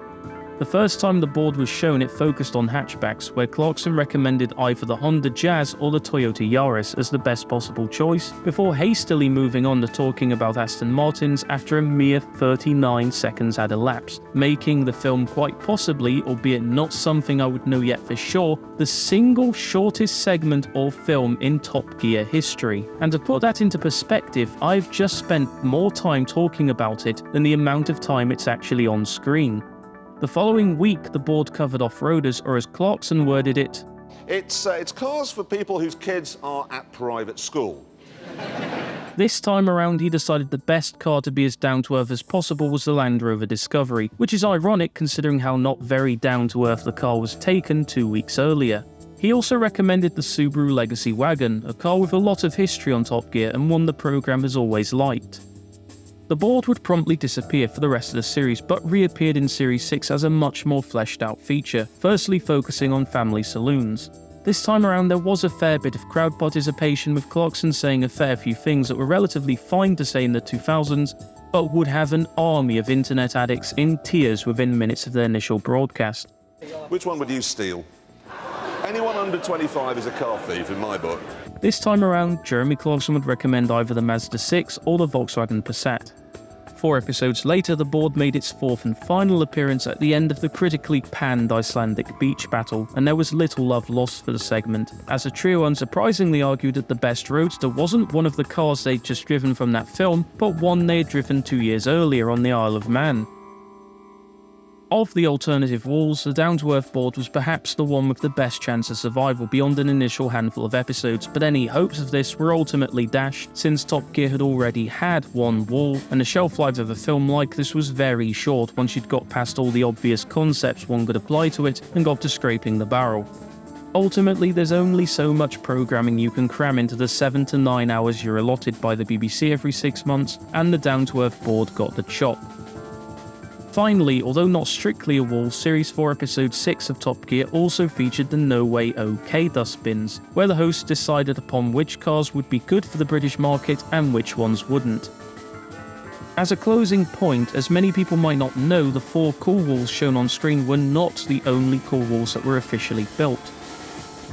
The first time the board was shown, it focused on hatchbacks, where Clarkson recommended either the Honda Jazz or the Toyota Yaris as the best possible choice, before hastily moving on to talking about Aston Martins after a mere 39 seconds had elapsed, making the film quite possibly, albeit not something I would know yet for sure, the single shortest segment or film in Top Gear history. And to put that into perspective, I've just spent more time talking about it than the amount of time it's actually on screen. The following week, the board covered off-roaders, or as Clarkson worded it, It's cars for people whose kids are at private school. This time around, he decided the best car to be as down-to-earth as possible was the Land Rover Discovery, which is ironic considering how not very down-to-earth the car was taken 2 weeks earlier. He also recommended the Subaru Legacy Wagon, a car with a lot of history on Top Gear and one the program has always liked. The board would promptly disappear for the rest of the series, but reappeared in Series 6 as a much more fleshed out feature, firstly focusing on family saloons. This time around there was a fair bit of crowd participation, with Clarkson saying a fair few things that were relatively fine to say in the 2000s, but would have an army of internet addicts in tears within minutes of their initial broadcast. Which one would you steal? Anyone under 25 is a car thief in my book. This time around, Jeremy Clarkson would recommend either the Mazda 6 or the Volkswagen Passat. 4 episodes later, the board made its 4th and final appearance at the end of the critically panned Icelandic beach battle, and there was little love lost for the segment, as the trio unsurprisingly argued that the best roadster wasn't one of the cars they'd just driven from that film, but one they had driven 2 years earlier on the Isle of Man. Of the alternative walls, the down-to-earth board was perhaps the one with the best chance of survival beyond an initial handful of episodes, but any hopes of this were ultimately dashed since Top Gear had already had one wall, and the shelf life of a film like this was very short once you'd got past all the obvious concepts one could apply to it and got to scraping the barrel. Ultimately, there's only so much programming you can cram into the 7 to 9 hours you're allotted by the BBC every 6 months, and the down-to-earth board got the chop. Finally, although not strictly a wall, Series 4 Episode 6 of Top Gear also featured the No Way OK dustbins, where the hosts decided upon which cars would be good for the British market and which ones wouldn't. As a closing point, as many people might not know, the 4 cool walls shown on screen were not the only cool walls that were officially built.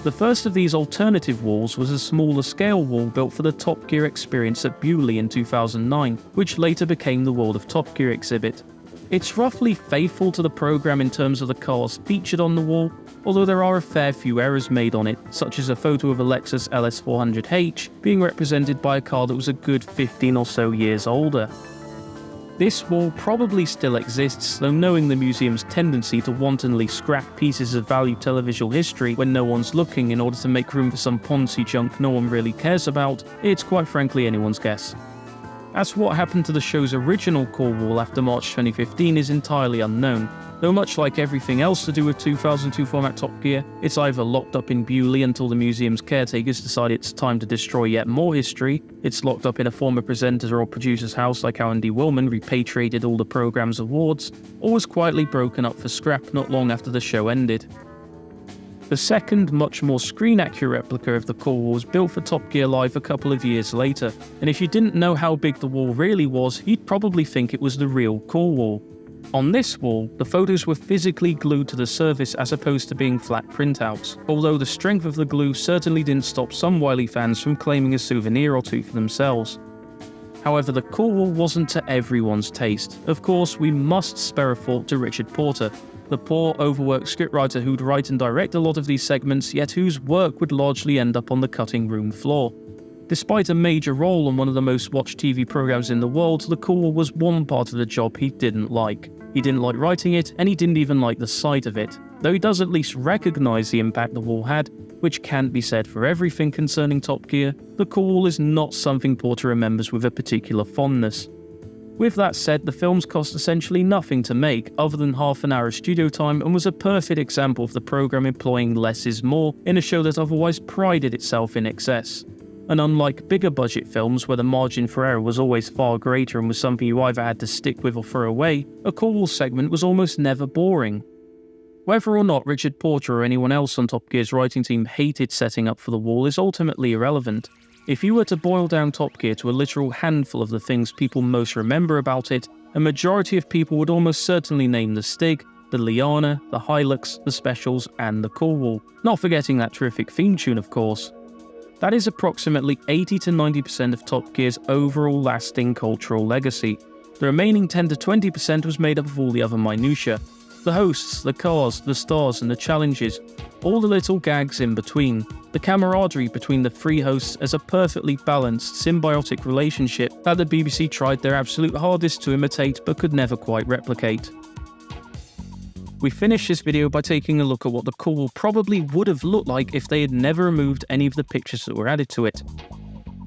The first of these alternative walls was a smaller scale wall built for the Top Gear experience at Bewley in 2009, which later became the World of Top Gear exhibit. It's roughly faithful to the programme in terms of the cars featured on the wall, although there are a fair few errors made on it, such as a photo of a Lexus LS400H being represented by a car that was a good 15 or so years older. This wall probably still exists, though knowing the museum's tendency to wantonly scrap pieces of valued televisual history when no one's looking in order to make room for some poncy junk no one really cares about, it's quite frankly anyone's guess. As for what happened to the show's original core wall after March 2015 is entirely unknown, though much like everything else to do with 2002 format Top Gear, it's either locked up in Bewley until the museum's caretakers decide it's time to destroy yet more history, it's locked up in a former presenter or producer's house like how Andy Willman repatriated all the programme's awards, or was quietly broken up for scrap not long after the show ended. The second, much more screen-accurate replica of the core wall was built for Top Gear Live a couple of years later, and if you didn't know how big the wall really was, you'd probably think it was the real core wall. On this wall, the photos were physically glued to the surface as opposed to being flat printouts, although the strength of the glue certainly didn't stop some wily fans from claiming a souvenir or two for themselves. However, the core wall wasn't to everyone's taste. Of course, we must spare a fault to Richard Porter, the poor, overworked scriptwriter who'd write and direct a lot of these segments, yet whose work would largely end up on the cutting room floor. Despite a major role on one of the most watched TV programs in the world, the core wall was one part of the job he didn't like. He didn't like writing it, and he didn't even like the sight of it. Though he does at least recognise the impact the wall had, which can't be said for everything concerning Top Gear, the core wall is not something Porter remembers with a particular fondness. With that said, the films cost essentially nothing to make other than half an hour of studio time and was a perfect example of the programme employing less is more in a show that otherwise prided itself in excess. And unlike bigger budget films where the margin for error was always far greater and was something you either had to stick with or throw away, a core wall segment was almost never boring. Whether or not Richard Porter or anyone else on Top Gear's writing team hated setting up for the wall is ultimately irrelevant. If you were to boil down Top Gear to a literal handful of the things people most remember about it, a majority of people would almost certainly name the Stig, the Liana, the Hilux, the Specials, and the core wall, not forgetting that terrific theme tune of course. That is approximately 80 to 90% of Top Gear's overall lasting cultural legacy. The remaining 10 to 20% was made up of all the other minutiae. The hosts, the cars, the stars and the challenges, all the little gags in between, the camaraderie between the three hosts as a perfectly balanced, symbiotic relationship that the BBC tried their absolute hardest to imitate but could never quite replicate. We finish this video by taking a look at what the core wall probably would have looked like if they had never removed any of the pictures that were added to it.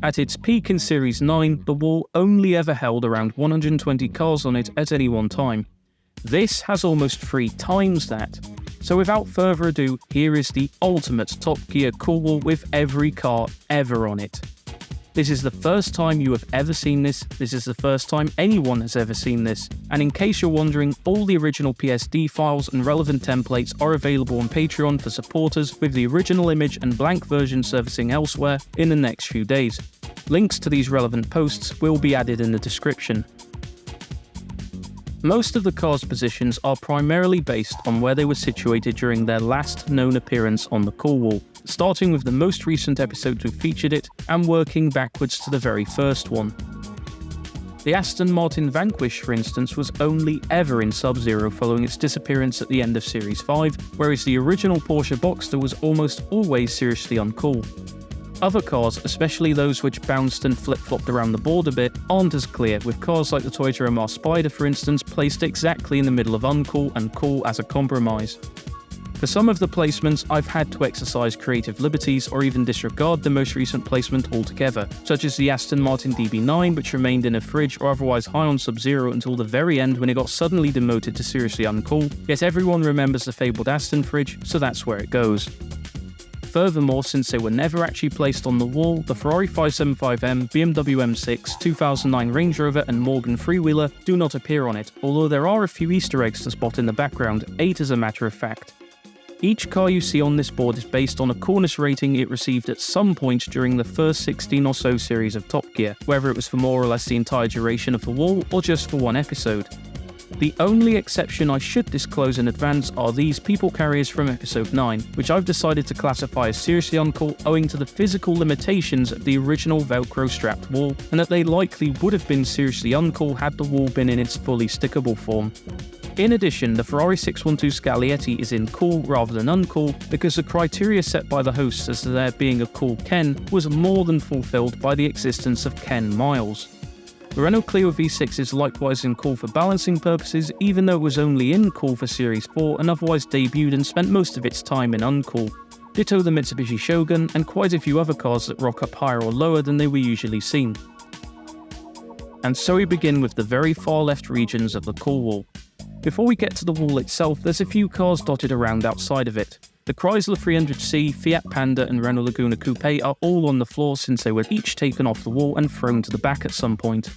At its peak in Series 9, the wall only ever held around 120 cars on it at any one time. This has almost 3 times that. So without further ado, here is the ultimate Top Gear core wall with every car ever on it. This is the first time you have ever seen this is the first time anyone has ever seen this, and in case you're wondering, all the original PSD files and relevant templates are available on Patreon for supporters, with the original image and blank version surfacing elsewhere in the next few days. Links to these relevant posts will be added in the description. Most of the cars' positions are primarily based on where they were situated during their last known appearance on the core wall, starting with the most recent episode who featured it and working backwards to the very first one. The Aston Martin Vanquish, for instance, was only ever in Sub-Zero following its disappearance at the end of Series 5, whereas the original Porsche Boxster was almost always seriously uncool. Other cars, especially those which bounced and flip-flopped around the board a bit, aren't as clear, with cars like the Toyota MR Spider for instance placed exactly in the middle of uncool and cool as a compromise. For some of the placements, I've had to exercise creative liberties or even disregard the most recent placement altogether, such as the Aston Martin DB9, which remained in a fridge or otherwise high on Sub-Zero until the very end when it got suddenly demoted to seriously uncool, yet everyone remembers the fabled Aston fridge, so that's where it goes. Furthermore, since they were never actually placed on the wall, the Ferrari 575M, BMW M6, 2009 Range Rover and Morgan Freewheeler do not appear on it, although there are a few Easter eggs to spot in the background, 8 as a matter of fact. Each car you see on this board is based on a coolness rating it received at some point during the first 16 or so series of Top Gear, whether it was for more or less the entire duration of the wall or just for one episode. The only exception I should disclose in advance are these people carriers from episode 9, which I've decided to classify as seriously uncool owing to the physical limitations of the original Velcro strapped wall, and that they likely would have been seriously uncool had the wall been in its fully stickable form. In addition, the Ferrari 612 Scaglietti is in cool rather than uncool because the criteria set by the hosts as to there being a cool Ken was more than fulfilled by the existence of Ken Miles. The Renault Clio V6 is likewise in cool for balancing purposes, even though it was only in cool for Series 4 and otherwise debuted and spent most of its time in uncool. Ditto the Mitsubishi Shogun and quite a few other cars that rock up higher or lower than they were usually seen. And so we begin with the very far left regions of the cool wall. Before we get to the wall itself, there's a few cars dotted around outside of it. The Chrysler 300C, Fiat Panda and Renault Laguna Coupe are all on the floor since they were each taken off the wall and thrown to the back at some point.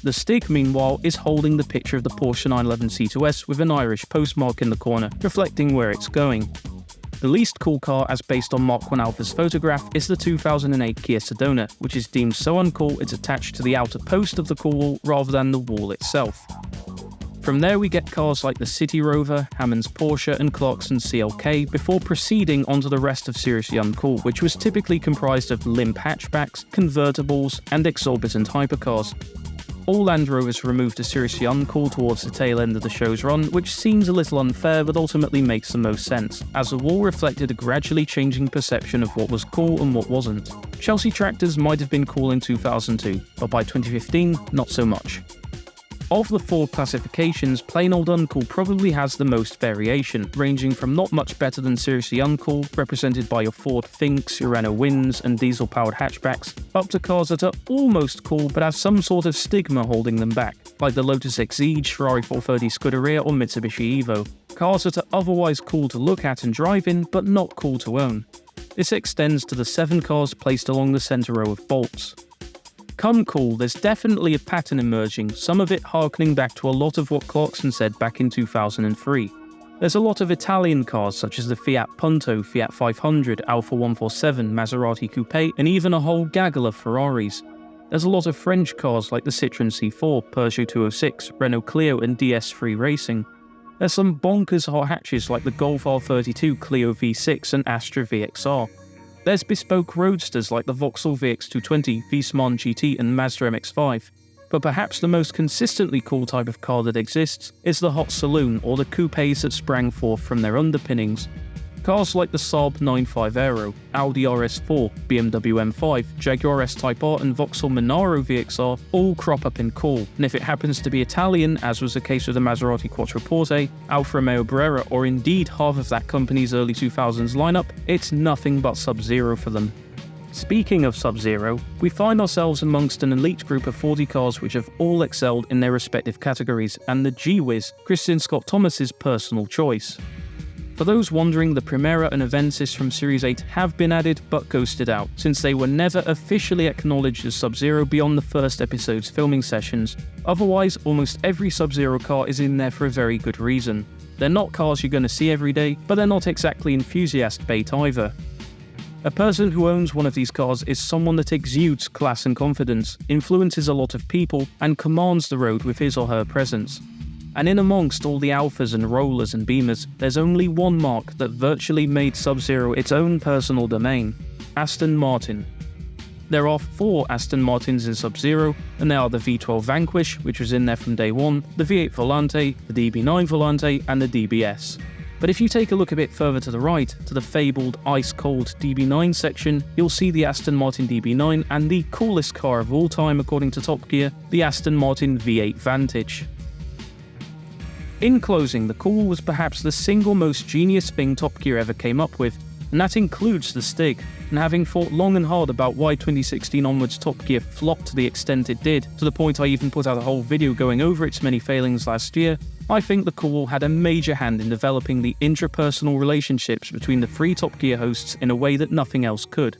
The Stig, meanwhile, is holding the picture of the Porsche 911 C2S with an Irish postmark in the corner, reflecting where it's going. The least cool car, as based on Mark 1 Alpha's photograph, is the 2008 Kia Sedona, which is deemed so uncool it's attached to the outer post of the cool wall rather than the wall itself. From there we get cars like the City Rover, Hammond's Porsche and Clarkson's CLK before proceeding onto the rest of Seriously Uncool, which was typically comprised of limp hatchbacks, convertibles and exorbitant hypercars. All Land Rovers were removed to Seriously Uncool towards the tail end of the show's run, which seems a little unfair but ultimately makes the most sense, as the wall reflected a gradually changing perception of what was cool and what wasn't. Chelsea tractors might have been cool in 2002, but by 2015, not so much. Of the 4 classifications, plain old uncool probably has the most variation, ranging from not much better than seriously uncool, represented by your Ford Finks, your Renault Winds and diesel-powered hatchbacks, up to cars that are almost cool but have some sort of stigma holding them back, like the Lotus Exige, Ferrari 430 Scuderia or Mitsubishi Evo. Cars that are otherwise cool to look at and drive in, but not cool to own. This extends to the 7 cars placed along the centre row of bolts. Come cool, there's definitely a pattern emerging, some of it harkening back to a lot of what Clarkson said back in 2003. There's a lot of Italian cars such as the Fiat Punto, Fiat 500, Alfa 147, Maserati Coupe, and even a whole gaggle of Ferraris. There's a lot of French cars like the Citroën C4, Peugeot 206, Renault Clio and DS3 Racing. There's some bonkers hot hatches like the Golf R32, Clio V6 and Astra VXR. There's bespoke roadsters like the Vauxhall VX220, Wiesmann GT and Mazda MX-5. But perhaps the most consistently cool type of car that exists is the hot saloon or the coupes that sprang forth from their underpinnings. Cars like the Saab 95 Aero, Audi RS4, BMW M5, Jaguar S-Type R and Vauxhall Monaro VXR all crop up in cool, and if it happens to be Italian, as was the case with the Maserati Quattroporte, Alfa Romeo Brera or indeed half of that company's early 2000s lineup, it's nothing but Sub-Zero for them. Speaking of Sub-Zero, we find ourselves amongst an elite group of 40 cars which have all excelled in their respective categories, and the gee-whiz, Christian Scott Thomas's personal choice. For those wondering, the Primera and Avensis from Series 8 have been added but ghosted out, since they were never officially acknowledged as Sub-Zero beyond the first episode's filming sessions. Otherwise, almost every Sub-Zero car is in there for a very good reason. They're not cars you're going to see every day, but they're not exactly enthusiast bait either. A person who owns one of these cars is someone that exudes class and confidence, influences a lot of people, and commands the road with his or her presence. And in amongst all the Alphas and Rollers and Beamers, there's only one mark that virtually made Sub-Zero its own personal domain: Aston Martin. There are 4 Aston Martins in Sub-Zero, and they are the V12 Vanquish, which was in there from day one, the V8 Volante, the DB9 Volante, and the DBS. But if you take a look a bit further to the right, to the fabled ice-cold DB9 section, you'll see the Aston Martin DB9 and the coolest car of all time according to Top Gear, the Aston Martin V8 Vantage. In closing, the Cool was perhaps the single most genius thing Top Gear ever came up with, and that includes the Stig. And having thought long and hard about why 2016 onwards Top Gear flopped to the extent it did, to the point I even put out a whole video going over its many failings last year, I think the Cool had a major hand in developing the intrapersonal relationships between the three Top Gear hosts in a way that nothing else could.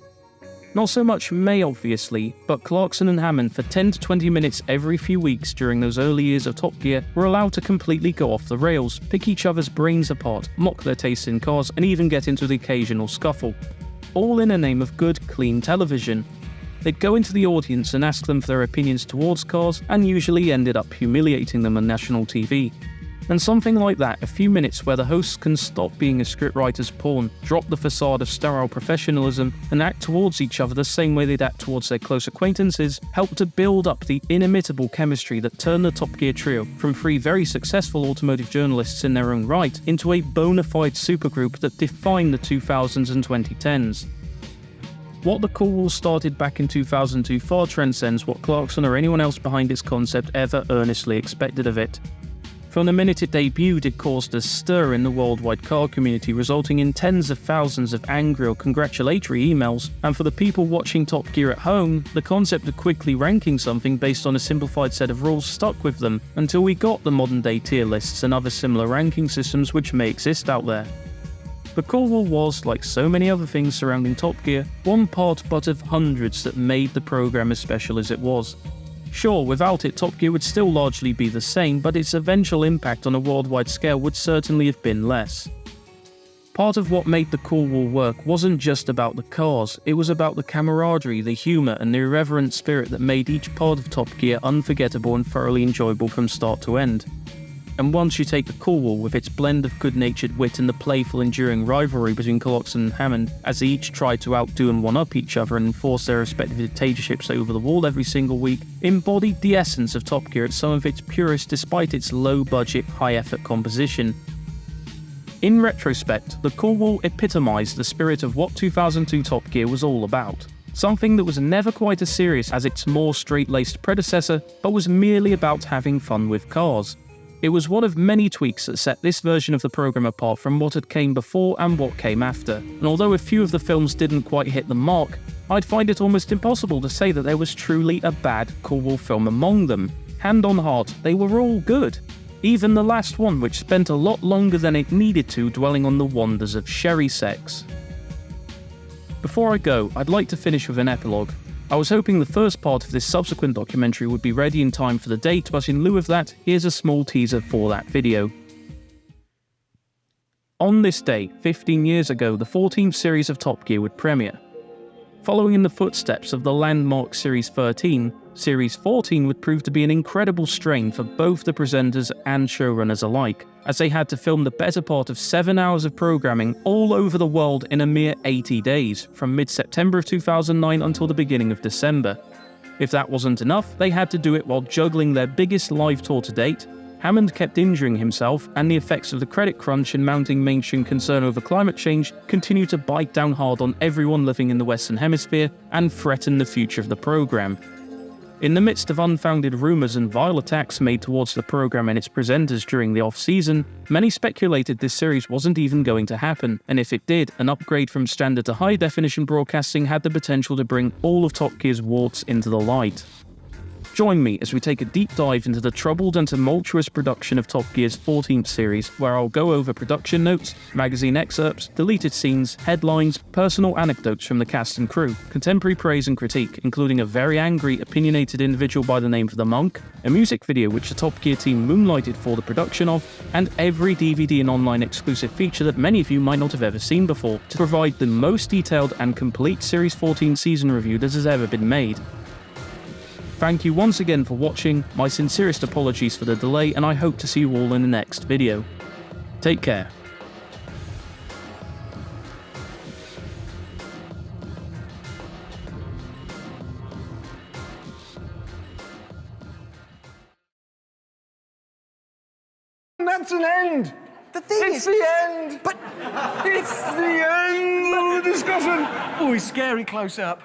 Not so much May obviously, but Clarkson and Hammond for 10 to 20 minutes every few weeks during those early years of Top Gear were allowed to completely go off the rails, pick each other's brains apart, mock their tastes in cars, and even get into the occasional scuffle. All in the name of good, clean television. They'd go into the audience and ask them for their opinions towards cars, and usually ended up humiliating them on national TV. And something like that, a few minutes where the hosts can stop being a scriptwriter's pawn, drop the facade of sterile professionalism, and act towards each other the same way they'd act towards their close acquaintances, helped to build up the inimitable chemistry that turned the Top Gear trio from three very successful automotive journalists in their own right into a bona fide supergroup that defined the 2000s and 2010s. What the Cool Wall started back in 2002 far transcends what Clarkson or anyone else behind its concept ever earnestly expected of it. From the minute it debuted, it caused a stir in the worldwide car community, resulting in tens of thousands of angry or congratulatory emails, and for the people watching Top Gear at home, the concept of quickly ranking something based on a simplified set of rules stuck with them until we got the modern day tier lists and other similar ranking systems which may exist out there. The Cool Wall was, like so many other things surrounding Top Gear, one part but of hundreds that made the programme as special as it was. Sure, without it, Top Gear would still largely be the same, but its eventual impact on a worldwide scale would certainly have been less. Part of what made the Cool Wall work wasn't just about the cars, it was about the camaraderie, the humour, and the irreverent spirit that made each part of Top Gear unforgettable and thoroughly enjoyable from start to end. And once you take the Cool Wall with its blend of good-natured wit and the playful, enduring rivalry between Clarkson and Hammond, as they each tried to outdo and one-up each other and enforce their respective dictatorships over the wall every single week, embodied the essence of Top Gear at some of its purest despite its low-budget, high-effort composition. In retrospect, the Cool Wall epitomised the spirit of what 2002 Top Gear was all about. Something that was never quite as serious as its more straight-laced predecessor, but was merely about having fun with cars. It was one of many tweaks that set this version of the programme apart from what had came before and what came after, and although a few of the films didn't quite hit the mark, I'd find it almost impossible to say that there was truly a bad Cool Wall film among them. Hand on heart, they were all good. Even the last one, which spent a lot longer than it needed to dwelling on the wonders of sherry sex. Before I go, I'd like to finish with an epilogue. I was hoping the first part of this subsequent documentary would be ready in time for the date, but in lieu of that, here's a small teaser for that video. On this day, 15 years ago, the 14th series of Top Gear would premiere. Following in the footsteps of the landmark Series 13, Series 14 would prove to be an incredible strain for both the presenters and showrunners alike, as they had to film the better part of 7 hours of programming all over the world in a mere 80 days, from mid-September of 2009 until the beginning of December. If that wasn't enough, they had to do it while juggling their biggest live tour to date. Hammond kept injuring himself, and the effects of the credit crunch and mounting mainstream concern over climate change continued to bite down hard on everyone living in the Western Hemisphere and threaten the future of the programme. In the midst of unfounded rumours and vile attacks made towards the programme and its presenters during the off-season, many speculated this series wasn't even going to happen, and if it did, an upgrade from standard to high-definition broadcasting had the potential to bring all of Top Gear's warts into the light. Join me as we take a deep dive into the troubled and tumultuous production of Top Gear's 14th series, where I'll go over production notes, magazine excerpts, deleted scenes, headlines, personal anecdotes from the cast and crew, contemporary praise and critique, including a very angry, opinionated individual by the name of The Monk, a music video which the Top Gear team moonlighted for the production of, and every DVD and online exclusive feature that many of you might not have ever seen before, to provide the most detailed and complete Series 14 season review that has ever been made. Thank you once again for watching, my sincerest apologies for the delay, and I hope to see you all in the next video. Take care. That's an end! The thing It's is... the end. But... It's the end of the discussion. Oh, he's scary close up.